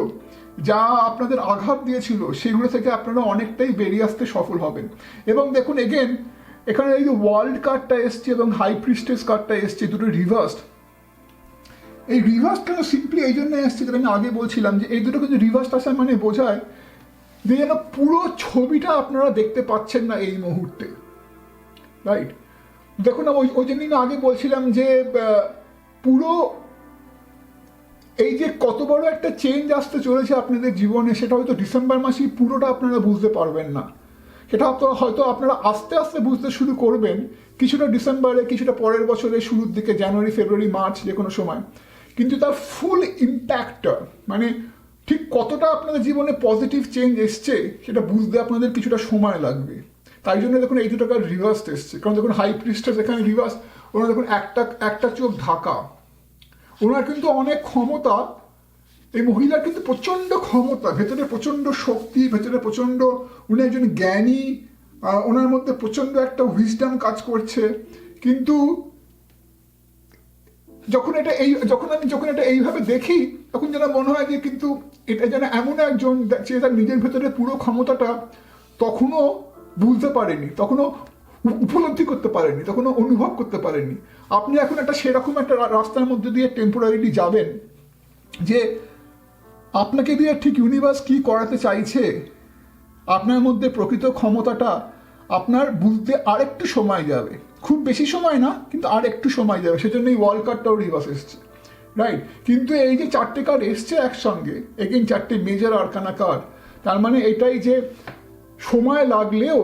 যা আপনাদের আঘাত দিয়েছিল, সেগুলো থেকে আপনারা অনেকটাই বেরিয়ে আসতে সফল হবেন। এবং দেখুন এখানে এই যে ওয়ার্ল্ড কার্ডটা এসছে এবং হাই প্রিস্টেস কার্ডটা এসছে, দুটো রিভার্সড। এই রিভার্স কেন সিম্পলি এই জন্য এসছে, যেটা আমি আগে বলছিলাম, যে এই দুটো কিন্তু রিভার্সড আসা মানে বোঝায় যে যেন পুরো ছবিটা আপনারা দেখতে পাচ্ছেন না এই মুহূর্তে, রাইট? দেখুন ওই জন্য আমি আগে বলছিলাম যে পুরো এই যে কত বড় একটা চেঞ্জ আসতে চলেছে আপনাদের জীবনে, সেটা হয়তো ডিসেম্বর মাসেই পুরোটা আপনারা বুঝতে পারবেন না। সেটা হয়তো আপনারা আস্তে আস্তে বুঝতে শুরু করবেন, কিছুটা ডিসেম্বরে, কিছুটা পরের বছরের শুরুর দিকে, জানুয়ারি, ফেব্রুয়ারি, মার্চ, যে কোনো সময়। কিন্তু তার ফুল ইম্প্যাক্টটা, মানে ঠিক কতটা আপনাদের জীবনে পজিটিভ চেঞ্জ এসছে, সেটা বুঝতে আপনাদের কিছুটা সময় লাগবে। তাই জন্য দেখুন এই দুটো কার্ড রিভার্স এসছে, কারণ দেখুন হাই প্রিস্টেস এখানে রিভার্স, ওনার দেখুন একটা চোখ ঢাকা, ওনার কিন্তু অনেক ক্ষমতা, এই মহিলার কিন্তু প্রচণ্ড ক্ষমতা, ভেতরে প্রচণ্ড শক্তি, ভেতরে প্রচণ্ড, উনি একজন জ্ঞানী, ওনার মধ্যে প্রচণ্ড একটা উইজডম কাজ করছে। কিন্তু যখন এটা এইভাবে দেখি, তখন যেন মনে হয় যে কিন্তু এটা যেন এমন একজন যে তার নিজের ভেতরে পুরো ক্ষমতাটা তখনও বুঝতে পারেনি, তখনও উপলব্ধি করতে পারেনি, তখনও অনুভব করতে পারেনি। আপনি এখন সেরকম একটা রাস্তার মধ্যে দিয়ে টেম্পোরারিলি যাবেন, যে আপনাকে দিয়ে ঠিক ইউনিভার্স কি করাতে চাইছে, আপনার মধ্যে প্রকৃত ক্ষমতাটা আপনার বুঝতে আরেকটু সময় যাবে, খুব বেশি সময় না, কিন্তু আর একটু সময় যাবে। সেজন্যই ওয়ার্ল্ড কার্ডটাও রিভার্স এসছে, রাইট? কিন্তু এই যে 4টে কার্ড এসছে একসঙ্গে, এগেইন 4টে মেজর আরকানা কার্ড, তার মানে এটাই যে সময় লাগলেও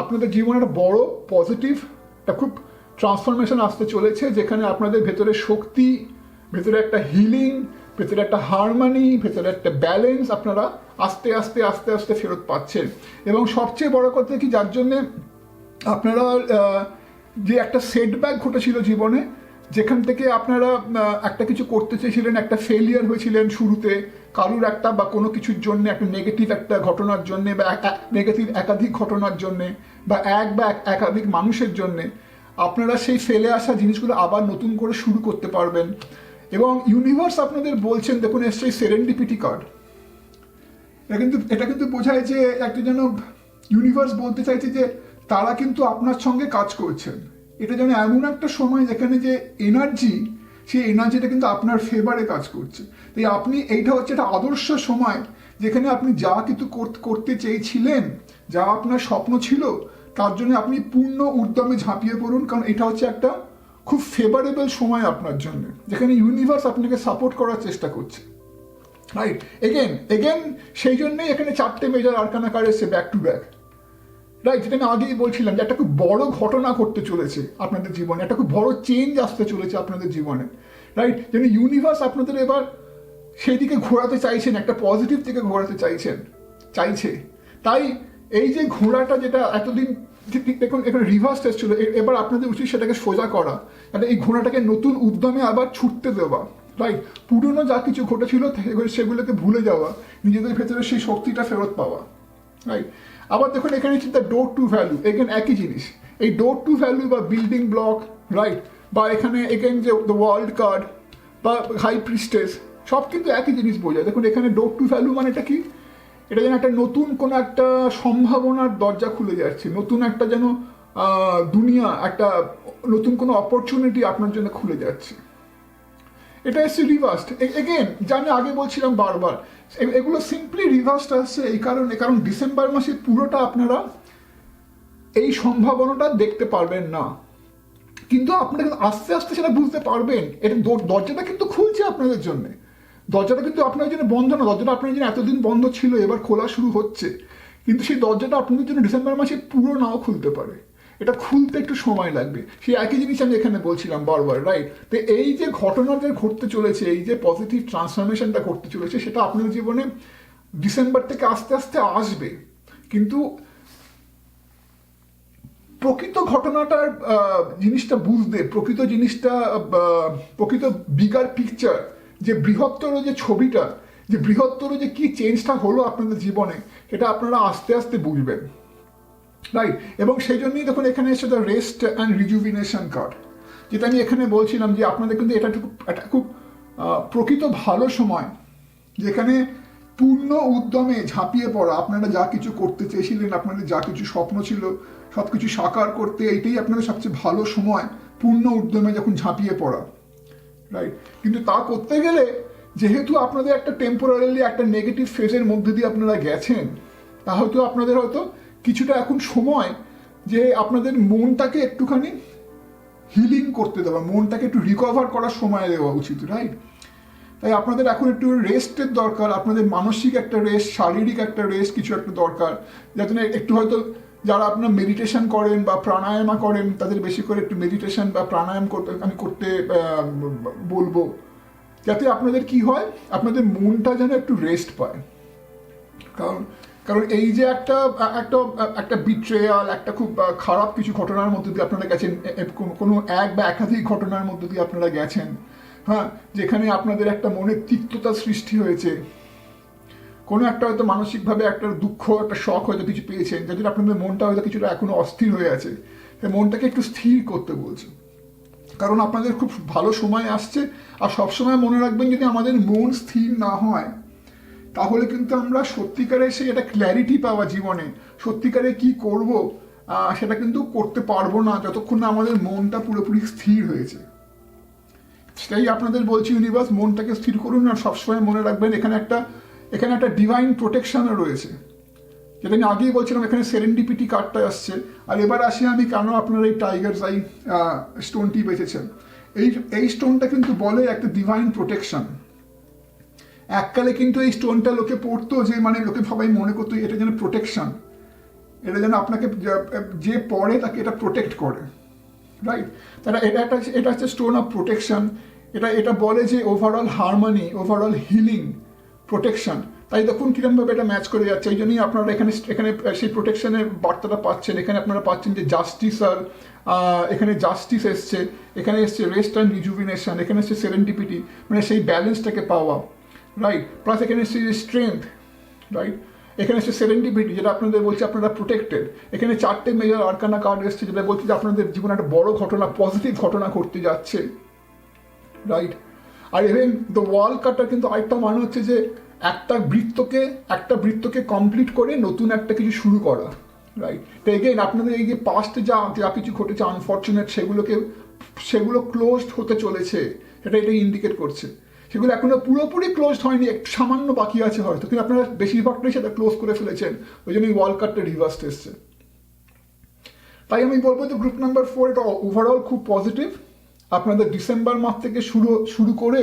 আপনাদের জীবনে একটা বড় পজিটিভ একটা খুব ট্রান্সফরমেশন আসতে চলেছে, যেখানে আপনাদের ভেতরে শক্তি, ভেতরে একটা হিলিং, ভেতরে একটা হারমোনি, ভেতরে একটা ব্যালেন্স আপনারা আস্তে আস্তে আস্তে আস্তে ফেরত পাচ্ছেন। এবং সবচেয়ে বড় কথা কি, যার জন্যে আপনারা যে একটা সেটব্যাক ঘটেছিল জীবনে, যেখান থেকে আপনারা একটা কিছু করতে চেয়েছিলেন, একটা ফেলিয়ার হয়েছিলেন শুরুতে কারুর একটা বা কোনো কিছুর জন্য, একটা নেগেটিভ একটা ঘটনার জন্যে বা নেগেটিভ একাধিক ঘটনার জন্যে বা একাধিক মানুষের জন্যে, আপনারা সেই ফেলে আসা জিনিসগুলো আবার নতুন করে শুরু করতে পারবেন। এবং ইউনিভার্স আপনাদের বলছেন, দেখুন এসছে সেরেন্ডিপিটি কার্ড, এটা কিন্তু বোঝায় যে একটা যেন ইউনিভার্স বলতে চাইছে যে তারা কিন্তু আপনার সঙ্গে কাজ করছেন। এটা যেন এমন একটা সময় যেখানে যে এনার্জি, সেই এনার্জিটা কিন্তু আপনার ফেভারে কাজ করছে। তাই আপনি, এইটা হচ্ছে একটা আদর্শ সময় যেখানে আপনি যা কিছু করতে চেয়েছিলেন, যা আপনার স্বপ্ন ছিল, তার জন্য আপনি পূর্ণ উদ্যমে ঝাঁপিয়ে পড়ুন, কারণ এটা হচ্ছে একটা খুব ফেভারেবল সময় আপনার জন্য, যেখানে ইউনিভার্স আপনাকে সাপোর্ট করার চেষ্টা করছে, রাইট? এগেন সেই জন্যই এখানে 4টে মেজর আরকানা কার্ড এসছে ব্যাক টু ব্যাক, রাইট? যেটা আমি আগেই বলছিলাম যে একটা খুব বড় ঘটনা ঘটতে চলেছে আপনাদের জীবনে, একটা খুব বড় চেঞ্জ আসতে চলেছে আপনাদের জীবনে, রাইট? যেন ইউনিভার্স আপনাদের এবার সেই দিকে ঘোরাতে চাইছেন, একটা পজিটিভ দিকে ঘোরাতে চাইছে। তাই এই যে ঘোড়াটা, যেটা এতদিন দেখুন এখানে রিভার্স এসেছিল, এবার আপনাদের উচিত সেটাকে সোজা করা, মানে এই ঘোড়াটাকে নতুন উদ্যমে আবার ছুটতে দেওয়া, রাইট? পুরনো যা কিছু ঘটেছিল সেগুলোকে ভুলে যাওয়া, নিজেদের ভেতরে সেই শক্তিটা ফেরত পাওয়া, রাইট? আবার দেখুন এখানে হচ্ছে the door to value, again একই জিনিস, এই ডোর টু ভ্যালু বা বিল্ডিং ব্লক, রাইট? বা এখানে এগেন যে দ্য ওয়ার্ল্ড কার্ড বা হাই প্রিস্টেস, সব কিন্তু একই জিনিস বোঝায়। দেখুন এখানে ডোর টু ভ্যালু মানে এটা কি, এটা যেন একটা নতুন কোনো একটা সম্ভাবনার দরজা খুলে যাচ্ছে, নতুন একটা যেন দুনিয়া, একটা নতুন কোনো অপরচুনিটি আপনার জন্য খুলে যাচ্ছে। এটা এসছে রিভার্সড, এগেন যা আমি আগে বলছিলাম বারবার, এগুলো সিম্পলি রিভার্সড আসছে এই কারণে, কারণ ডিসেম্বর মাসে পুরোটা আপনারা এই সম্ভাবনাটা দেখতে পারবেন না, কিন্তু আপনারা আস্তে আস্তে সেটা বুঝতে পারবেন। এটা দরজাটা কিন্তু খুলছে আপনাদের জন্য, দরজাটা কিন্তু আপনার জন্য বন্ধ না, দরজাটা আপনার জন্য এতদিন বন্ধ ছিল, এবার খোলা শুরু হচ্ছে, কিন্তু সেই দরজাটা আপনাদের জন্য ডিসেম্বর মাসে পুরো নাও খুলতে পারে, এটা খুলতে একটু সময় লাগবে। সেই একই জিনিস আমি এখানে বলছিলাম বারবার, রাইট? তো এই যে ঘটনাটা ঘটতে চলেছে, এই যে পজিটিভ ট্রান্সফরমেশনটা ঘটতে চলেছে, সেটা আপনার জীবনে ডিসেম্বর থেকে আস্তে আস্তে আসবে, কিন্তু প্রকৃত ঘটনাটার জিনিসটা বুঝতে, প্রকৃত জিনিসটা, প্রকৃত বিগার পিকচার, যে বৃহত্তর যে ছবিটা, যে বৃহত্তর যে কি চেঞ্জটা হলো আপনাদের জীবনে, এটা আপনারা আস্তে আস্তে বুঝবেন, রাইট? এবং সেই জন্যই দেখুন এখানে এসে the rest and rejuvenation card, যেটা আমি এখানে বলছিলাম যে আপনাদের কিন্তু এটা খুব প্রকৃত ভালো সময়, যেখানে পূর্ণ উদ্যমে ঝাঁপিয়ে পড়া, আপনারা যা কিছু করতে চেয়েছিলেন, আপনাদের যা কিছু স্বপ্ন ছিল সব কিছু সাকার করতে, এইটাই আপনাদের সবচেয়ে ভালো সময়, পূর্ণ উদ্যমে যখন ঝাঁপিয়ে পড়া, রাইট? কিন্তু তা করতে গেলে যেহেতু আপনাদের একটা টেম্পোরারিলি একটা নেগেটিভ ফেজের মধ্যে দিয়ে আপনারা গেছেন, তা হয়তো আপনাদের হয়তো কিছুটা এখন সময় যে আপনাদের মনটাকে একটুখানি হিলিং করতে দেওয়া, মনটাকে একটু রিকভার করার সময় দেওয়া উচিত, রাইট? তাই আপনাদের এখন একটু রেস্টের দরকার, আপনাদের মানসিক একটা রেস্ট, শারীরিক একটা রেস্ট, কিছু একটা দরকার, যাতে একটু হয়তো যারা আপনার মেডিটেশন করেন বা প্রাণায়ামা করেন, তাদের বেশি করে একটু মেডিটেশন বা প্রাণায়াম করতে বলবো, যাতে আপনাদের কি হয়, আপনাদের মনটা যেন একটু রেস্ট পায়। কারণ এই যে একটা বিট্রেয়াল, একটা খুব খারাপ কিছু ঘটনার মধ্যে দিয়ে আপনারা গেছেন, কোনো এক বা একাধিক ঘটনার মধ্যে দিয়ে আপনারা গেছেন, হ্যাঁ, যেখানে আপনাদের একটা মনের তিক্ততা সৃষ্টি হয়েছে, কোনো একটা হয়তো মানসিকভাবে একটা দুঃখ, একটা শখ হয়তো কিছু পেয়েছেন, যাতে আপনাদের মনটা হয়তো কিছুটা এখনো অস্থির হয়ে আছে, তাই মনটাকে একটু স্থির করতে বলছে, কারণ আপনাদের খুব ভালো সময় আসছে। আর সবসময় মনে রাখবেন, যদি আমাদের মন স্থির না হয়, তাহলে কিন্তু আমরা সত্যিকারে সেই একটা ক্ল্যারিটি পাওয়া জীবনে, সত্যিকারে কি করব সেটা কিন্তু করতে পারবো না, যতক্ষণ না আমাদের মনটা পুরোপুরি স্থির হয়েছে। সেটাই আপনাদের বলছি ইউনিভার্স, মনটাকে স্থির করুন আর সবসময় মনে রাখবেন এখানে একটা ডিভাইন প্রোটেকশনও রয়েছে, যেটা আমি আগেই বলছিলাম। এখানে সেরেন্ডিপিটি কার্ডটা আসছে। আর এবার আসি আমি কেন আপনারা এই টাইগার আই স্টোনটি বেঁচেছেন। এই স্টোনটা কিন্তু বলে একটা ডিভাইন প্রোটেকশন। এককালে কিন্তু এই স্টোনটা লোকে পড়তো যে মানে লোকে সবাই মনে করতো এটা যেন প্রোটেকশন, এটা যেন আপনাকে যে পড়ে তাকে এটা প্রোটেক্ট করে, রাইট? তারা এটা হচ্ছে স্টোন অফ প্রোটেকশন। এটা বলে যে overall harmony, overall healing, protection. তাই দেখুন কিরমভাবে এটা ম্যাচ করে যাচ্ছে। এই জন্যই আপনারা এখানে সেই প্রোটেকশনের বার্তাটা পাচ্ছেন। এখানে আপনারা পাচ্ছেন যে জাস্টিস, আর এখানে জাস্টিস এসছে, এখানে এসছে রেস্ট অ্যান্ড রিজুভিনেশন, এখানে এসছে সেরেন্ডিপিটি, মানে সেই ব্যালেন্সটাকে পাওয়া, রাইট? প্লাস এখানে এসছে যে স্ট্রেংথ, রাইট? এখানে এসছে সেরেন্ডিপিটি, যেটা আপনাদের বলছে আপনারা প্রোটেক্টেড। এখানে 4টে মেজর আরকানা কার্ড এসছে, যেটা বলছে যে আপনাদের জীবনে একটা বড় ঘটনা, পজিটিভ ঘটনা ঘটতে যাচ্ছে, রাইট? আর ইভেন দ্য ওয়াল কার্ডটা কিন্তু আরেকটা মানে হচ্ছে যে একটা বৃত্তকে কমপ্লিট করে নতুন একটা কিছু শুরু করা, রাইট? তো এগেইন আপনাদের এই যে পাস্টে যা কিছু ঘটেছে আনফর্চুনেট, সেগুলো ক্লোজড হতে চলেছে, এটা ইন্ডিকেট করছে। সেগুলো এখনো পুরোপুরি ক্লোজড হয়নি, একটু সামান্য বাকি আছে হয়তো, কিন্তু আপনারা বেশিরভাগটাই সেটা ক্লোজ করে ফেলেছেন। ওই জন্য এই ওয়াল কার্ডটা রিভার্স এসছে। তাই আমি বলবো যে গ্রুপ নাম্বার 4 এটা ওভারঅল খুব পজিটিভ। আপনাদের ডিসেম্বর মাস থেকে শুরু করে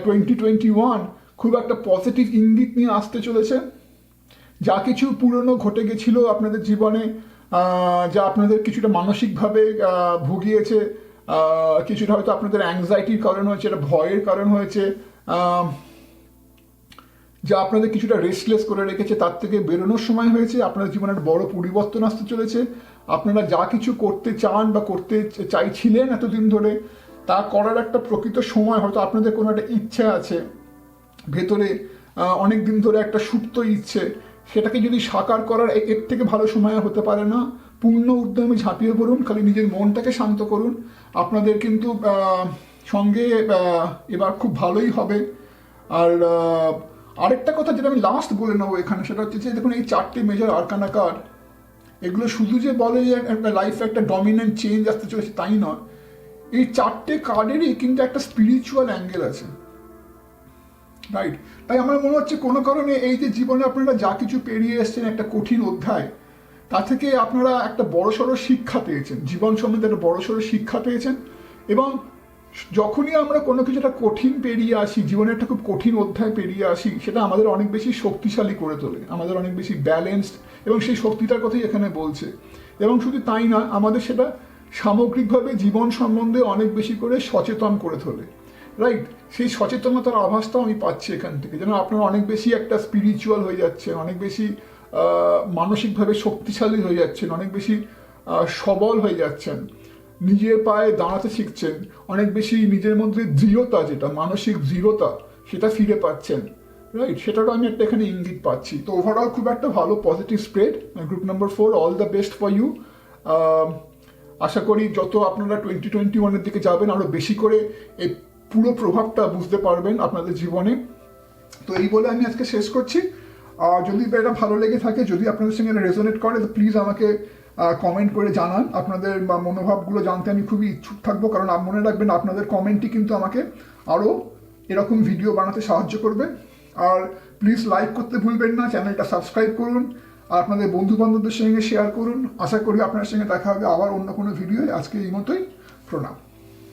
2021 খুব একটা পজিটিভ ইঙ্গিত নিয়ে আসতে চলেছে। যা কিছু পুরনো ঘটে গেছিল আপনাদের জীবনে, যা আপনাদের কিছুটা মানসিকভাবে ভুগিয়েছে, কিছুটা হয়তো আপনাদের অ্যাংজাইটির কারণ হয়েছে, এটা ভয়ের কারণ হয়েছে, যা আপনাদের কিছুটা রেস্টলেস করে রেখেছে, তার থেকে বেরোনোর সময় হয়েছে। আপনাদের জীবনে একটা বড় পরিবর্তন আসতে চলেছে। আপনারা যা কিছু করতে চান বা করতে চাইছিলেন এতদিন ধরে, তা করার একটা প্রকৃত সময়, হয়তো আপনাদের কোনো একটা ইচ্ছা আছে ভেতরে, অনেক দিন ধরে একটা সুপ্ত ইচ্ছে, সেটাকে যদি সাকার করার এর থেকে ভালো সময় হতে পারে না। পূর্ণ উদ্যমে ঝাঁপিয়ে পড়ুন, খালি নিজের মনটাকে শান্ত করুন। আপনাদের কিন্তু সঙ্গে এবার খুব ভালোই হবে। আর আরেকটা কথা যেটা আমি লাস্ট বলে নেবো এখানে, সেটা হচ্ছে যে দেখুন এই 4টে মেজর আরকানা কার্ড, এগুলো শুধু যে বলে যে লাইফে একটা ডমিনেন্ট চেঞ্জ আসতে চলেছে তাই নয়, এই 4টে কার্ডেরই কিন্তু একটা স্পিরিচুয়াল অ্যাঙ্গেল আছে, রাইট? তাই আমার মনে হচ্ছে কোনো কারণে এই যে জীবনে আপনারা যা কিছু পেরিয়ে এসছেন একটা কঠিন অধ্যায়, তা থেকে আপনারা একটা বড়সড় শিক্ষা পেয়েছেন, জীবন সম্বন্ধে একটা বড়সড় শিক্ষা পেয়েছেন। এবং যখনই আমরা কোনো কিছু একটা কঠিন পেরিয়ে আসি, জীবনে একটা খুব কঠিন অধ্যায় পেরিয়ে আসি, সেটা আমাদের অনেক বেশি শক্তিশালী করে তোলে, আমাদের অনেক বেশি ব্যালেন্সড, এবং সেই শক্তিটার কথাই এখানে বলছে। এবং শুধু তাই না, আমাদের সেটা সামগ্রিকভাবে জীবন সম্বন্ধে অনেক বেশি করে সচেতন করে তোলে, রাইট? সেই সচেতনতার আভাসটাও আমি পাচ্ছি এখান থেকে, যেন আপনারা অনেক বেশি একটা স্পিরিচুয়াল হয়ে যাচ্ছেন, অনেক বেশি মানসিকভাবে শক্তিশালী হয়ে যাচ্ছেন, অনেক বেশি সবল হয়ে যাচ্ছেন, নিজের পায়ে দাঁড়াতে শিখছেন, অনেক বেশি নিজের মধ্যে দৃঢ়তা, যেটা মানসিক দৃঢ়তা, সেটা ফিরে পাচ্ছেন, রাইট? সেটারও আমি একটা এখানে ইঙ্গিত পাচ্ছি। তো ওভারঅল খুব একটা ভালো positive spread. Group number 4, all the best for you. আশা করি যত আপনারা 2021-এর দিকে যাবেন, আরও বেশি করে এই পুরো প্রভাবটা বুঝতে পারবেন আপনাদের জীবনে। তো এই বলে আমি আজকে শেষ করছি। যদি এটা ভালো লেগে থাকে, যদি আপনাদের সঙ্গে রেজোনেট করে, তো প্লিজ আমাকে কমেন্ট করে জানান। আপনাদের মনোভাবগুলো জানতে আমি খুবই ইচ্ছুক থাকবো, কারণ মনে রাখবেন আপনাদের কমেন্টই কিন্তু আমাকে আরও এরকম ভিডিও বানাতে সাহায্য করবে। আর প্লিজ লাইক করতে ভুলবেন না, চ্যানেলটা সাবস্ক্রাইব করুন, আর আপনাদের বন্ধু বান্ধবদের সঙ্গে শেয়ার করুন। আশা করি আপনার সঙ্গে দেখা হবে আবার অন্য কোনো ভিডিওয়। আজকে এই মতোই, প্রণাম।